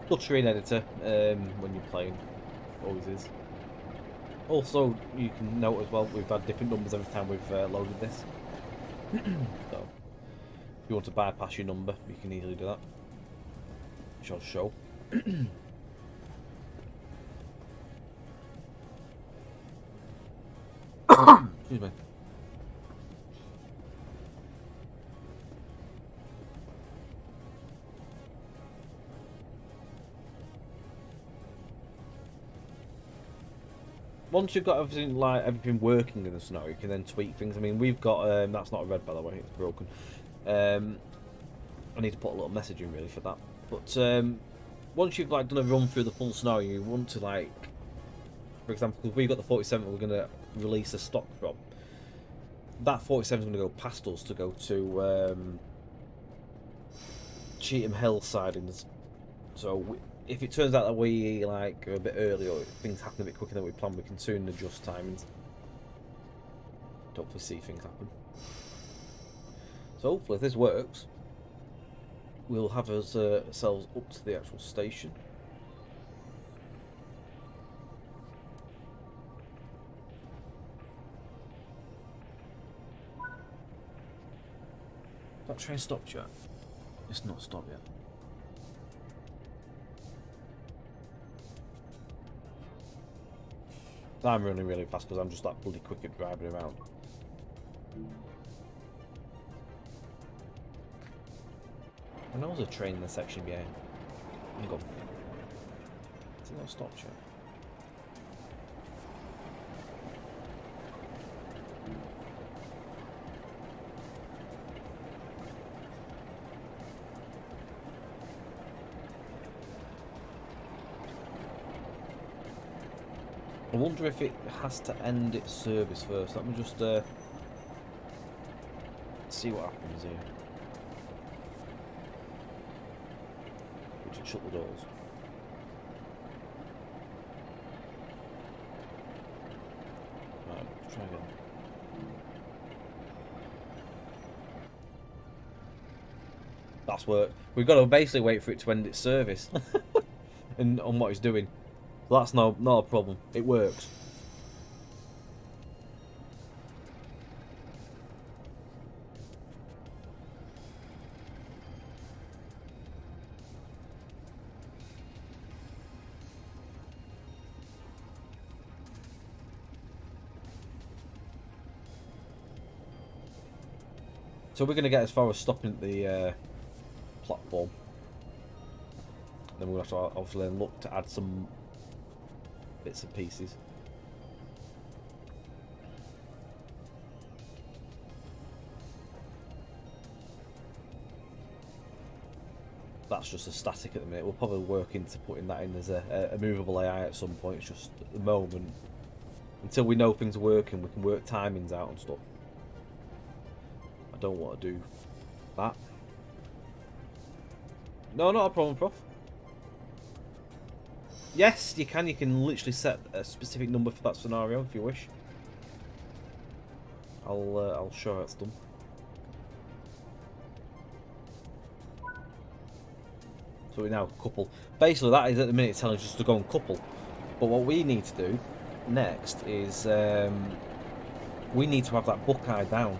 Good screen editor when you're playing, always is. Also, you can note as well, we've had different numbers every time we've loaded this. So, if you want to bypass your number, you can easily do that. Which I'll show. Excuse me. Once you've got everything working in the snow, you can then tweak things. I mean, we've got that's not a red, by the way, it's broken. I need to put a little message in really for that. But once you've done a run through the full snow, you want to for example, because we've got the 47 we're going to release a stock from. That 47 is going to go past us to go to Cheetham Hill sidings. So if it turns out that we are a bit early or things happen a bit quicker than we planned, we can soon adjust timings. Hopefully see things happen. So hopefully if this works, we'll have ourselves up to the actual station. That train stopped yet? It's not stopped yet. I'm running really fast because I'm just that bloody quick at driving around. I know there's a train in the section behind. I'm going. Still not stopped yet. I wonder if it has to end its service first. Let me just see what happens here. We should shut the doors. Right, let's try again. That's worked. We've got to basically wait for it to end its service and on what it's doing. So that's not a problem. It works. So we're going to get as far as stopping the platform. Then we'll have to obviously look to add some bits and pieces. That's just a static at the minute. We'll probably work into putting that in as a movable AI at some point. It's just at the moment, until we know things are working, we can work timings out and stuff. I don't want to do that. No, not a problem, Prof. Yes, you can. You can literally set a specific number for that scenario if you wish. I'll show how it's done. So we now couple. Basically, that is at the minute telling us just to go and couple. But what we need to do next is we need to have that buckeye down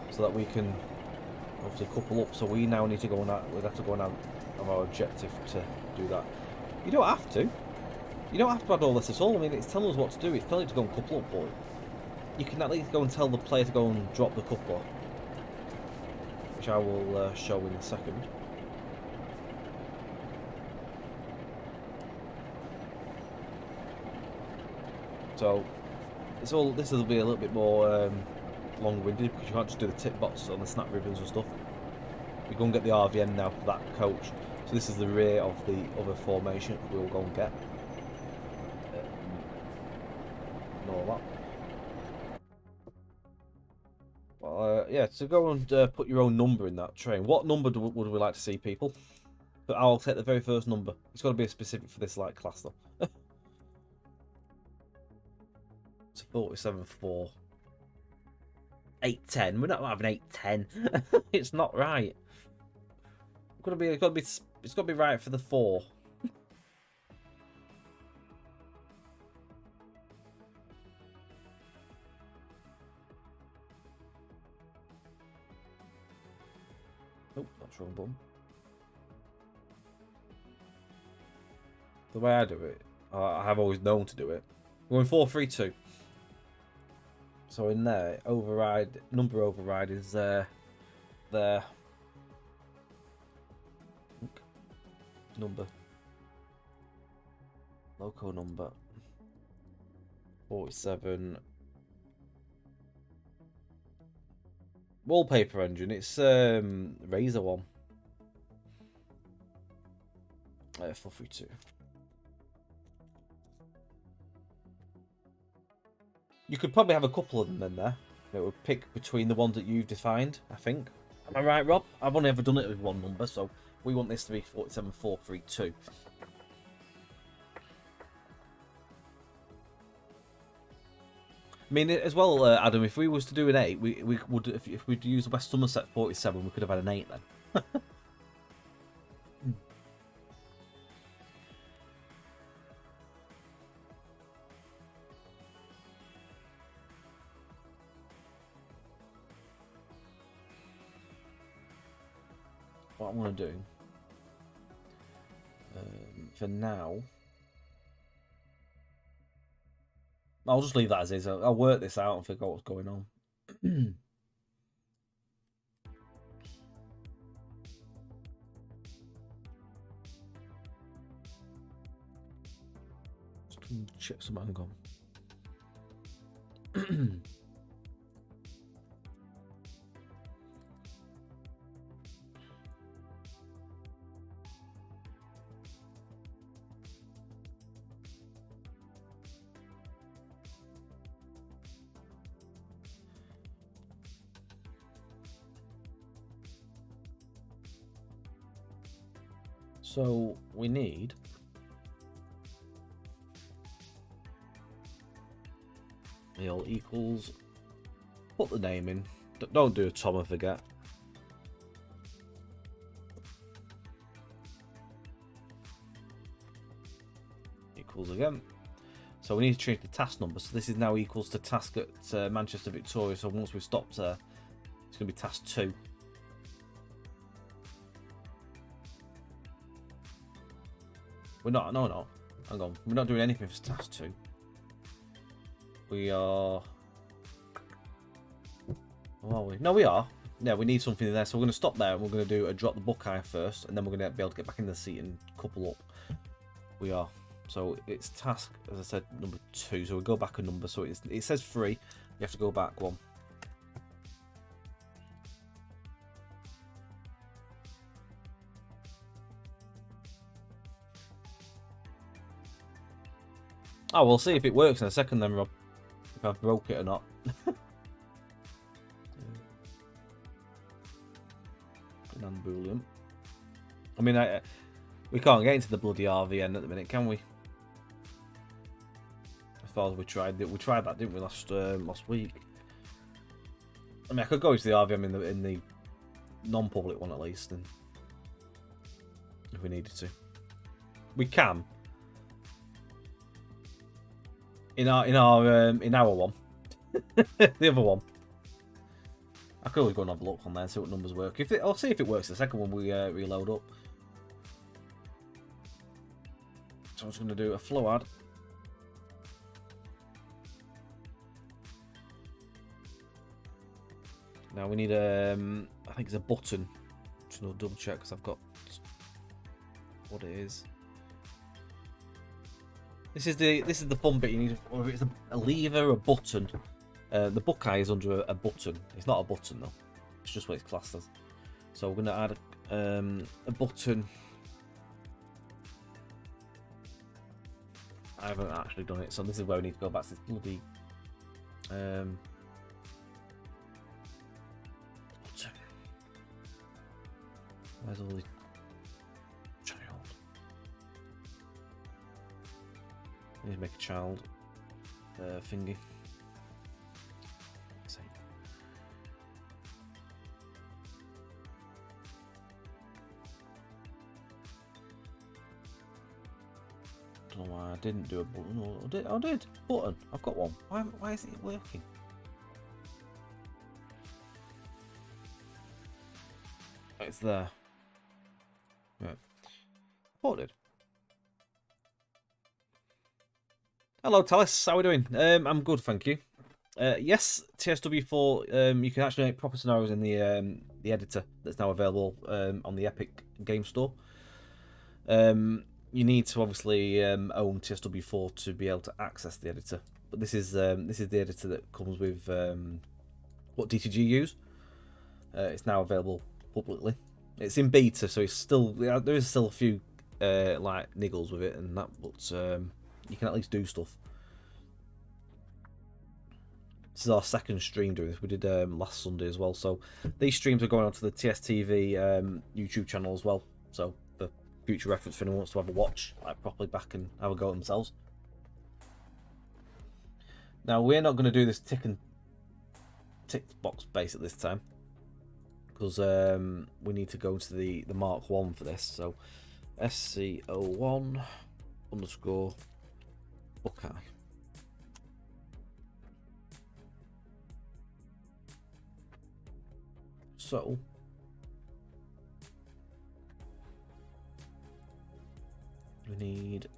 so that we can obviously couple up. So we now need to go on that. We'd have to go on have our objective to do that. You don't have to. You don't have to add all this at all. I mean, it's telling us what to do. It's telling you to go and couple up, but you can at least go and tell the player to go and drop the coupler, which I will show in a second. So it's all. This will be a little bit more long-winded because you can't just do the tip bots on the snap ribbons and stuff. We go and get the RVM now for that coach. So this is the rear of the other formation we'll go and get. And all that. Well, yeah, so go and put your own number in that train. What number would we like to see, people? But I'll take the very first number. It's got to be specific for this like class, though. It's 47.4. 810. We're not having 810. It's not right. It's got to be right for the 4. Oh, that's wrong button. The way I do it, I have always known to do it. We're going 4-3-2. So in there, number override is there. Number. Loco number. 47. Wallpaper engine. It's Razor one. 432. You could probably have a couple of them in there. It would pick between the ones that you've defined, I think. Am I right, Rob? I've only ever done it with one number, so we want this to be 47432. I mean, as well, Adam, if we was to do an 8, we would if we'd use West Somerset 47, we could have had an 8 then. What I'm going to do for now, I'll just leave that as is. I'll work this out and figure out what's going on. Check some angle. So we need all equals, put the name in, don't do a Tom and forget. Equals again. So we need to change the task number. So this is now equals to task at Manchester Victoria. So once we've stopped there, it's going to be task 2. We're not, no, hang on. We're not doing anything for task 2. We are... Oh, are we? No, we are. Yeah, we need something in there. So we're going to stop there and we're going to do a drop the Buckeye first. And then we're going to be able to get back in the seat and couple up. We are. So it's task, as I said, number 2. So we go back a number. So it says 3. You have to go back 1. Oh, we'll see if it works in a second then, Rob. If I've broke it or not. Non-boolean. I mean, we can't get into the bloody RVN at the minute, can we? As far as we tried that, didn't we, last week? I mean, I could go into the RVM in the non-public one at least, and if we needed to, we can. In our one, the other one. I could always go and have a look on there and see what numbers work. I'll see if it works the second one we reload up. So I'm just going to do a flow add. Now we need I think it's a button. Just to double check because I've got what it is. This is the fun bit. You need, or it's a lever, a button. The Buckeye is under a button. It's not a button though. It's just what it's classed as. So we're going to add a button. I haven't actually done it, so this is where we need to go back to this bloody button. Where's all the child? I need to make a child thingy. I don't know why I didn't do a button. I did. Button. I've got one. Why is it working? It's there. Right. What did? Hello, Talis. How are we doing? I'm good, thank you. Yes, TSW4. You can actually make proper scenarios in the editor that's now available on the Epic Game Store. You need to obviously own TSW4 to be able to access the editor. But this is the editor that comes with what DTG use. It's now available publicly. It's in beta, so it's still there is still a few like niggles with it and that, but you can at least do stuff. This is our second stream doing this. We did last Sunday as well, so these streams are going onto the TSTV YouTube channel as well. So for future reference, if anyone wants to have a watch, like properly back and have a go at themselves. Now we're not going to do this tick box base at this time, because we need to go to the Mark 1 for this. So SC01 _ Buckeye. So we need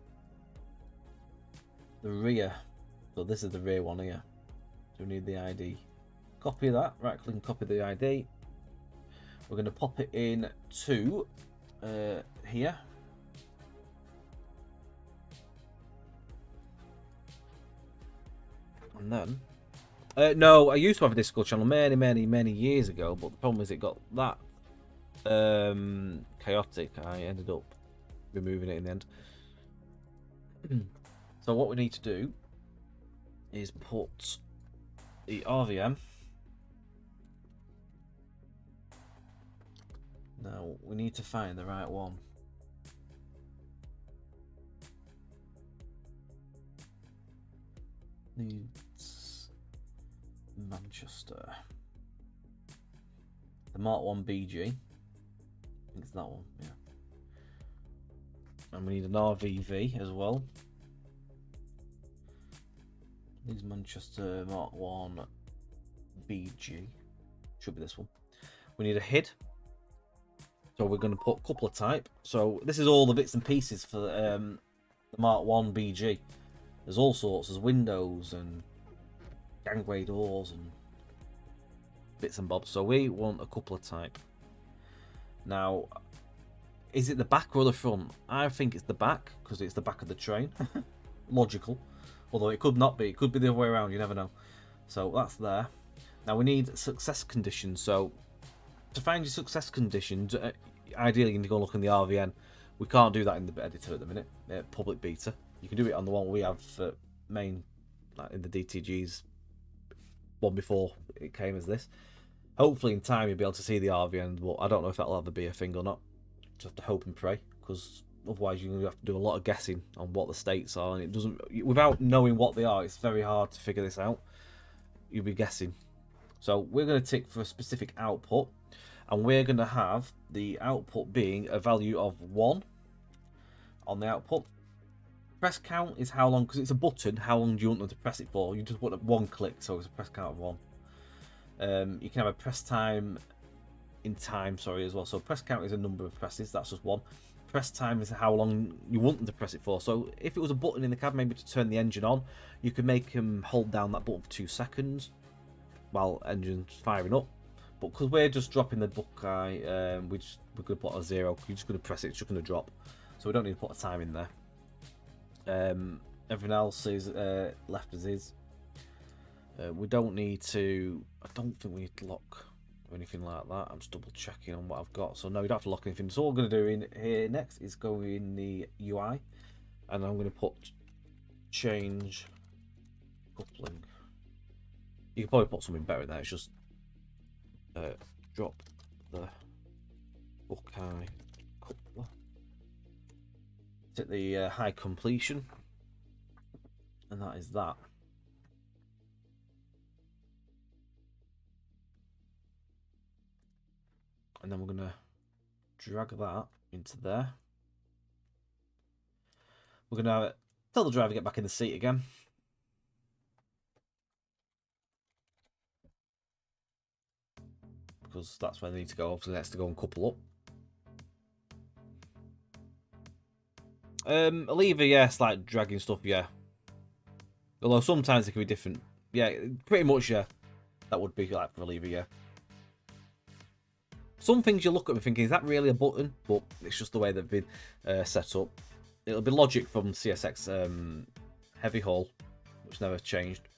the rear. So this is the rear one here. So we need the ID. Copy that. Right click and copy the ID. We're going to pop it in to here. And then, no, I used to have a Discord channel many years ago, but the problem is it got that chaotic. I ended up removing it in the end. So what we need to do is put the RVM. Now we need to find the right one. Needs Manchester. The Mark 1 BG. I think it's that one, yeah. And we need an RVV as well. Needs Manchester Mark 1 BG. Should be this one. We need a HID. So we're going to put coupler type. So this is all the bits and pieces for the Mark 1 BG. There's all sorts. There's windows and gangway doors and bits and bobs. So we want a coupler type. Now, is it the back or the front? I think it's the back because it's the back of the train. Logical. Although it could not be. It could be the other way around. You never know. So that's there. Now we need success conditions. So to find your success conditions, ideally you need to go look in the RVN. We can't do that in the editor at the minute. Public beta. You can do it on the one we have main, like in the DTG's one before it came as this. Hopefully in time you'll be able to see the RVN, but I don't know if that'll ever be a thing or not. Just have to hope and pray, because otherwise you're going to have to do a lot of guessing on what the states are, and it doesn't, without knowing what they are, it's very hard to figure this out. You'll be guessing. So we're going to tick for a specific output, and we're going to have the output being a value of 1 on the output. Press count is how long, because it's a button, how long do you want them to press it for? You just want one click, so it's a press count of 1. You can have a press time in time, sorry, as well. So press count is a number of presses, that's just 1. Press time is how long you want them to press it for. So if it was a button in the cab, maybe to turn the engine on, you could make them hold down that button for 2 seconds while engine's firing up. But because we're just dropping the Buckeye, we're going to put a 0. You're just going to press it, it's just going to drop. So we don't need to put a time in there. Everything else is left as is. We don't need to, I don't think we need to lock or anything like that. I'm just double checking on what I've got. So no, we don't have to lock anything. So all we're going to do in here next is go in the UI, and I'm going to put change coupling. You can probably put something better in there. It's just drop the Buckeye coupler. Set the high completion, and that is that. And then we're going to drag that into there. We're going to tell the driver to get back in the seat again. Because that's where they need to go. Obviously, that's to go and couple up. A lever, yeah, slight dragging stuff, yeah. Although sometimes it can be different. Yeah, pretty much, yeah. That would be like for a lever, yeah. Some things you look at and thinking, is that really a button? But it's just the way they've been set up. It'll be logic from CSX Heavy Haul, which never changed.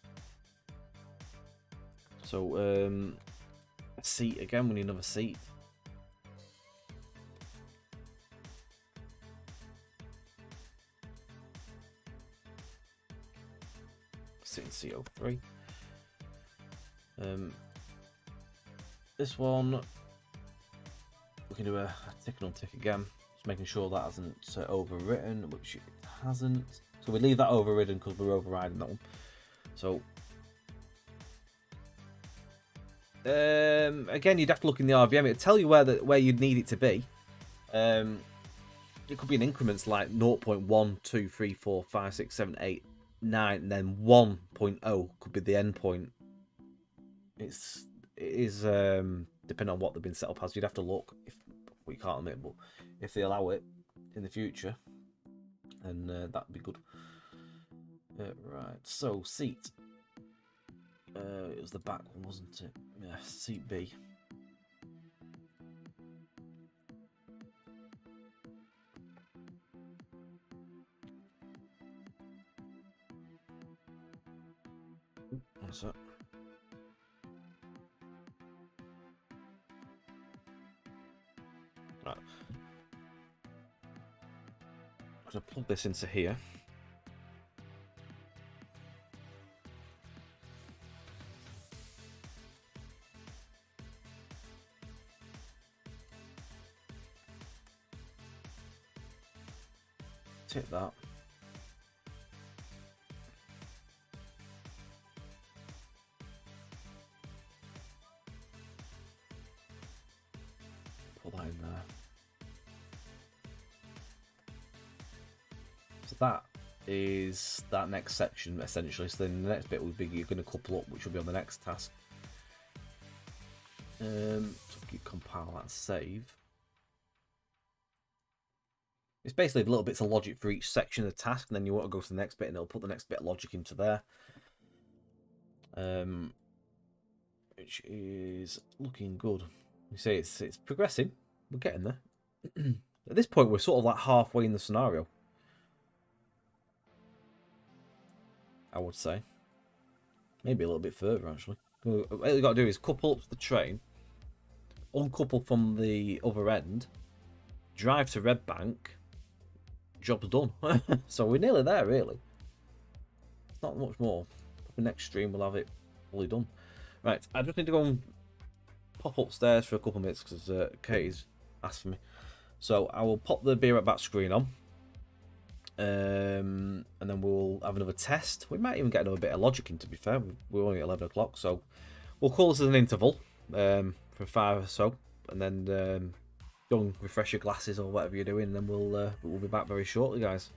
So, a seat again, we need another seat. Sit in CO3. This one, we can do a tick and untick again, just making sure that hasn't overwritten, which it hasn't. So we leave that overridden because we're overriding that one. So again, you'd have to look in the RVM. It'll tell you where you'd need it to be. It could be in increments like 0.1, 2, 3, 4, 5, 6, 7, 8, 9, and then 1.0 could be the end point. It is depending on what they've been set up as. You'd have to look. If we can't admit, but if they allow it in the future, then that'd be good. Right. So seat. It was the back one, wasn't it? Yeah. Seat B. So. Right. I'm going to plug this into here. Take that. Put that in there. So that is that next section essentially. So then the next bit will be you're going to couple up, which will be on the next task. So you compile that and save. It's basically little bits of logic for each section of the task, and then you want to go to the next bit, and it'll put the next bit of logic into there. Which is looking good. You see, it's progressing. We're getting there. At this point, we're sort of like halfway in the scenario, I would say. Maybe a little bit further, actually. All you got to do is couple up to the train, uncouple from the other end, drive to Red Bank. Job's done. So we're nearly there, really. It's not much more. Probably next stream we'll have it fully done. Right, I just need to go and pop upstairs for a couple of minutes because Katie's asked for me. So I will pop the Be Right Back screen on. And then we'll have another test. We might even get another bit of logic in, to be fair. We're only at 11 o'clock, so we'll call this as an interval for 5 or so. And then go and refresh your glasses or whatever you're doing, and then we'll be back very shortly, guys.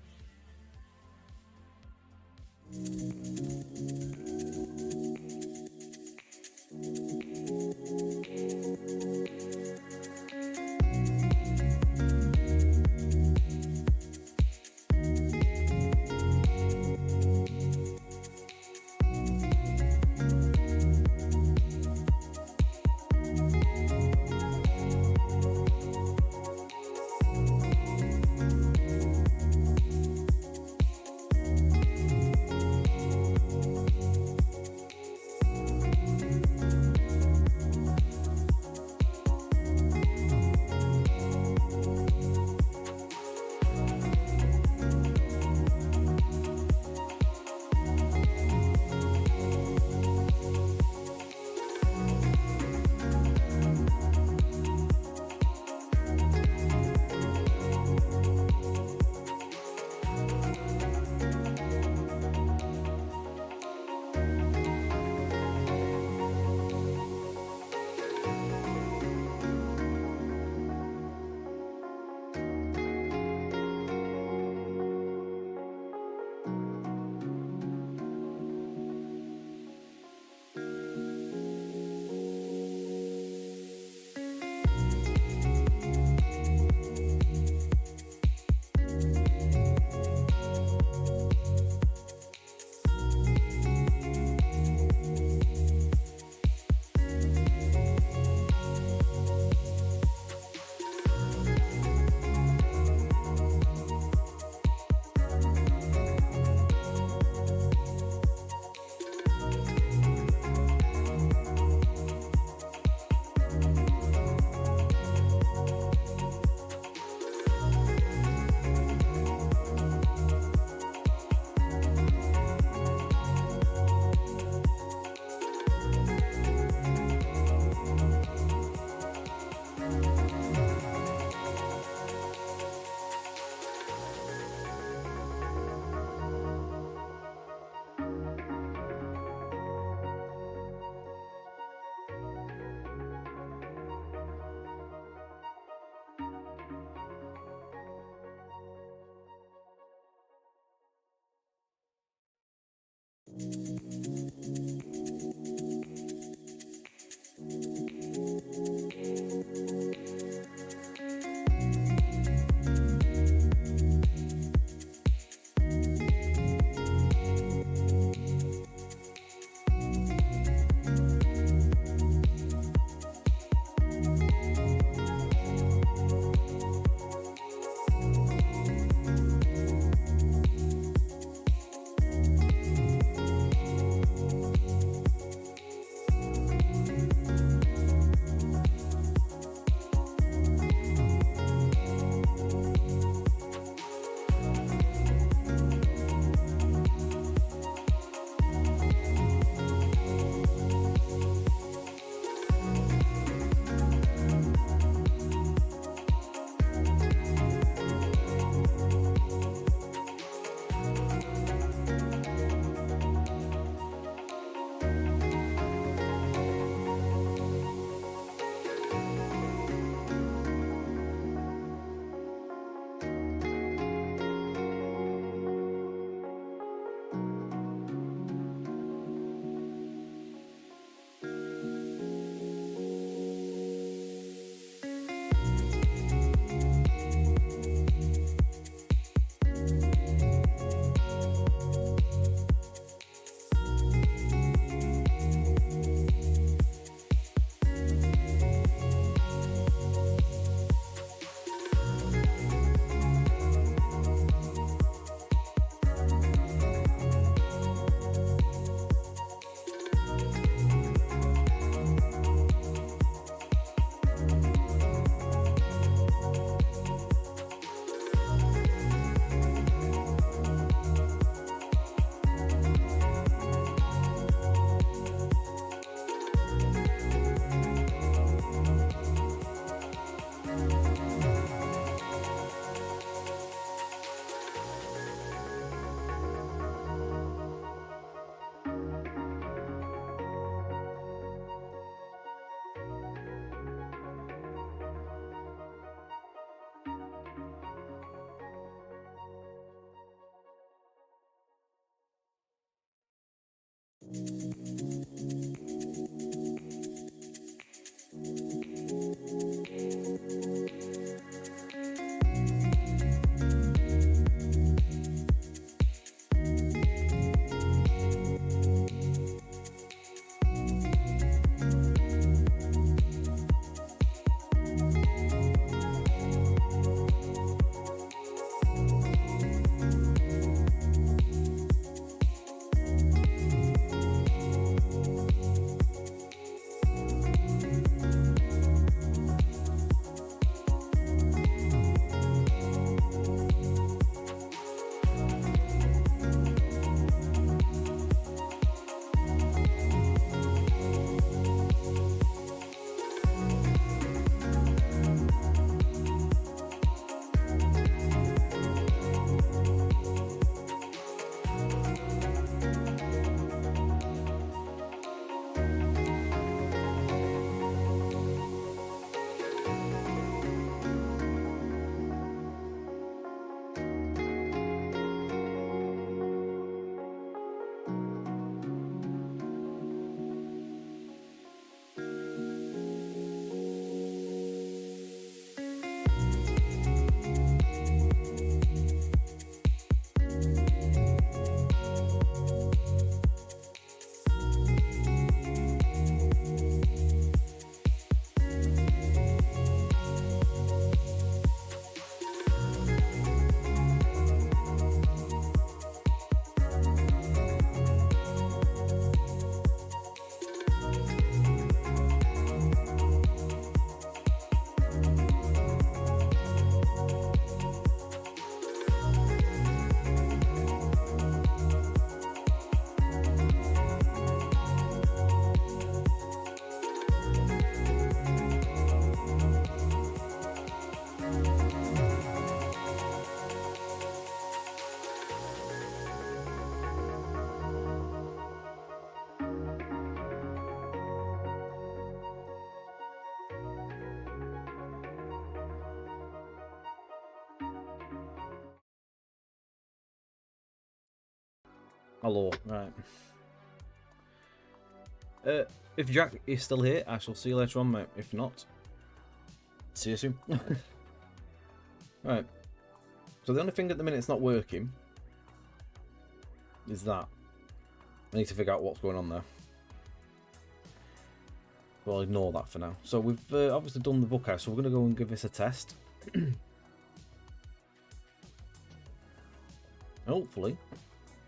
Hello, right. If Jack is still here, I shall see you later on, mate. If not, see you soon. Right. So the only thing at the minute it's not working is that. I need to figure out what's going on there. Well, ignore that for now. So we've obviously done the book out, so we're going to go and give this a test. Hopefully,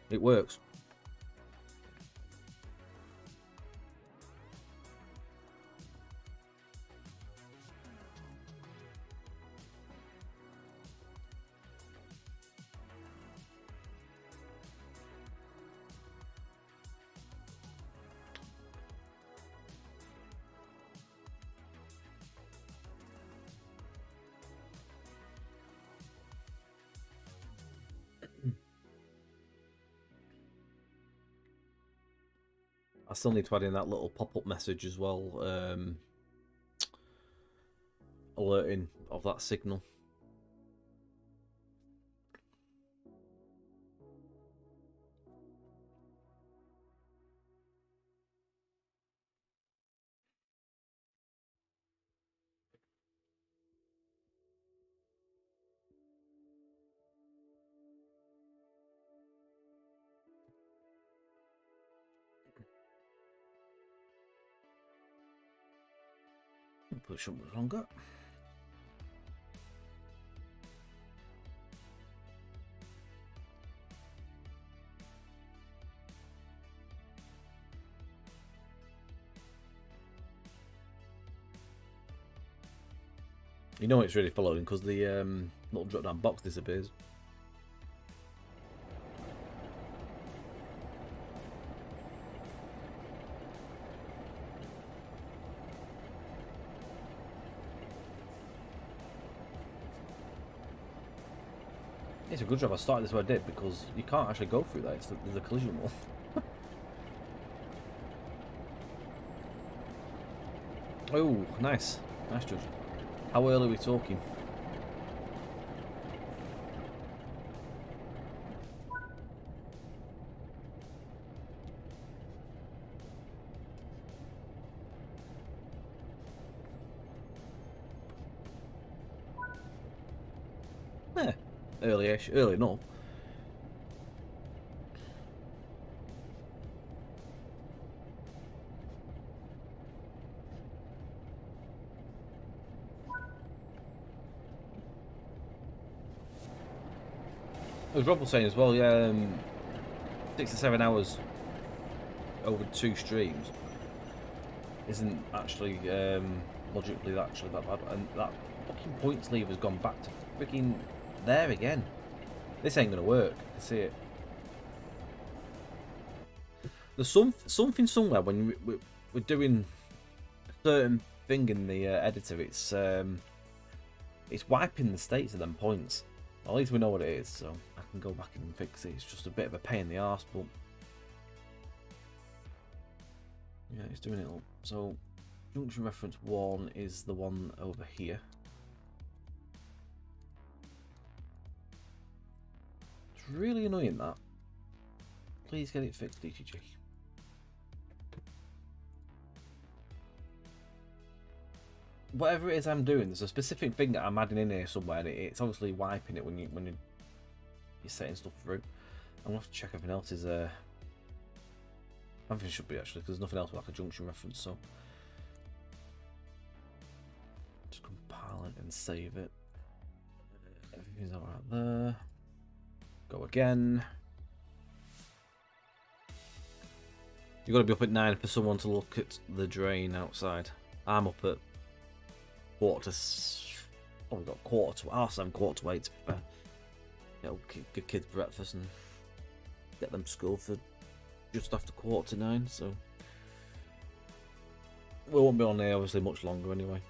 it works. I still need to add in that little pop-up message as well, alerting of that signal. Push up longer. You know it's really following because the little drop down box disappears. It's a good job I started this way I did, because you can't actually go through that. There's a collision wall. Oh, nice. Nice, Judge. How early are we talking? early-ish, early enough. As Rob was saying as well, yeah, 6 to 7 hours over 2 streams isn't actually logically that bad, and that fucking points lever's gone back to freaking there again. This ain't gonna work. I see it. There's something somewhere when we're doing a certain thing in the editor. It's wiping the states of them points. At least we know what it is, so I can go back and fix it. It's just a bit of a pain in the arse, but yeah, it's doing it all. So junction reference 1 is the one over here. It's really annoying that. Please get it fixed, DTG. Whatever it is I'm doing, there's a specific thing that I'm adding in here somewhere, and it's obviously wiping it when you're setting stuff through. I'm gonna have to check everything else is everything should be actually, because there's nothing else like a junction reference. So just compile it and save it. Everything's alright there. Go again. You've got to be up at 9 for someone to look at the drain outside. I'm up at quarter to... Oh, we've got quarter to 8, to be fair. Yeah, we'll give kids breakfast and get them to school for just after 8:45, so... We won't be on there obviously much longer anyway.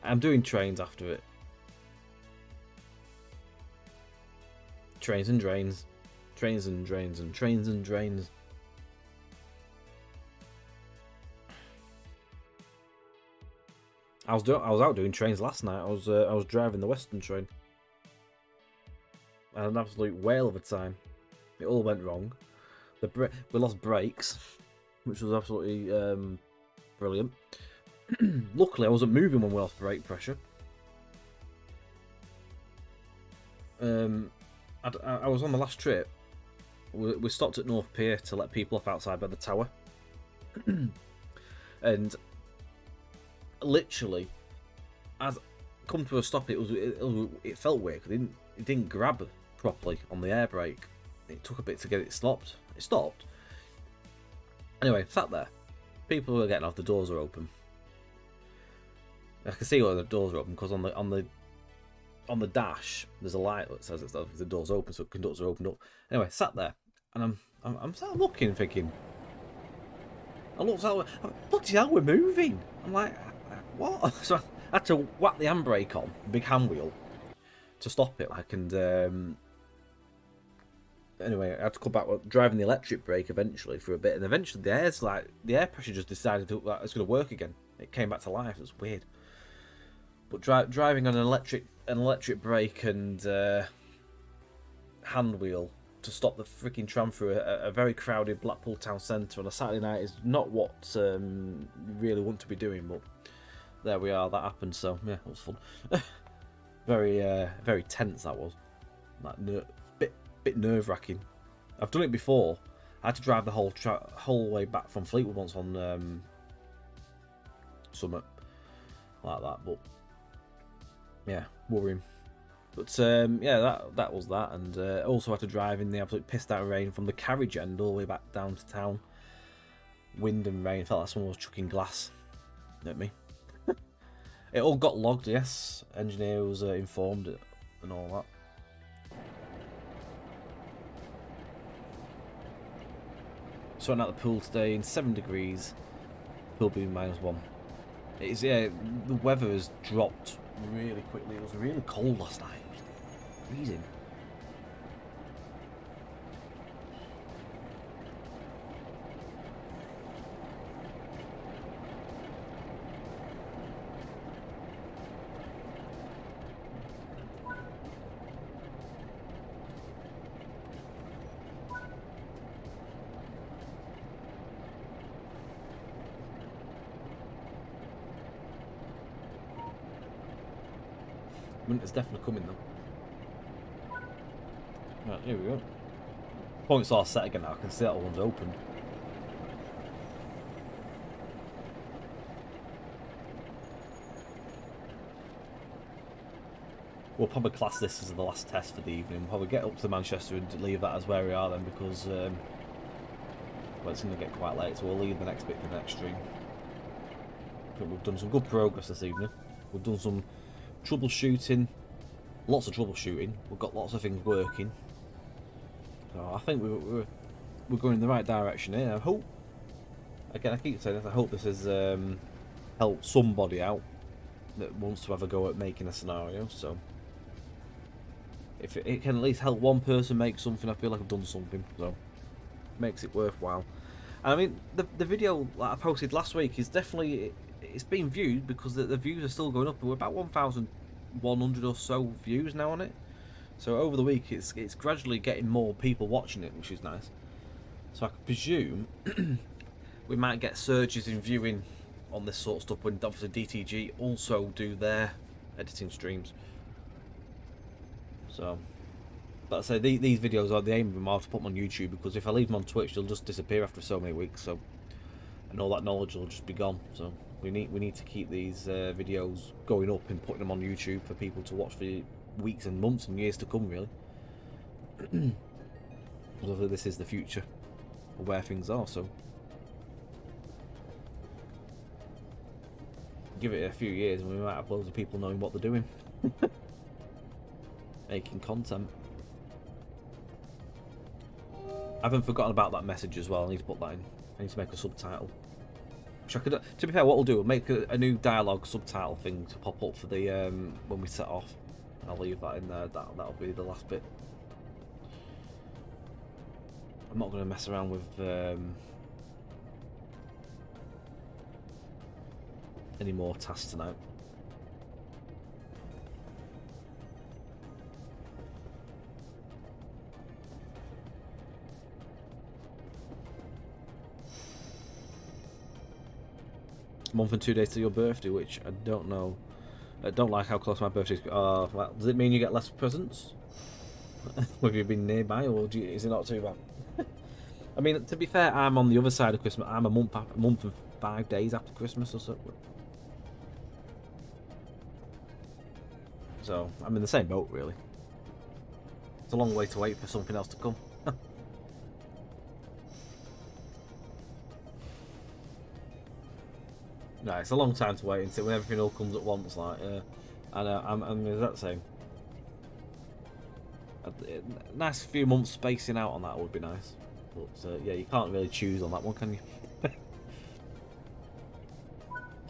I'm doing trains after it. Trains and drains. Trains and drains and trains and drains. I was out doing trains last night. I was driving the Western train. I had an absolute whale of a time. It all went wrong. We lost brakes, which was absolutely brilliant. Luckily, I wasn't moving when we lost brake pressure. I was on the last trip. We stopped at North Pier to let people off outside by the tower, and literally, as come to a stop, it felt weird because it didn't grab properly on the air brake. It took a bit to get it stopped. It stopped. Anyway, sat there. People were getting off. The doors are open. I can see why the doors are open because on the dash there's a light that says the door's open, so conductors are opened up. Anyway, sat there and I'm sat looking, thinking. I looked out. Bloody hell, we're moving. I'm like, what? So I had to whack the handbrake on, big hand wheel, to stop it. Anyway, I had to come back driving the electric brake eventually for a bit, and eventually the air pressure just decided that it's going to work again. It came back to life. It was weird. But driving on an electric brake and hand wheel to stop the freaking tram through a very crowded Blackpool town centre on a Saturday night is not what you really want to be doing. But there we are. That happened. So yeah, it was fun. Very tense that was. Like bit nerve-wracking. I've done it before. I had to drive the whole way back from Fleetwood once on Summit like that, but yeah, worrying. But yeah, that was that, and also had to drive in the absolute pissed out rain from the carriage end all the way back down to town. Wind and rain, felt like someone was chucking glass at me. It all got logged, yes. Engineer was informed and all that. So I'm at the pool today in 7 degrees, pool being -1. It is, yeah, the weather has dropped really quickly. It was really cold last night. It was freezing. Winter's definitely coming though. Right, here we go. Points are set again now. I can see that one's open. We'll probably class this as the last test for the evening. We'll probably get up to Manchester and leave that as where we are then, because well, it's going to get quite late, so we'll leave the next bit for the next stream. I think we've done some good progress this evening. We've done some troubleshooting, lots of troubleshooting. We've got lots of things working. So I think we're going in the right direction here. I hope, again, I keep saying this, I hope this has helped somebody out that wants to have a go at making a scenario. So if it can at least help one person make something, I feel like I've done something. So it makes it worthwhile. And I mean, the video that I posted last week is definitely, it's been viewed because the views are still going up. We're about 1,100 or so views now on it. So over the week, it's gradually getting more people watching it, which is nice. So I presume we might get surges in viewing on this sort of stuff when obviously DTG also do their editing streams. So, but I say these videos are, the aim of them are to put them on YouTube, because if I leave them on Twitch, they'll just disappear after so many weeks. So, and all that knowledge will just be gone. So we need to keep these videos going up and putting them on YouTube for people to watch for weeks and months and years to come, really. Because this is the future of where things are. So give it a few years and we might have loads of people knowing what they're doing. Making content. I haven't forgotten about that message as well. I need to put that in. I need to make a subtitle. Which I could, to be fair, what we'll do, we'll make a new dialogue subtitle thing to pop up for the when we set off. I'll leave that in there. That'll be the last bit. I'm not going to mess around with any more tasks tonight. A month and 2 days to your birthday, which I don't know. I don't like how close my birthday is. Well, does it mean you get less presents? Have you been nearby, or is it not too bad? I mean, to be fair, I'm on the other side of Christmas. I'm a month and 5 days after Christmas or so. So I'm in the same boat, really. It's a long way to wait for something else to come. No, it's a long time to wait until when everything all comes at once. Like, I know, I'm exact same. A nice few months spacing out on that would be nice, but yeah, you can't really choose on that one, can you?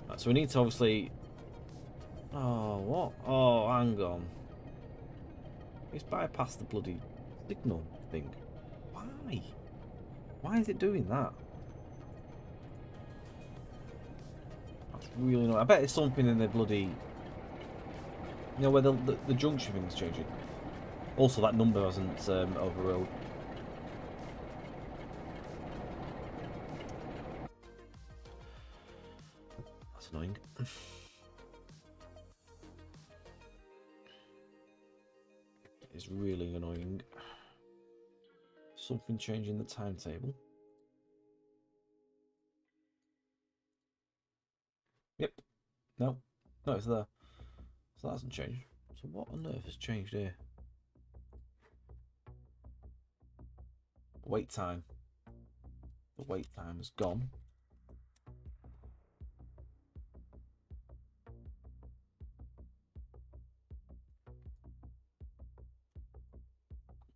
Right, so we need to obviously. Oh, what? Oh, hang on. It's bypassed the bloody signal thing. Why? Why is it doing that? That's really annoying. I bet it's something in the bloody. You know, where the junction thing's changing. Also, that number hasn't overrode. That's annoying. It's really annoying. Something changing the timetable. Yep. No. No, it's there. So that hasn't changed. So what on earth has changed here? Wait time. The wait time is gone.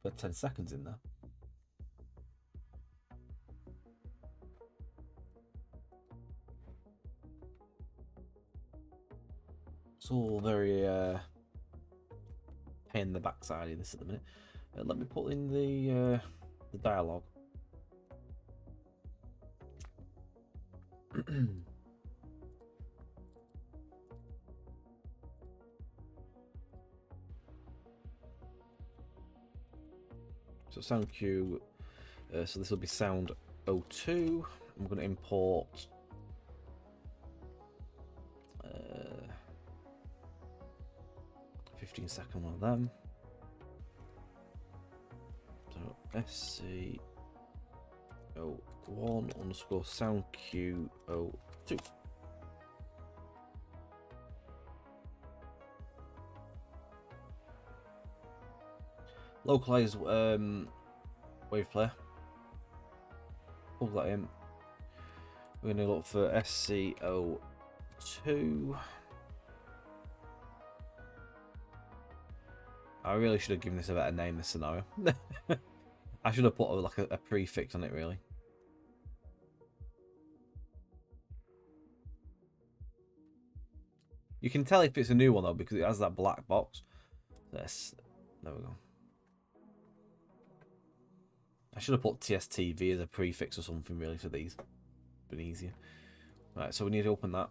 Put 10 seconds in there. It's all very pain in the backside of this at the minute. Let me put in the dialogue. So sound cue. So this will be sound 02. I'm going to import 15-second one of them. SC01_soundQ02. Localize wave player. Plug that in. We're going to look for SC02. I really should have given this a better name, this scenario. I should have put like a prefix on it, really. You can tell if it's a new one, though, because it has that black box. There we go. I should have put TSTV as a prefix or something, really, for these. Been easier. Right, so we need to open that.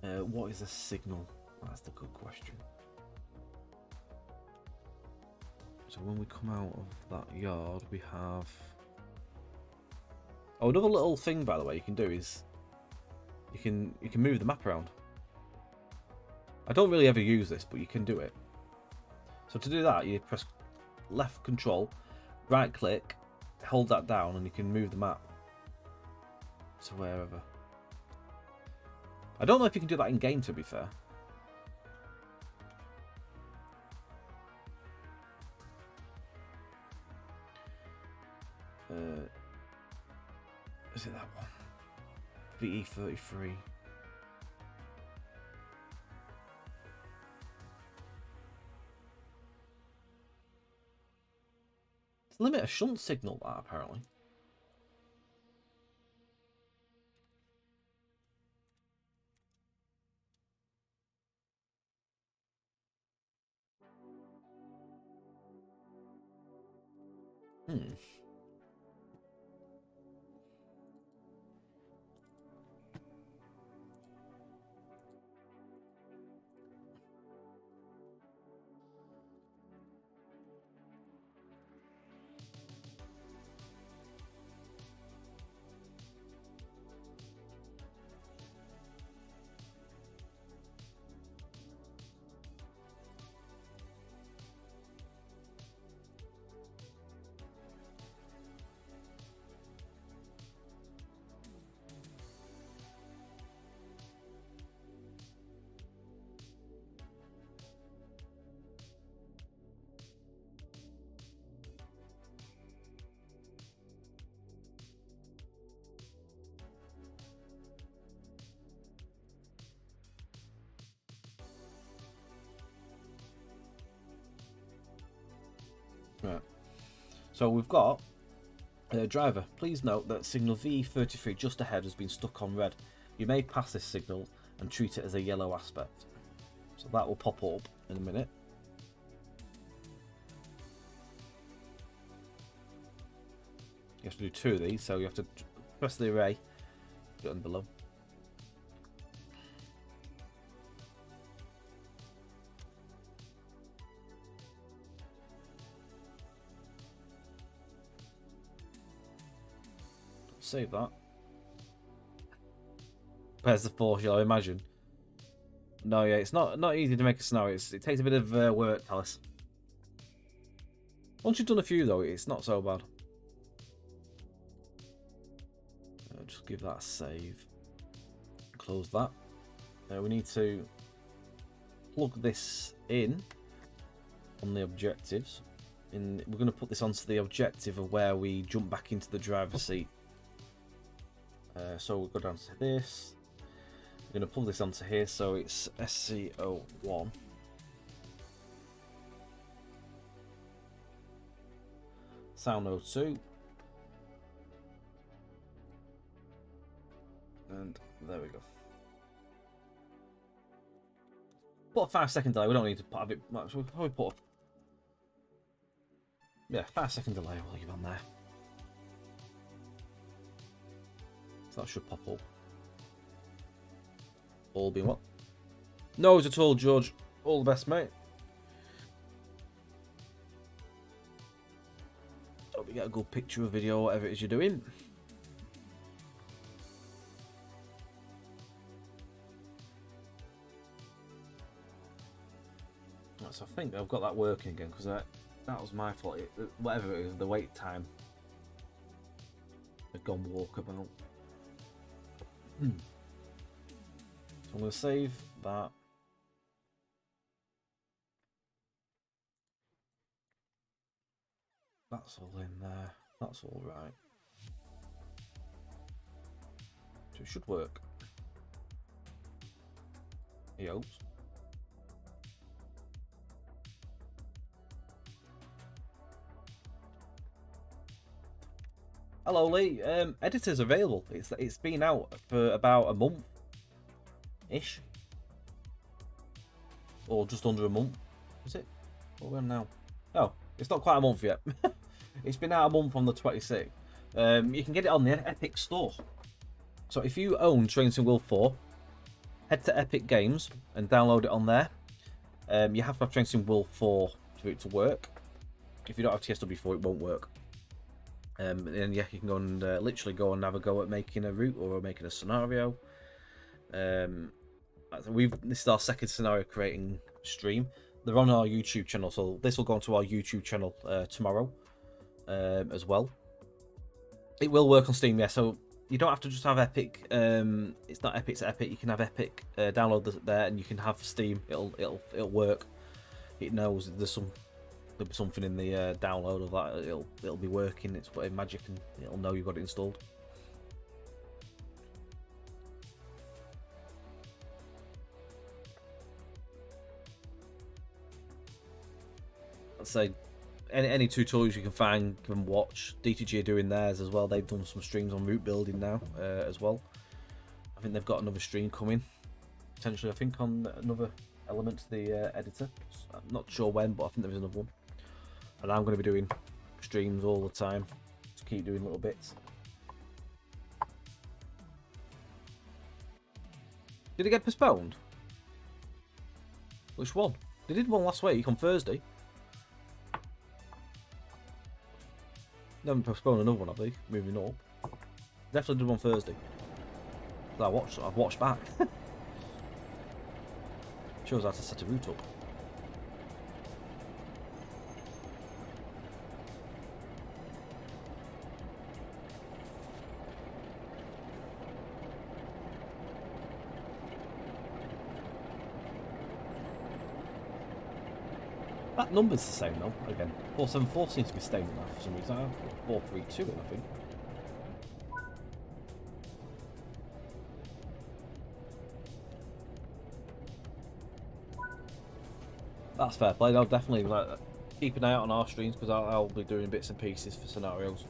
What is the signal? That's the good question. So when we come out of that yard, we have... Oh, another little thing, by the way, you can do is you can move the map around. I don't really ever use this, but you can do it. So to do that, you press left control, right click, hold that down, and you can move the map to wherever. I don't know if you can do that in game, to be fair. Is it that one? VE33. It's limit a shunt signal, that apparently. Right. So we've got driver. Please note that signal V33 just ahead has been stuck on red. You may pass this signal and treat it as a yellow aspect. So that will pop up in a minute. You have to do 2 of these, so you have to press the array button below. Save that. There's the 4, I imagine. No, yeah, it's not easy to make a scenario. It takes a bit of work, Alice. Once you've done a few, though, it's not so bad. Just give that a save. Close that. We need to plug this in on the objectives. We're going to put this onto the objective of where we jump back into the driver's seat. So we'll go down to this. We're going to pull this onto here, so it's SC01. Sound 02. And there we go. Put a 5-second delay. We don't need to put a bit much. We'll probably put a... Yeah, 5-second delay we'll leave on there. So that should pop up. All being what? No worries at all, George. All the best, mate. Hope you get a good picture or video, whatever it is you're doing. So I think I've got that working again because That was my fault. Whatever it is, the wait time had gone walkabout. So I'm going to save that. That's all in there. That's all right. So it should work. He hopes. Hello Lee, editor's available. It's been out for about a month ish. Or just under a month. Is it? What are we on now? Oh, it's not quite a month yet. It's been out a month on the 26th. You can get it on the Epic Store. So if you own Train Sim World 4, head to Epic Games and download it on there. You have to have Train Sim World 4 for it to work. If you don't have TSW4, it won't work. And yeah, you can go and literally go and have a go at making a route or making a scenario. This is our second scenario creating stream. They're on our YouTube channel, so this will go onto our YouTube channel tomorrow as well. It will work on Steam, yeah. So you don't have to just have Epic. It's not Epic to Epic. You can have Epic download there, and you can have Steam. It'll work. It knows there'll be something in the download of that. It'll be working. It's magic, and it'll know you've got it installed. I'd say any tutorials you can find, can watch. DTG are doing theirs as well. They've done some streams on route building now as well. I think they've got another stream coming potentially. I think on another element to the editor. I'm not sure when, but I think there's another one. And I'm going to be doing streams all the time to keep doing little bits. Did it get postponed? Which one? They did one last week on Thursday. They haven't postponed another one, have they? Moving up. Definitely did one Thursday. I've watched back. Shows how to set a route up. That number's the same though, again. 474 seems to be staying there for some reason. I have 432 in, I think. That's fair play. I'll definitely keep an eye out on our streams, because I'll be doing bits and pieces for scenarios.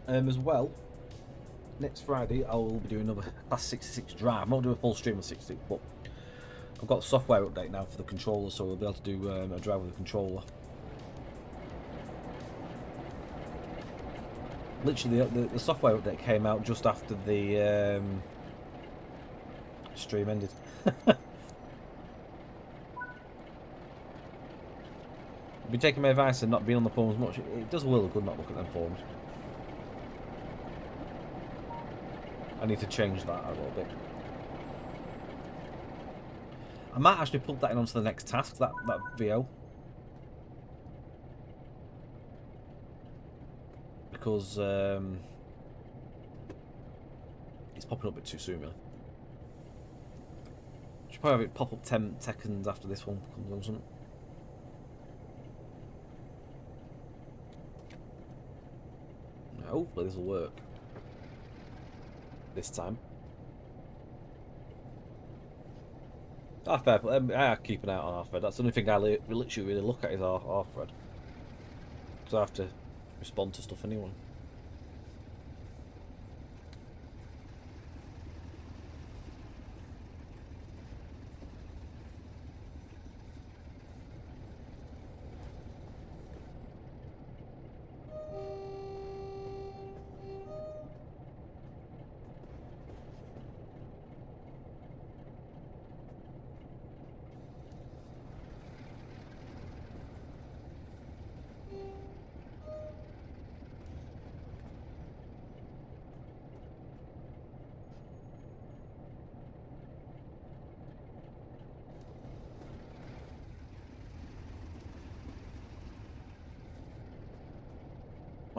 As well, next Friday I will be doing another Class 66 drive. I'm not doing a full stream of 60, but I've got a software update now for the controller, so we'll be able to do a drive with the controller. Literally, the software update came out just after the stream ended. I've been taking my advice and not being on the forums much. It does a little good not looking at them forums. I need to change that a little bit. I might actually plug that in onto the next task, that VO. Because it's popping up a bit too soon, really. Should probably have it pop up 10 seconds after this one comes on something. Hopefully this will work. This time. Fair play. I keep an eye on our thread. That's the only thing I literally really look at is our thread. Because I have to respond to stuff anyway.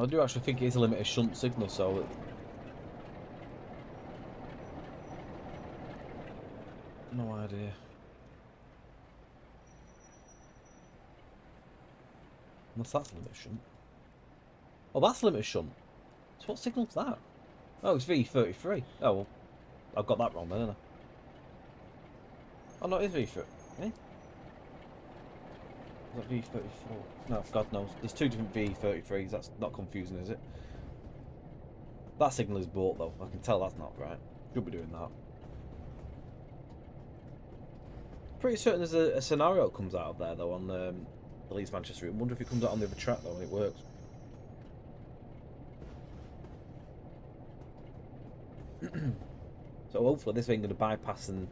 I do actually think it is a limited shunt signal, so... No idea. Unless that's a limited shunt. Oh, that's a limited shunt. So what signal's that? Oh, it's V33. Oh, well, I've got that wrong then, haven't I? Oh, no, it is V30. Eh? Is that V34? No, God knows. There's two different V33s. That's not confusing, is it? That signal is bought, though. I can tell that's not right. Should be doing that. Pretty certain there's a scenario that comes out of there, though, on the Leeds Manchester route. I wonder if it comes out on the other track, though, and it works. So hopefully this ain't going to bypass and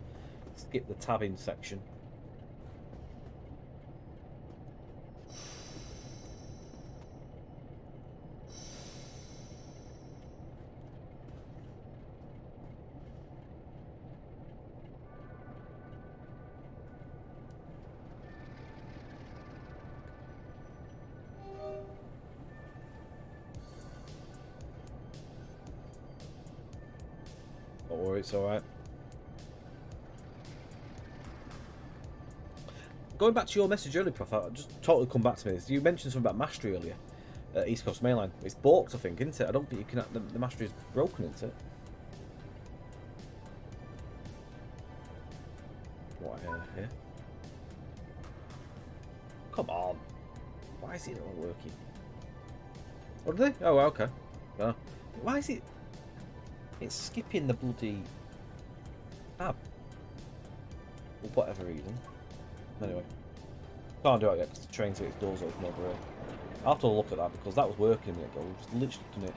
skip the tabbing section. Don't worry, it's alright. Going back to your message earlier, Prof, I just totally come back to me. You mentioned something about mastery earlier. East Coast Mainline. It's balked, I think, isn't it? I don't think you can. The mastery is broken, isn't it? What here? Come on. Why is it not working? What did they? Oh, okay. Oh. Why is it? It's skipping the bloody tab. For whatever reason. Anyway. Can't do it yet because the train's got its doors open over here. I'll have to look at that because that was working a minute ago. We've just literally done it.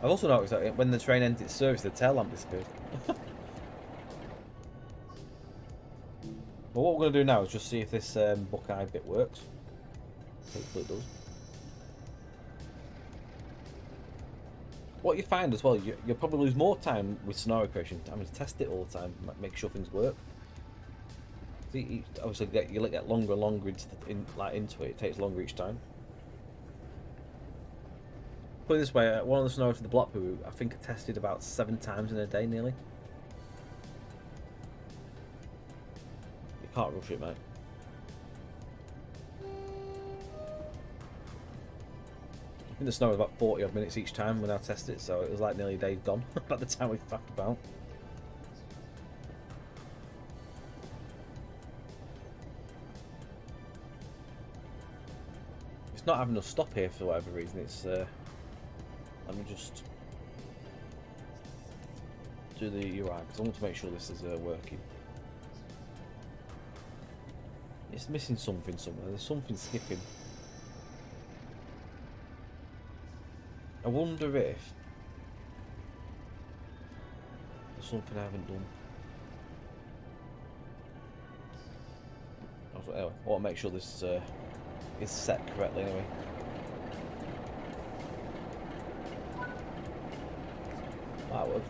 I've also noticed that when the train ends its service, the tail lamp disappears. But what we're going to do now is just see if this Buckeye bit works. Hopefully it does. What you find as well, you'll probably lose more time with scenario creation, having to test it all the time, make sure things work. See, obviously you'll get longer and longer into it. It takes longer each time. Put it this way, one of the scenarios for the Blackpool route, I think I tested about 7 times in a day nearly. You can't rush it, mate. I think the snow was about 40 odd minutes each time when I tested it, so it was like nearly a day gone by the time we faffed about. It's not having us stop here for whatever reason. It's let me just do the UI because I want to make sure this is working. It's missing something somewhere. There's something skipping. I wonder if there's something I haven't done. Anyway, I want to make sure this is set correctly anyway. That would.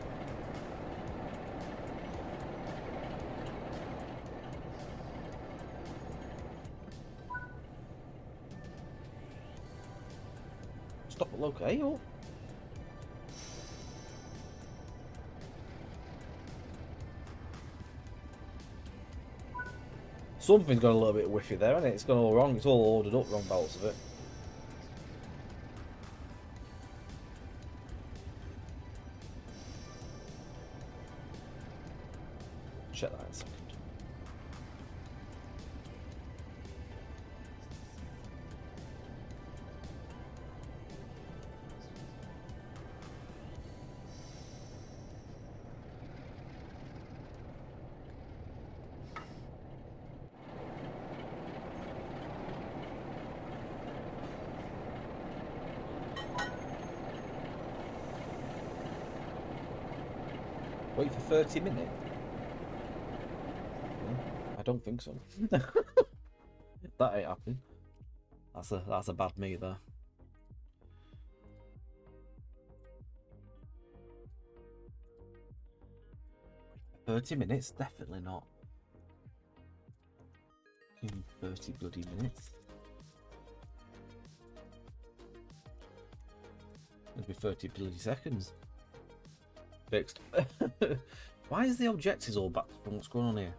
Stop at local. Hey, oh. Something's gone a little bit whiffy there, hasn't it? It's gone all wrong. It's all ordered up wrong balance of it. Check that in a second. Wait for 30 minutes? I don't think so. That ain't happening. That's a bad me there. 30 minutes? Definitely not. 30 bloody minutes. It'll be 30 bloody seconds. Fixed. Why is the objectives all back from what's going on here?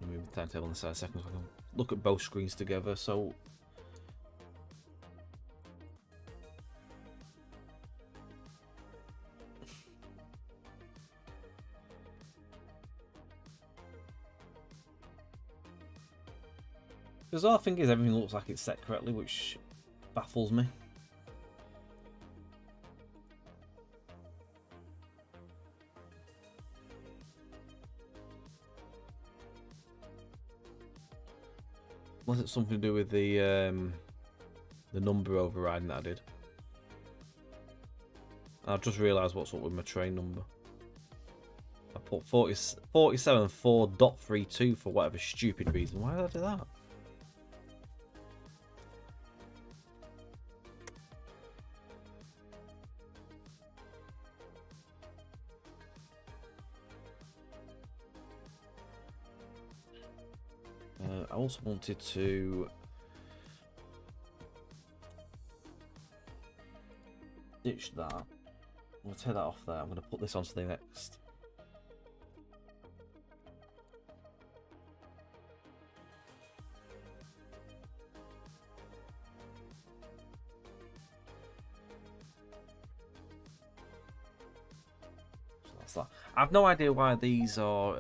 Move the timetable on the side second so I can look at both screens together. So because our thing is everything looks like it's set correctly, which baffles me. Unless it's something to do with the number overriding that I did. I've just realised what's up with my train number. I put 47.4.32 for whatever stupid reason. Why did I do that? I also wanted to ditch that. I'm going to take that off there. I'm going to put this onto the next. So that's that. I have no idea why these are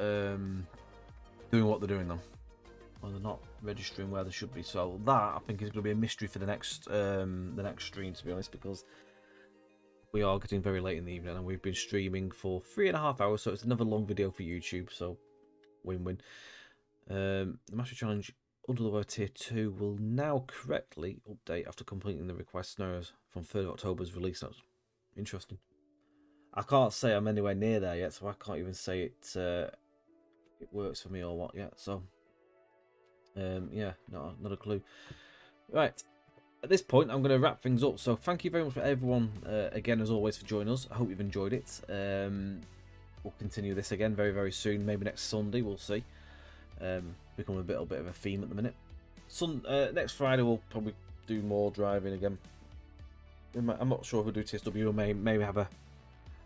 doing what they're doing though. Or they're not registering where they should be. So that I think is going to be a mystery for the next stream, to be honest, because we are getting very late in the evening and we've been streaming for 3.5 hours, so it's another long video for YouTube. So win-win. The Mastery Challenge Under the Weather Tier 2 will now correctly update after completing the request scenarios from 3rd of October's release. That's interesting. I can't say I'm anywhere near there yet, so I can't even say it works for me or what yet. So yeah, not a clue. Right, at this point I'm going to wrap things up. So thank you very much for everyone again as always for joining us. I hope you've enjoyed it. We'll continue this again very, very soon, maybe next Sunday, we'll see. Become a little bit of a theme at the minute. Next Friday we'll probably do more driving again. I'm not sure if we'll do TSW or maybe have a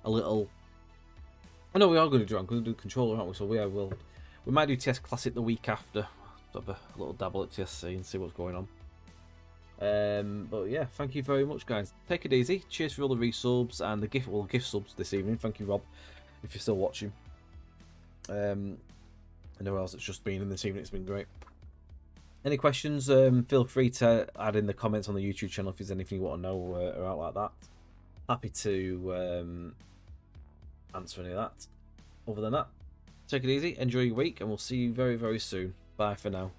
little. I know we are going to do. I'm going to do controller, aren't we? So we might do TS Classic the week after. Have a little dabble at TSC and see what's going on. But yeah, thank you very much, guys. Take it easy. Cheers for all the resubs and the gift subs this evening. Thank you, Rob, if you're still watching. And who else that's just been in this evening. It's been great. Any questions? Feel free to add in the comments on the YouTube channel if there's anything you want to know or out like that. Happy to answer any of that. Other than that, take it easy. Enjoy your week, and we'll see you very, very soon. Bye for now.